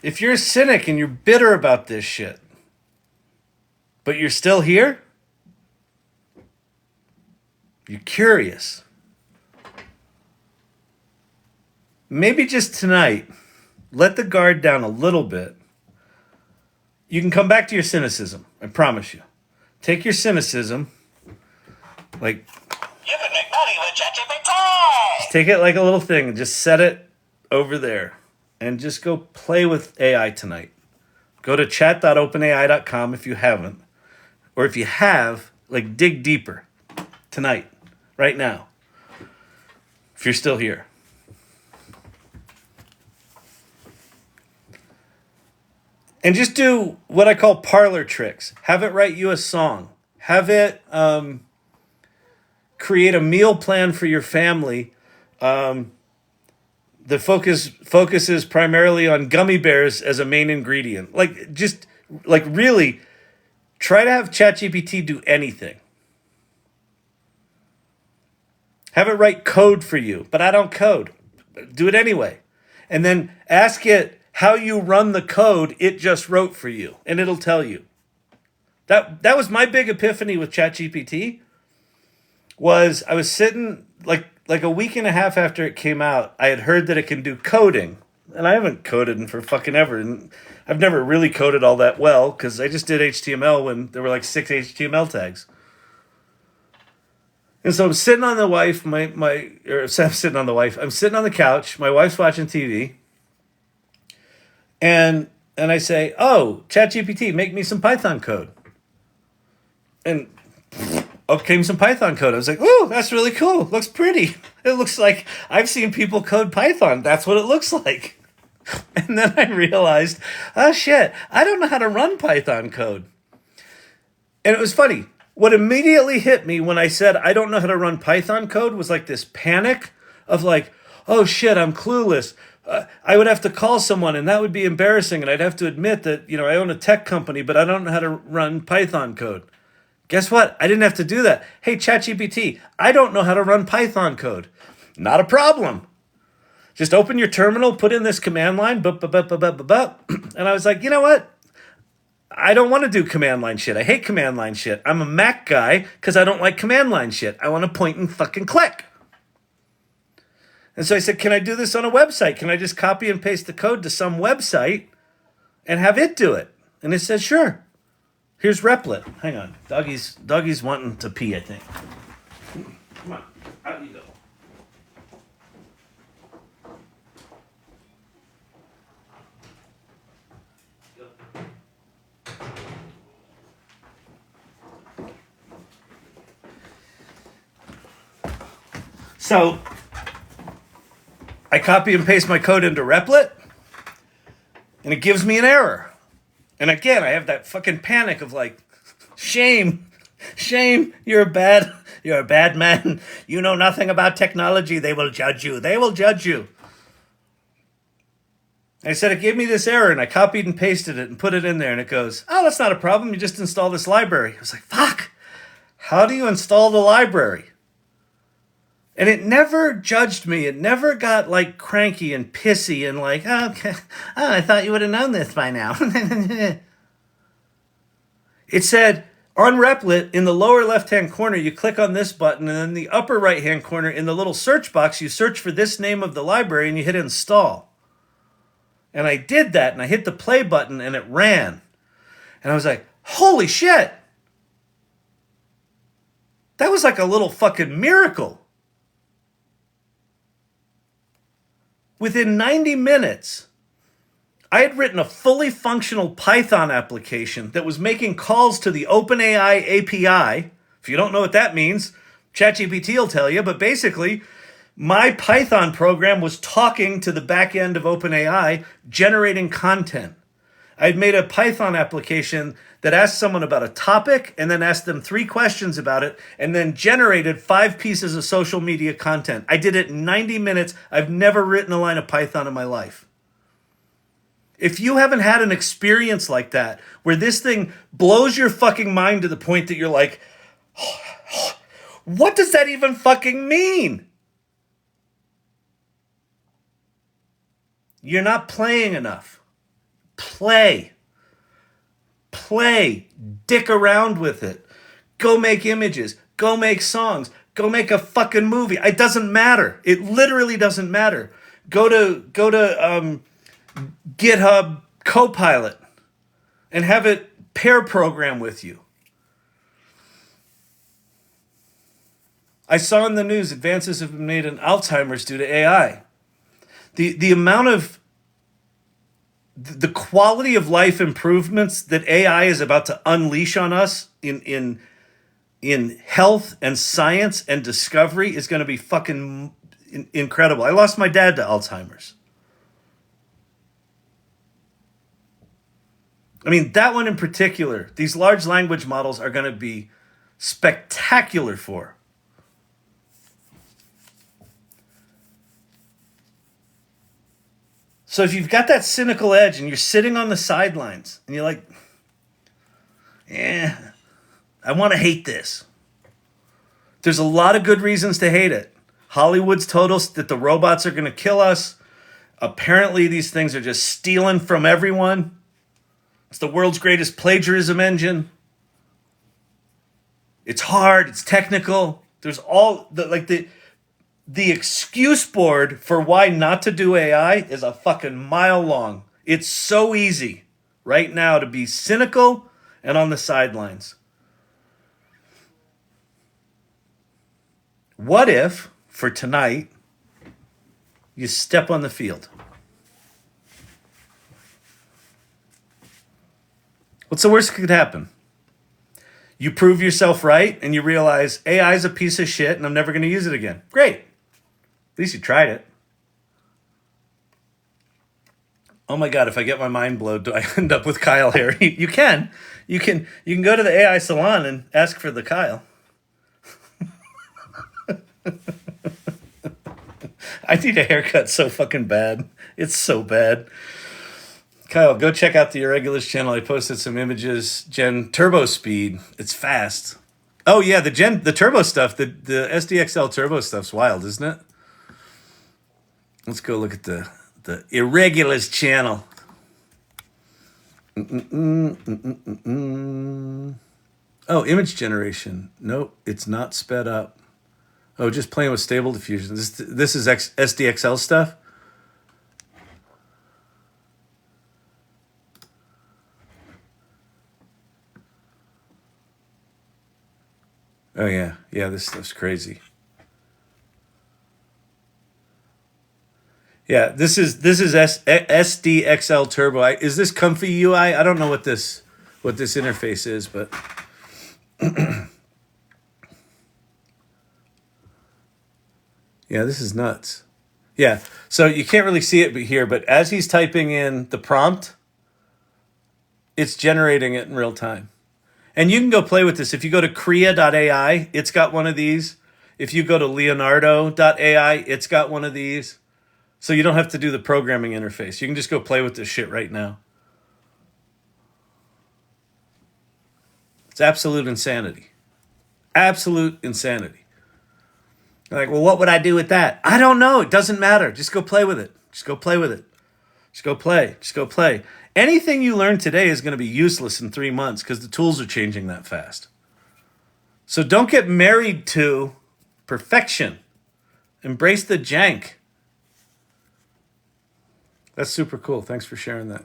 if you're a cynic and you're bitter about this shit, but you're still here, you're curious. Maybe just tonight, let the guard down a little bit. You can come back to your cynicism, I promise you. Take your cynicism, like, You can make money with ChatGPT. just take it like a little thing and just set it over there and just go play with AI tonight. Go to chat.openai.com if you haven't. Or if you have, like, dig deeper tonight, right now, if you're still here. And just do what I call parlor tricks. Have it write you a song. Have it create a meal plan for your family. The focuses primarily on gummy bears as a main ingredient. Like, just, like, really try to have ChatGPT do anything. Have it write code for you, but I don't code. Do it anyway. And then ask it how you run the code it just wrote for you, and it'll tell you. That was my big epiphany with ChatGPT. Was I was sitting like a week and a half after it came out, I had heard that it can do coding. And I haven't coded in for fucking ever. And I've never really coded all that well because I just did HTML when there were like 6 HTML tags. And so I'm sitting on the wife, I'm sitting on the wife. I'm sitting on the couch. My wife's watching TV. And I say, "Oh, ChatGPT, make me some Python code." And up came some Python code. I was like, "Ooh, that's really cool. Looks pretty. It looks like I've seen people code Python. That's what it looks like." And then I realized, oh shit, I don't know how to run Python code. And it was funny. What immediately hit me when I said I don't know how to run Python code was like this panic of like, oh shit, I'm clueless. I would have to call someone and that would be embarrassing. And I'd have to admit that, I own a tech company, but I don't know how to run Python code. Guess what? I didn't have to do that. Hey, ChatGPT, I don't know how to run Python code. Not a problem. Just open your terminal, put in this command line, and I was like, you know what? I don't want to do command line shit. I hate command line shit. I'm a Mac guy because I don't like command line shit. I want to point and fucking click. And so I said, can I do this on a website? Can I just copy and paste the code to some website and have it do it? And it says, sure. Here's Replit. Hang on. Dougie's wanting to pee, I think. Come on. Out you go. So I copy and paste my code into Replit, and it gives me an error. And again, I have that fucking panic of like, shame, you're a bad man. You know nothing about technology. They will judge you. I said, it gave me this error, and I copied and pasted it and put it in there, and it goes, oh, that's not a problem. You just install this library. I was like, fuck, how do you install the library? And it never judged me. It never got like cranky and pissy and like, oh, okay. Oh, I thought you would have known this by now. It said, on Replit, in the lower left-hand corner, you click on this button, and in the upper right-hand corner, in the little search box, you search for this name of the library, and you hit install. And I did that, and I hit the play button, and it ran. And I was like, holy shit! That was like a little fucking miracle. Within 90 minutes, I had written a fully functional Python application that was making calls to the OpenAI API. If you don't know what that means, ChatGPT will tell you, but basically, my Python program was talking to the back end of OpenAI, generating content. I'd made a Python application that asked someone about a topic and then asked them 3 questions about it and then generated 5 pieces of social media content. I did it in 90 minutes. I've never written a line of Python in my life. If you haven't had an experience like that, where this thing blows your fucking mind to the point that you're like, what does that even fucking mean? You're not playing enough. Play. Dick around with it. Go make images. Go make songs. Go make a fucking movie. It doesn't matter. It literally doesn't matter. Go to GitHub Copilot and have it pair program with you. I saw in the news advances have been made in Alzheimer's due to AI. The amount of the quality of life improvements that AI is about to unleash on us in health and science and discovery is going to be fucking incredible. I lost my dad to Alzheimer's. I mean, that one in particular, these large language models are going to be spectacular for. So if you've got that cynical edge and you're sitting on the sidelines and you're like, I want to hate this. There's a lot of good reasons to hate it. Hollywood's told us that the robots are going to kill us. Apparently these things are just stealing from everyone. It's the world's greatest plagiarism engine. It's hard. It's technical. There's all the excuse board for why not to do AI is a fucking mile long. It's so easy right now to be cynical and on the sidelines. What if, for tonight, you step on the field? What's the worst that could happen? You prove yourself right and you realize AI is a piece of shit and I'm never going to use it again. Great. At least you tried it. Oh my God, if I get my mind blown, do I end up with Kyle here? You can. You can go to the AI Salon and ask for the Kyle. I need a haircut so fucking bad. It's so bad. Kyle, go check out the Irregulars channel. I posted some images. Gen Turbo Speed. It's fast. Oh yeah, the Turbo stuff, the SDXL Turbo stuff's wild, isn't it? Let's go look at the Irregulars channel. Oh, image generation. Nope, it's not sped up. Oh, just playing with stable diffusion. This is SDXL stuff? Oh yeah, this stuff's crazy. Yeah, this is SDXL Turbo. Is this Comfy UI? I don't know what this interface is, but yeah, this is nuts. Yeah, so you can't really see it here, but as he's typing in the prompt, it's generating it in real time. And you can go play with this. If you go to Krea.ai, it's got one of these. If you go to Leonardo.ai, it's got one of these. So you don't have to do the programming interface. You can just go play with this shit right now. It's absolute insanity. Absolute insanity. You're like, well, what would I do with that? I don't know. It doesn't matter. Just go play with it. Just go play with it. Just go play. Just go play. Anything you learn today is going to be useless in 3 months because the tools are changing that fast. So don't get married to perfection. Embrace the jank. That's super cool. Thanks for sharing that.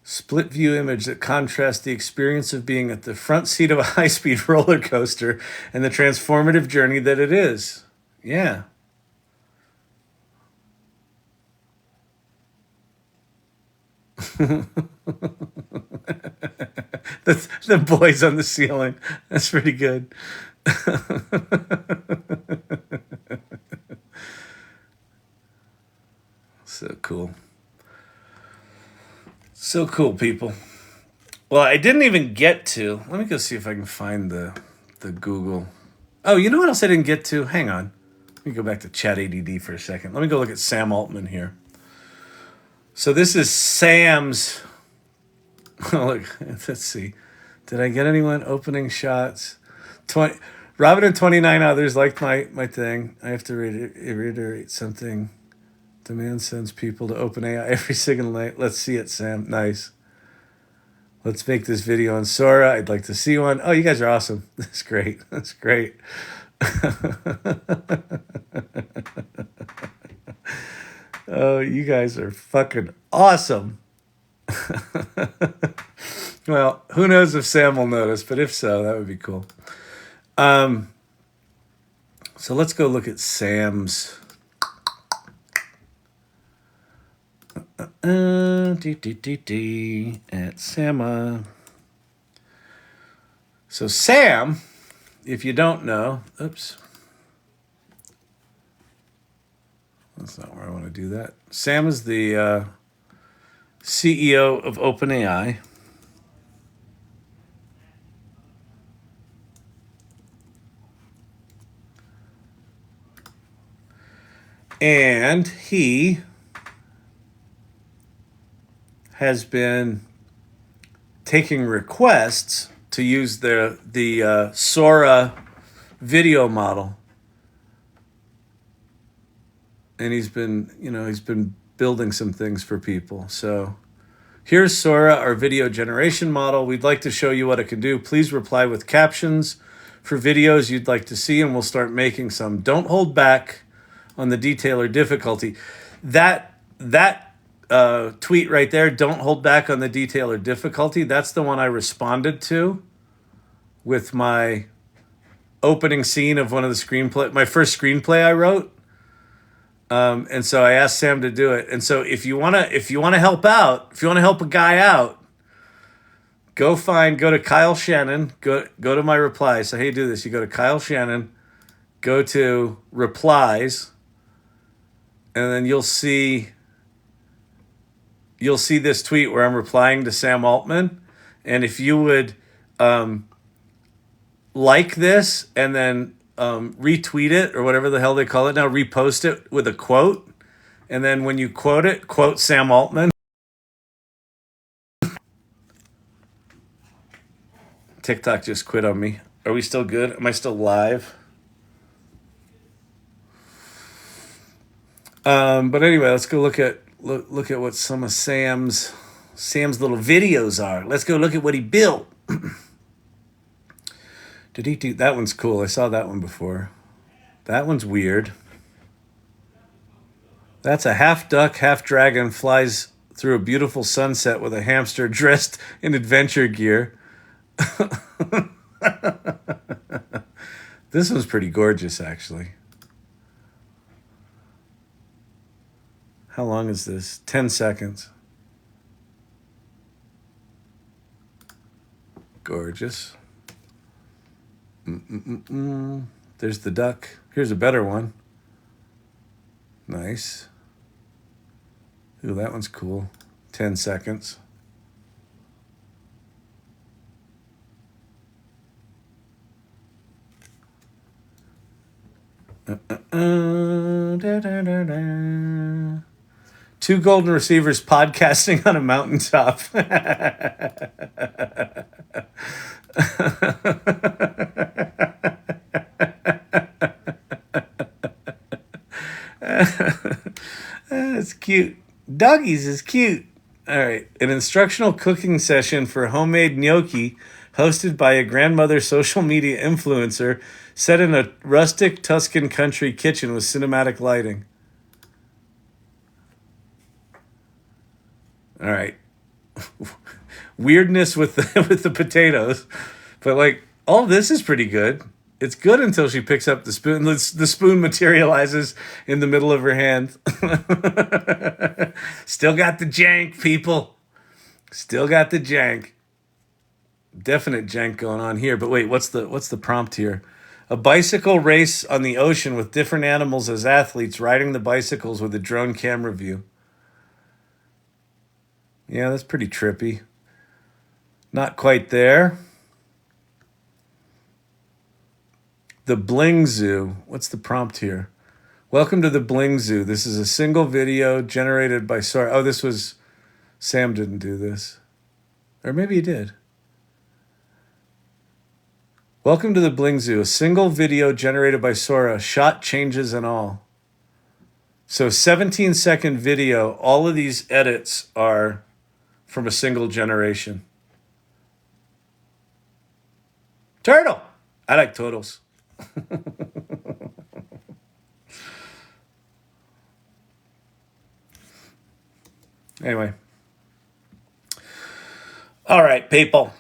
Split view image that contrasts the experience of being at the front seat of a high-speed roller coaster and the transformative journey that it is. Yeah. The boys on the ceiling. That's pretty good. So cool. So cool, people. Well, I didn't even get to. Let me go see if I can find the Google. Oh, you know what else I didn't get to? Hang on. Let me go back to Chat ADD for a second. Let me go look at Sam Altman here. So this is Sam's. Oh, look, let's see. Did I get anyone opening shots? Robin and 29 others liked my thing. I have to reiterate something. Demand sends people to OpenAI every single night. Let's see it, Sam. Nice. Let's make this video on Sora. I'd like to see one. Oh, you guys are awesome. That's great. That's great. Oh, you guys are fucking awesome. Well, who knows if Sam will notice, but if so, that would be cool. So let's go look at Sam's. At Sama. So Sam, if you don't know, oops. That's not where I want to do that. Sam is the CEO of OpenAI. And he has been taking requests to use the Sora video model and he's been building some things for people. So here's Sora, our video generation model. We'd like to show you what it can do. Please reply with captions for videos you'd like to see, and we'll start making some. Don't hold back on the detail or difficulty. That tweet right there, don't hold back on the detail or difficulty, that's the one I responded to with my opening scene of one of the screenplay, my first screenplay I wrote. And so I asked Sam to do it. And so if you wanna help out, if you wanna help a guy out, go to Kyle Shannon, go to my replies. So hey, do this. You go to Kyle Shannon, go to replies, and then you'll see this tweet where I'm replying to Sam Altman. And if you would like this and then retweet it, or whatever the hell they call it now, repost it with a quote, and then when you quote it, quote Sam Altman. TikTok just quit on me. Are we still good? Am I still live? But anyway, let's go look at what some of Sam's little videos are. Let's go look at what he built. Did he do that? One's cool. I saw that one before. That one's weird. That's a half duck, half dragon flies through a beautiful sunset with a hamster dressed in adventure gear. This one's pretty gorgeous, actually. How long is this? 10 seconds. Gorgeous. There's the duck. Here's a better one. Nice. Ooh, that one's cool. 10 seconds. Two golden receivers podcasting on a mountaintop. That's cute. Doggies is cute. All right. An instructional cooking session for homemade gnocchi hosted by a grandmother social media influencer set in a rustic Tuscan country kitchen with cinematic lighting. All right. Weirdness with the potatoes. But like, all this is pretty good. It's good until she picks up the spoon. The spoon materializes in the middle of her hand. Still got the jank, people. Still got the jank. Definite jank going on here. But wait, what's the prompt here? A bicycle race on the ocean with different animals as athletes riding the bicycles with a drone camera view. Yeah, that's pretty trippy. Not quite there. The Bling Zoo. What's the prompt here? Welcome to the Bling Zoo. This is a single video generated by Sora. Oh, this was... Sam didn't do this. Or maybe he did. Welcome to the Bling Zoo. A single video generated by Sora. Shot changes and all. So 17-second video. All of these edits are from a single generation. Turtle! I like turtles. Anyway. All right, people.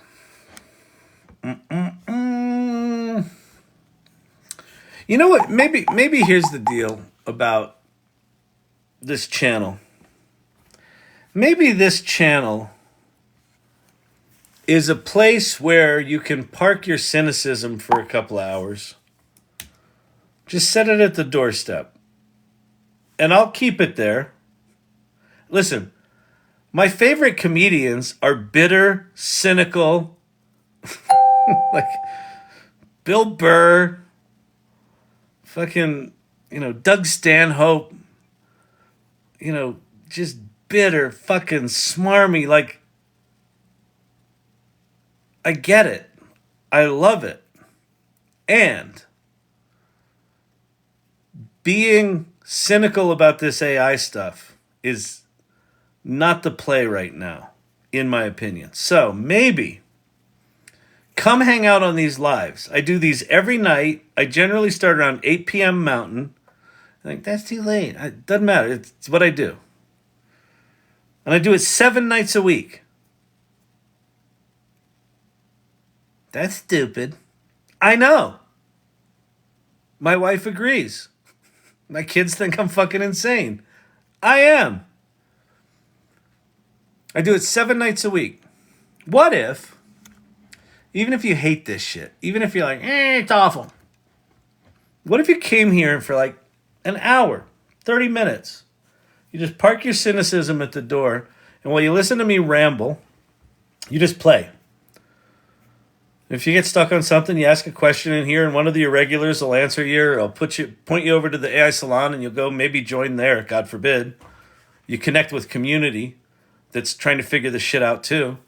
You know what? Maybe here's the deal about this channel. Maybe this channel is a place where you can park your cynicism for a couple of hours. Just set it at the doorstep. And I'll keep it there. Listen, my favorite comedians are bitter, cynical, like Bill Burr, fucking, Doug Stanhope, just bitter, fucking smarmy. Like, I get it. I love it. And being cynical about this AI stuff is not the play right now, in my opinion. So maybe come hang out on these lives. I do these every night. I generally start around 8 p.m. Mountain. I think that's too late. It doesn't matter. It's what I do. And I do it 7 nights a week. That's stupid. I know. My wife agrees. My kids think I'm fucking insane. I am. I do it 7 nights a week. What if, even if you hate this shit, even if you're like, it's awful. What if you came here for like an hour, 30 minutes? You just park your cynicism at the door, and while you listen to me ramble, you just play. If you get stuck on something, you ask a question in here, and one of the irregulars will answer you, or I'll point you over to the AI Salon, and you'll go maybe join there, God forbid. You connect with community that's trying to figure this shit out too.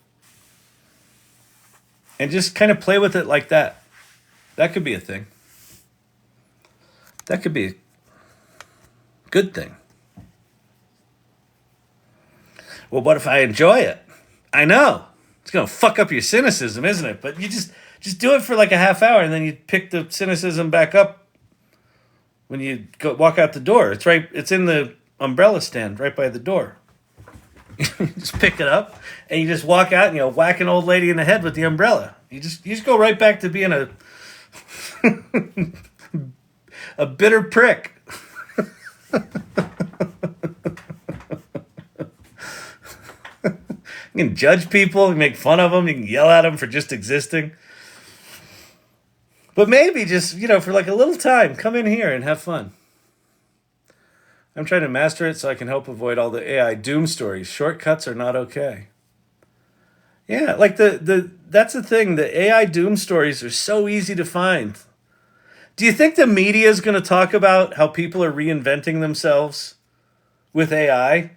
And just kind of play with it like that. That could be a thing. That could be a good thing. Well, what if I enjoy it? I know. It's going to fuck up your cynicism, isn't it? But you just do it for like a half hour, and then you pick the cynicism back up when you walk out the door. It's in the umbrella stand right by the door. You just pick it up, and you just walk out, and you whack an old lady in the head with the umbrella. You just go right back to being a a bitter prick. You can judge people, you can make fun of them, you can yell at them for just existing. But maybe just, for like a little time, come in here and have fun. I'm trying to master it so I can help avoid all the AI doom stories. Shortcuts are not okay. Yeah, like that's the thing. The AI doom stories are so easy to find. Do you think the media is going to talk about how people are reinventing themselves with AI?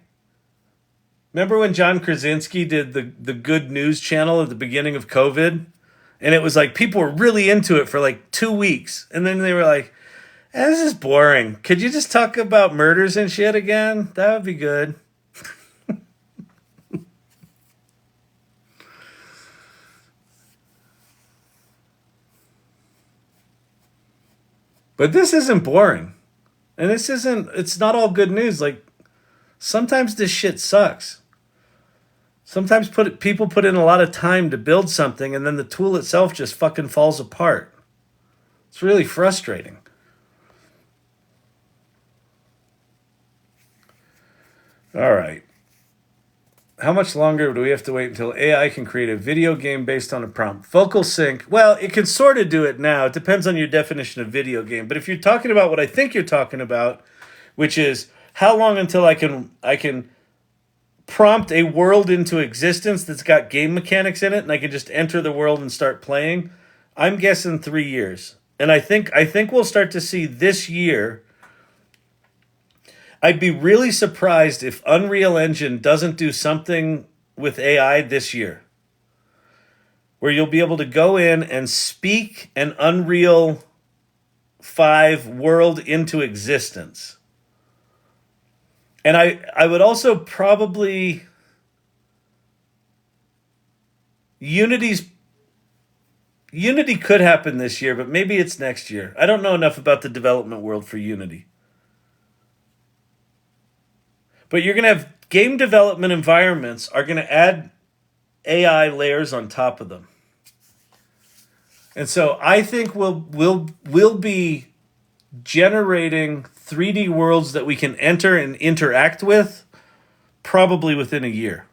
Remember when John Krasinski did the Good News channel at the beginning of COVID? And it was like people were really into it for like 2 weeks. And then they were like, this is boring. Could you just talk about murders and shit again? That would be good. But this isn't boring. And it's not all good news. Like, sometimes this shit sucks. Sometimes people put in a lot of time to build something, and then the tool itself just fucking falls apart. It's really frustrating. All right. How much longer do we have to wait until AI can create a video game based on a prompt? Vocal sync. Well, it can sort of do it now. It depends on your definition of video game. But if you're talking about what I think you're talking about, which is how long until I can prompt a world into existence that's got game mechanics in it, and I can just enter the world and start playing, I'm guessing 3 years. And I think we'll start to see this year. I'd be really surprised if Unreal Engine doesn't do something with AI this year, where you'll be able to go in and speak an Unreal 5 world into existence. And I would also probably... Unity could happen this year, but maybe it's next year. I don't know enough about the development world for Unity. But you're going to have game development environments are going to add AI layers on top of them. And so I think we'll be generating 3D worlds that we can enter and interact with probably within a year.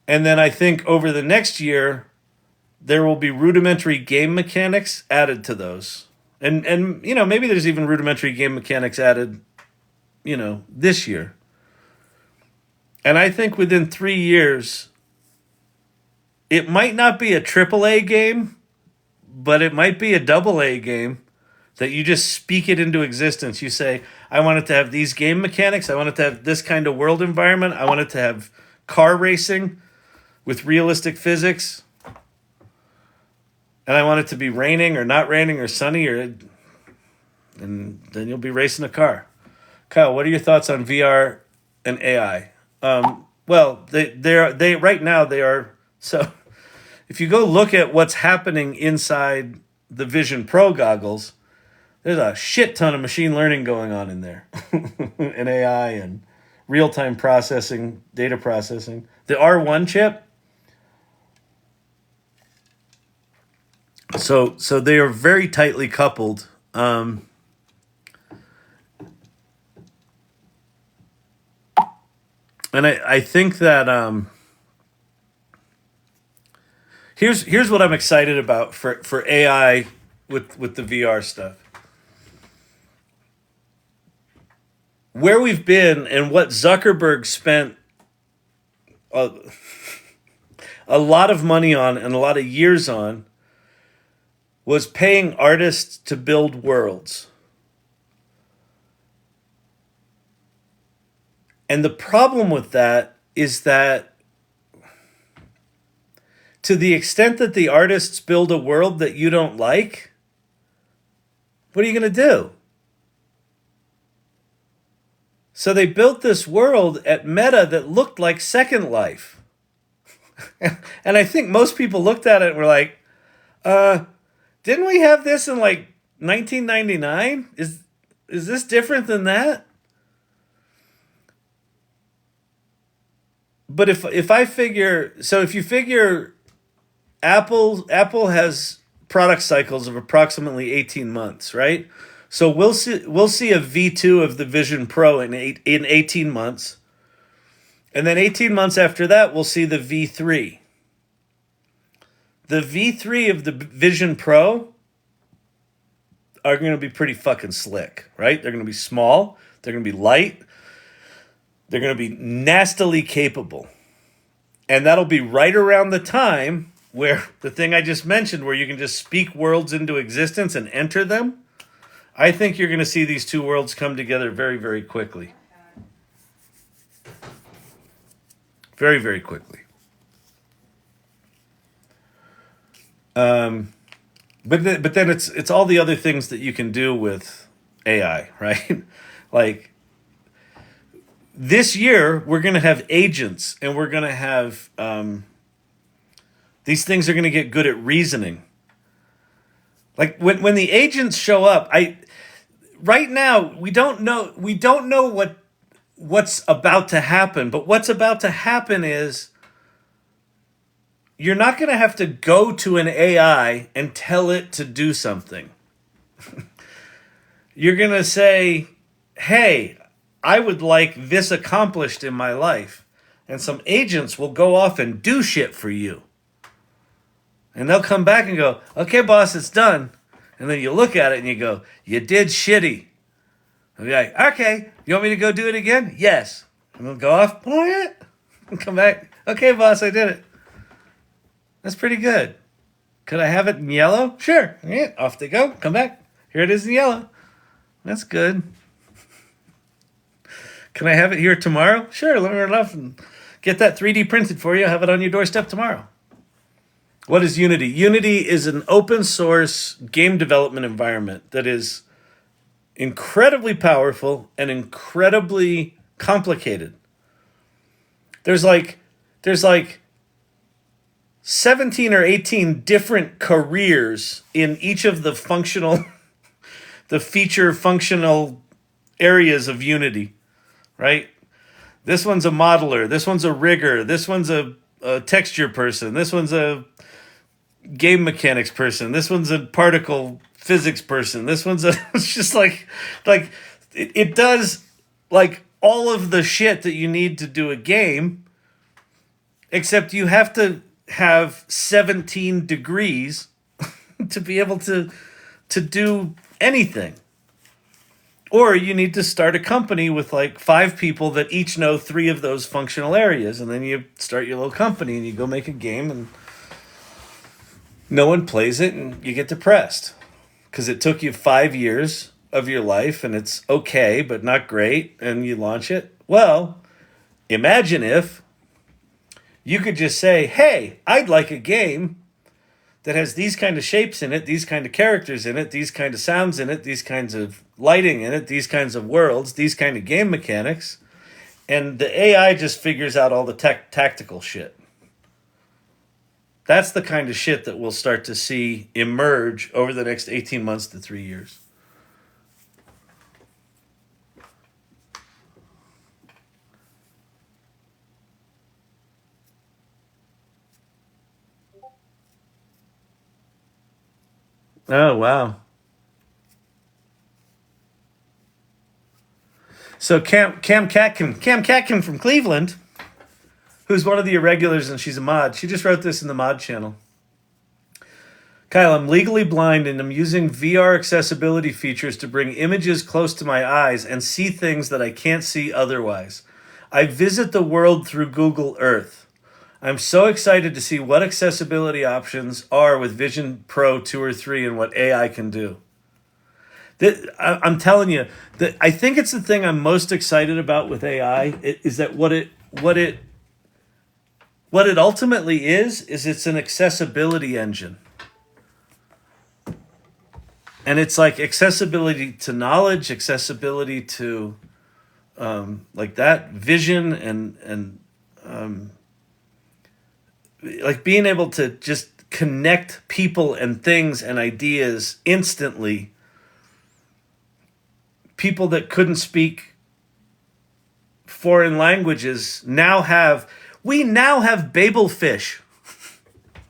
And then I think over the next year, there will be rudimentary game mechanics added to those. And maybe there's even rudimentary game mechanics added, this year. And I think within 3 years, it might not be a AAA game, but it might be a AA game that you just speak it into existence. You say, I want it to have these game mechanics. I want it to have this kind of world environment. I want it to have car racing with realistic physics. And I want it to be raining or not raining or sunny or and then you'll be racing a car. Kyle, what are your thoughts on VR and AI? Well, they right now they are. So if you go look at what's happening inside the Vision Pro goggles, there's a shit ton of machine learning going on in there, and AI and real-time processing, data processing. The R1 chip. So they are very tightly coupled. And I think that here's what I'm excited about for AI with the VR stuff. Where we've been and what Zuckerberg spent a lot of money on and a lot of years on was paying artists to build worlds. And the problem with that is that to the extent that the artists build a world that you don't like, what are you going to do? So they built this world at Meta that looked like Second Life. And I think most people looked at it and were like, didn't we have this in like 1999? Is this different than that? But if I figure, so if you figure Apple has product cycles of approximately 18 months, right? So we'll see a V2 of the Vision Pro in 18 months. And then 18 months after that, we'll see the V3. The V3 of the Vision Pro are going to be pretty fucking slick, right? They're going to be small. They're going to be light. They're going to be nastily capable. And that'll be right around the time where the thing I just mentioned, where you can just speak worlds into existence and enter them. I think you're going to see these two worlds come together very, very quickly. Very, very quickly. But then it's all the other things that you can do with AI, right? Like this year, we're going to have agents, and we're going to have these things are going to get good at reasoning. Like when the agents show up, right now we don't know what's about to happen, but what's about to happen is you're not going to have to go to an AI and tell it to do something. You're going to say, "Hey, I would like this accomplished in my life." And some agents will go off and do shit for you. And they'll come back and go, "Okay, boss, it's done." And then you look at it and you go, "You did shitty." They'll be like, "Okay, you want me to go do it again?" "Yes." And they'll go off, and come back. "Okay, boss, I did it." That's pretty good. Could I have it in yellow? Sure. Yeah, off they go. Come back. Here it is in yellow. That's good. Can I have it here tomorrow? Sure, let me run off and get that 3D printed for you. I'll have it on your doorstep tomorrow. What is Unity? Unity is an open source game development environment that is incredibly powerful and incredibly complicated. There's like 17 or 18 different careers in each of the feature functional areas of Unity, right? This one's a modeler. This one's a rigger. This one's a texture person. This one's a game mechanics person. This one's a particle physics person. This one's it's just like it does like all of the shit that you need to do a game, except you have to have 17 degrees to be able to do anything. Or you need to start a company with like 5 people that each know 3 of those functional areas. And then you start your little company and you go make a game and no one plays it and you get depressed. Because it took you 5 years of your life and it's okay, but not great. And you launch it. Well, imagine if you could just say, "Hey, I'd like a game that has these kind of shapes in it, these kind of characters in it, these kind of sounds in it, these kinds of lighting in it, these kinds of worlds, these kind of game mechanics, and the AI just figures out all the tactical shit. That's the kind of shit that we'll start to see emerge over the next 18 months to 3 years. Oh, wow. So Cam Catkin from Cleveland, who's one of the Irregulars and she's a mod, she just wrote this in the mod channel. Kyle, I'm legally blind and I'm using VR accessibility features to bring images close to my eyes and see things that I can't see otherwise. I visit the world through Google Earth. I'm so excited to see what accessibility options are with Vision Pro 2 or 3 and what AI can do. I'm telling you, that I think it's the thing I'm most excited about with AI is that what it ultimately is it's an accessibility engine. And it's like accessibility to knowledge, accessibility to like that vision and like being able to just connect people and things and ideas instantly. People that couldn't speak foreign languages now have Babelfish.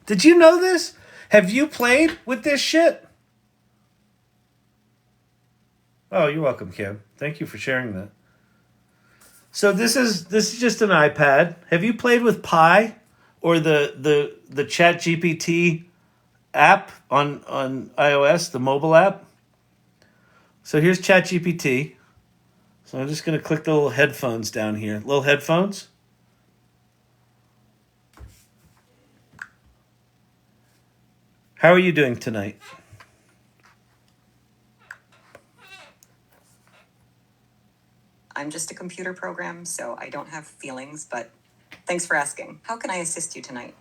Did you know this? Have you played with this shit? Oh, you're welcome, Kim. Thank you for sharing that. So this is just an iPad. Have you played with Pi or the Chat GPT app on iOS, the mobile app? So here's Chat GPT. So I'm just going to click the little headphones down here. Little headphones. How are you doing tonight? I'm just a computer program, so I don't have feelings, but thanks for asking. How can I assist you tonight?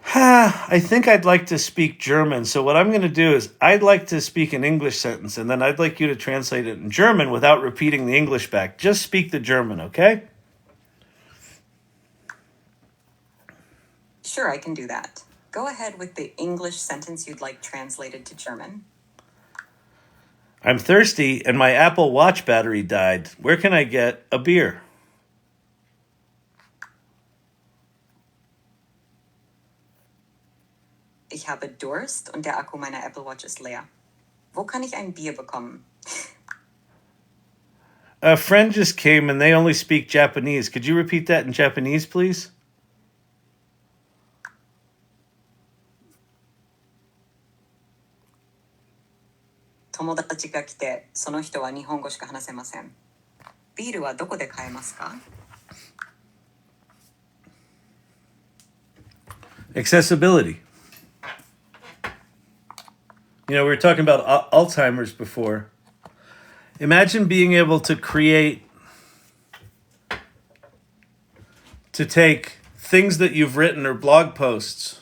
I think I'd like to speak German. So what I'm going to do is I'd like to speak an English sentence, and then I'd like you to translate it in German without repeating the English back. Just speak the German, okay? Sure, I can do that. Go ahead with the English sentence you'd like translated to German. I'm thirsty and my Apple Watch battery died. Where can I get a beer? Ich habe Durst und der Akku meiner Apple Watch ist leer. Wo kann ich ein Bier bekommen? A friend just came and they only speak Japanese. Could you repeat that in Japanese, please? 友達が来て、その人は日本語しか話せません。ビールはどこで買えますか? Accessibility. You know, we were talking about Alzheimer's before. Imagine being able to take things that you've written or blog posts,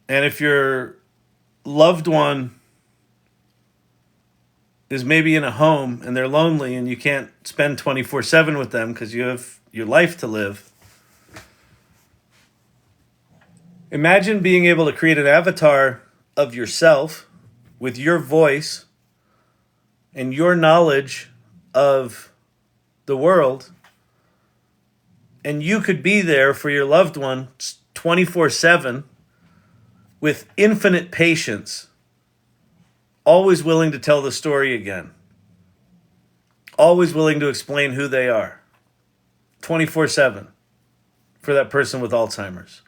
and if your loved one is maybe in a home and they're lonely and you can't spend 24/7 with them because you have your life to live, imagine being able to create an avatar of yourself with your voice and your knowledge of the world, and you could be there for your loved one 24/7 with infinite patience, always willing to tell the story again, always willing to explain who they are 24/7 for that person with Alzheimer's.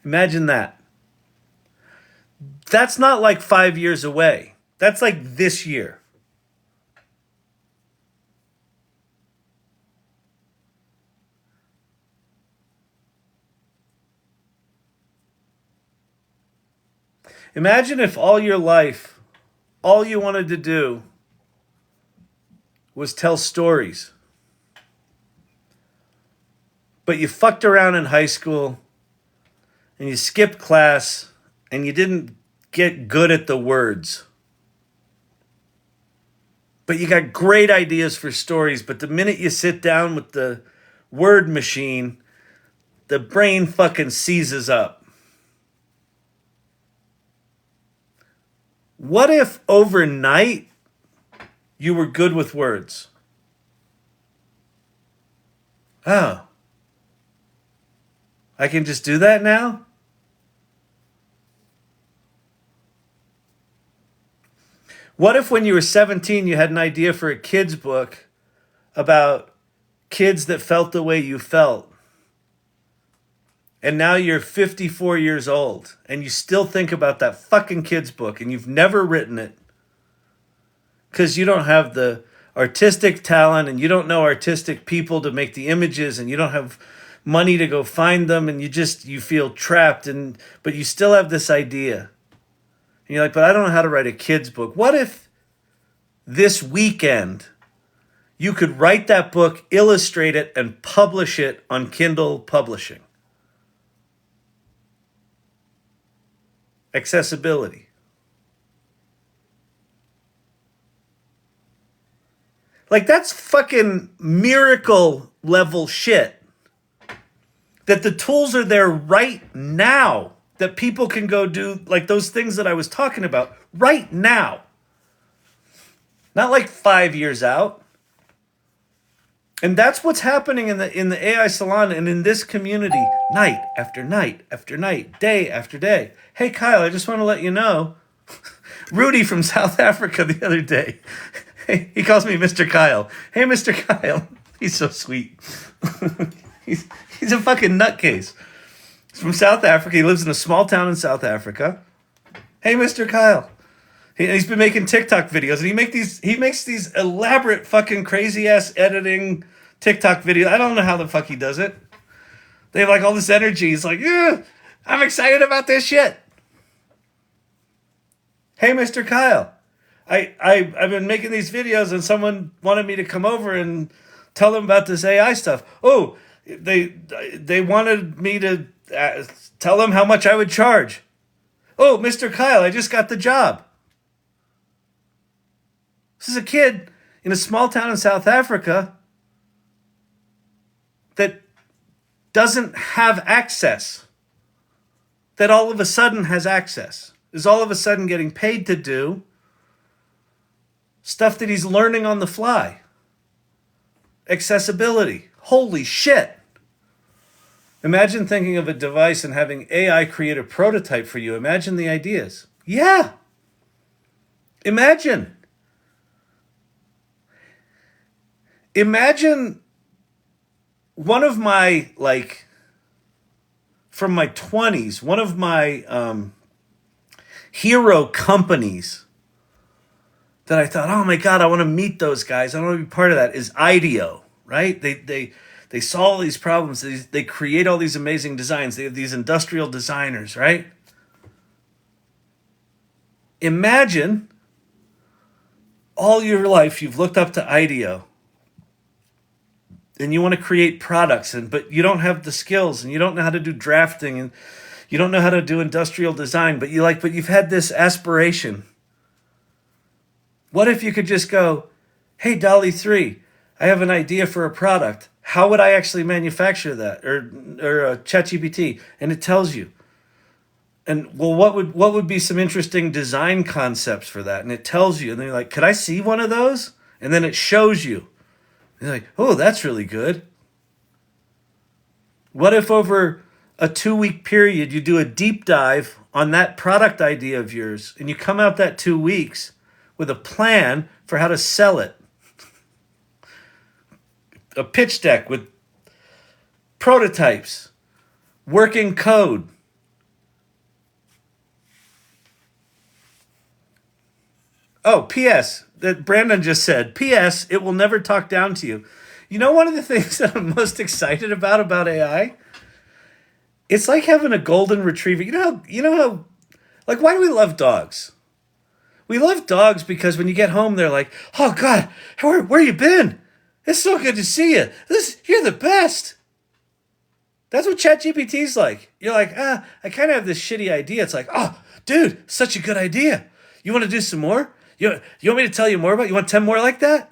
Imagine that. That's not like 5 years away. That's like this year. Imagine if all your life, all you wanted to do was tell stories. But you fucked around in high school and you skipped class and you didn't get good at the words. But you got great ideas for stories, but the minute you sit down with the word machine, the brain fucking seizes up. What if overnight you were good with words? Oh. I can just do that now? What if when you were 17 you had an idea for a kid's book about kids that felt the way you felt? And now you're 54 years old and you still think about that fucking kid's book and you've never written it because you don't have the artistic talent and you don't know artistic people to make the images and you don't have money to go find them and you feel trapped but you still have this idea. And you're like, but I don't know how to write a kid's book. What if this weekend you could write that book, illustrate it, and publish it on Kindle Publishing? Accessibility. Like, that's fucking miracle level shit. That the tools are there right now. That people can go do, like those things that I was talking about right now. Not like 5 years out. And that's what's happening in the AI salon and in this community, night after night after night, day after day. Hey, Kyle, I just want to let you know, Rudy from South Africa the other day, he calls me Mr. Kyle. Hey, Mr. Kyle. He's so sweet. he's a fucking nutcase. He's from South Africa. He lives in a small town in South Africa. Hey, Mr. Kyle. He's been making TikTok videos, and he makes these elaborate fucking crazy ass editing TikTok videos. I don't know how the fuck he does it. They have like all this energy. He's like, yeah, I'm excited about this shit. Hey, Mr. Kyle. I've been making these videos, and someone wanted me to come over and tell them about this AI stuff. Oh, they wanted me to tell them how much I would charge. Oh, Mr. Kyle, I just got the job. This is a kid in a small town in South Africa that doesn't have access, that all of a sudden has access, is all of a sudden getting paid to do stuff that he's learning on the fly. Accessibility. Holy shit. Imagine thinking of a device and having AI create a prototype for you. Imagine the ideas. Yeah. Imagine one of my, like, from my 20s, one of my hero companies that I thought, oh my God, I want to meet those guys. I want to be part of that is IDEO, right? They solve these problems. They create all these amazing designs. They have these industrial designers, right? Imagine all your life you've looked up to IDEO and you want to create products, but you don't have the skills and you don't know how to do drafting and you don't know how to do industrial design, but you've had this aspiration. What if you could just go, hey, DALL-E 3, I have an idea for a product. How would I actually manufacture that? Or ChatGPT, and it tells you. And well, what would be some interesting design concepts for that? And it tells you, and then you're like, could I see one of those? And then it shows you. And you're like, oh, that's really good. What if over a 2-week period you do a deep dive on that product idea of yours, and you come out that 2 weeks with a plan for how to sell it? A pitch deck with prototypes, working code. Oh, P.S. that Brandon just said. P.S. It will never talk down to you. You know, one of the things that I'm most excited about AI? It's like having a golden retriever. You know how, like, why do we love dogs? We love dogs because when you get home, they're like, oh God, where you been? It's so good to see you. You're the best. That's what ChatGPT's like. You're like, I kind of have this shitty idea. It's like, oh, dude, such a good idea. You want to do some more? You want me to tell you more about it? You want 10 more like that?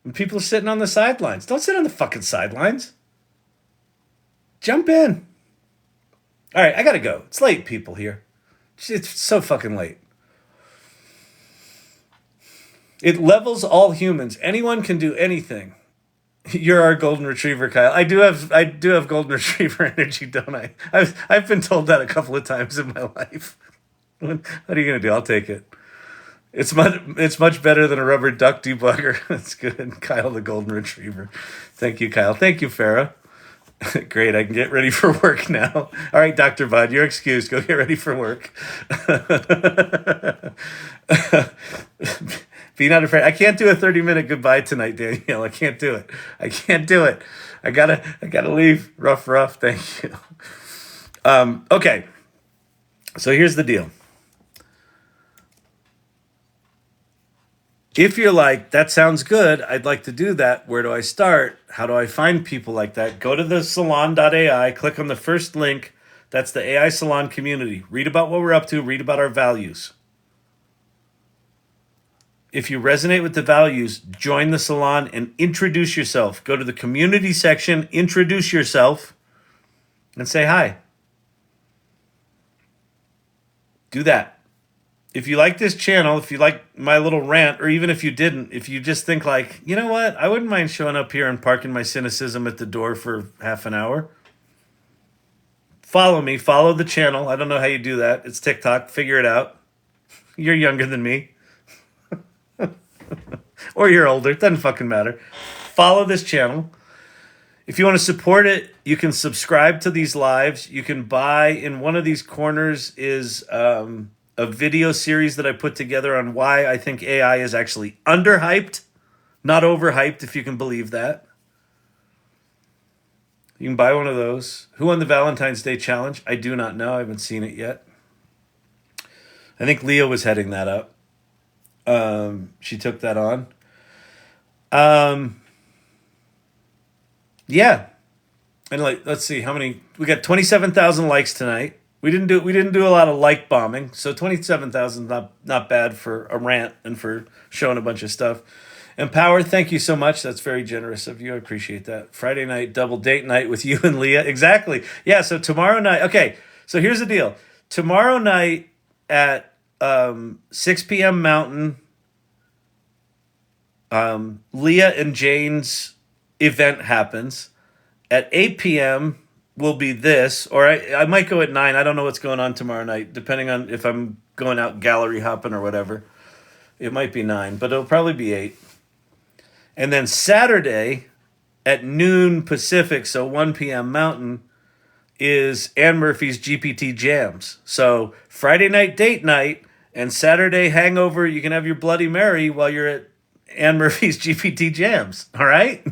And people are sitting on the sidelines. Don't sit on the fucking sidelines. Jump in. All right, I gotta go. It's late, people here. It's so fucking late. It levels all humans. Anyone can do anything. You're our golden retriever, Kyle. I do have golden retriever energy, don't I? I've been told that a couple of times in my life. What are you gonna do? I'll take it. It's much better than a rubber duck debugger. That's good. Kyle the golden retriever. Thank you, Kyle. Thank you, Farah. Great, I can get ready for work now. All right, Dr. Bud, you're excused. Go get ready for work. Be not afraid. I can't do a 30-minute goodbye tonight, Danielle. I can't do it. I gotta leave. Rough. Thank you. Okay. So here's the deal. If you're like, that sounds good, I'd like to do that, where do I start? How do I find people like that? Go to the salon.ai, click on the first link. That's the AI Salon Community. Read about what we're up to, read about our values. If you resonate with the values, join the salon and introduce yourself. Go to the community section, introduce yourself, and say hi. Do that. If you like this channel, if you like my little rant, or even if you didn't, if you just think like, you know what, I wouldn't mind showing up here and parking my cynicism at the door for half an hour. Follow me, follow the channel. I don't know how you do that. It's TikTok, figure it out. You're younger than me. Or you're older, it doesn't fucking matter. Follow this channel. If you want to support it, you can subscribe to these lives. You can buy, in one of these corners is a video series that I put together on why I think AI is actually underhyped, not overhyped, if you can believe that. You can buy one of those. Who won the Valentine's Day challenge? I do not know. I haven't seen it yet. I think Leah was heading that up. She took that on. Yeah. And let's see how many. We got 27,000 likes tonight. We didn't do a lot of like bombing, so 27,000 not bad for a rant and for showing a bunch of stuff. Empower, thank you so much. That's very generous of you. I appreciate that. Friday night, double date night with you and Leah. Exactly. Yeah, so tomorrow night. Okay, so here's the deal. Tomorrow night at 6 p.m. Mountain, Leah and Jane's event happens. At 8 p.m., will be this, or I might go at 9. I don't know what's going on tomorrow night, depending on if I'm going out gallery hopping or whatever. It might be 9, but it'll probably be 8. And then Saturday at noon Pacific, so 1 p.m. Mountain, is Ann Murphy's GPT Jams. So Friday night date night and Saturday hangover, you can have your Bloody Mary while you're at Ann Murphy's GPT Jams. All right?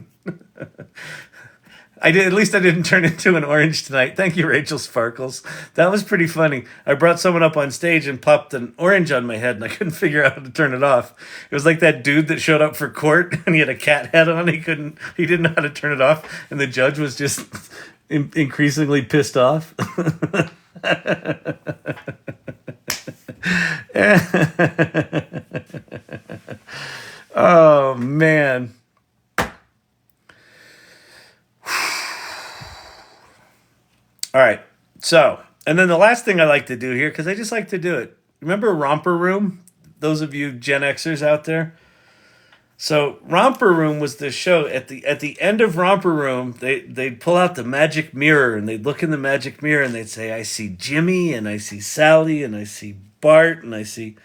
At least I didn't turn into an orange tonight. Thank you, Rachel Sparkles. That was pretty funny. I brought someone up on stage and popped an orange on my head, and I couldn't figure out how to turn it off. It was like that dude that showed up for court, and he had a cat head on. He didn't know how to turn it off, and the judge was just increasingly pissed off. Oh, man. All right, so, and then the last thing I like to do here, because I just like to do it. Remember Romper Room? Those of you Gen Xers out there? So Romper Room was the show. At the end of Romper Room, they'd pull out the magic mirror, and they'd look in the magic mirror, and they'd say, I see Jimmy, and I see Sally, and I see Bart, and and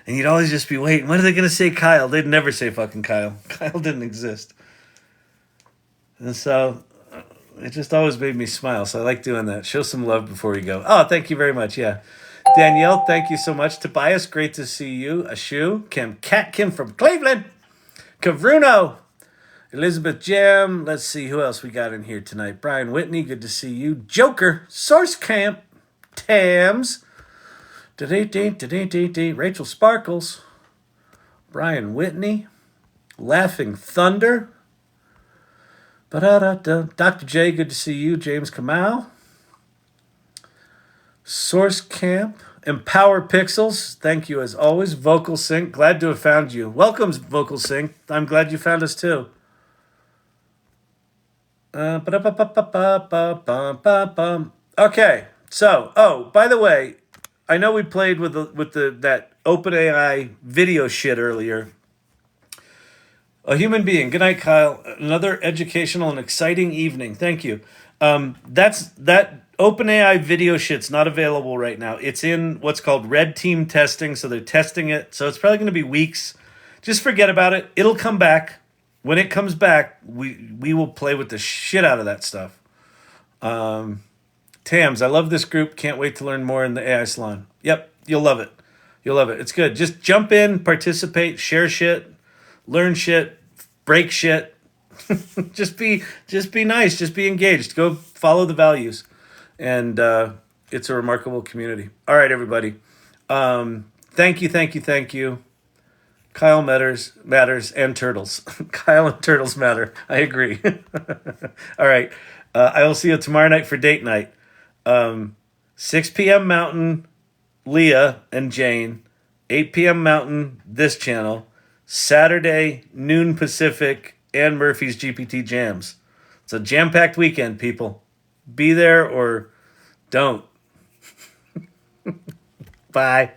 you'd always just be waiting. When are they going to say Kyle? They'd never say fucking Kyle. Kyle didn't exist. And so it just always made me smile, so I like doing that. Show some love before we go. Oh, thank you very much, yeah. Danielle, thank you so much. Tobias, great to see you. Ashu, Kim from Cleveland. Kavruno, Elizabeth Jam. Let's see who else we got in here tonight. Brian Whitney, good to see you. Joker, Source Camp, Tams. Rachel Sparkles. Brian Whitney. Laughing Thunder. Ba-da-da-da. Dr. J, good to see you. James Kamau. Source Camp. Empower Pixels. Thank you as always. Vocal Sync. Glad to have found you. Welcome, Vocal Sync. I'm glad you found us too. Okay. So, by the way, I know we played with that OpenAI video shit earlier. A human being. Good night, Kyle. Another educational and exciting evening. Thank you. That OpenAI video shit's not available right now. It's in what's called red team testing, so they're testing it. So it's probably going to be weeks. Just forget about it. It'll come back. When it comes back, we will play with the shit out of that stuff. Tams, I love this group. Can't wait to learn more in the AI Salon. Yep, you'll love it. You'll love it. It's good. Just jump in, participate, share shit, learn shit, break shit. just be nice. Just be engaged. Go follow the values, and it's a remarkable community. All right, everybody. Thank you. Kyle matters, and turtles. Kyle and turtles matter. I agree. All right. I will see you tomorrow night for date night. 6 p.m. Mountain, Leah and Jane. 8 p.m. Mountain, this channel. Saturday, noon Pacific, and Murphy's GPT Jams. It's a jam-packed weekend, people. Be there or don't. Bye.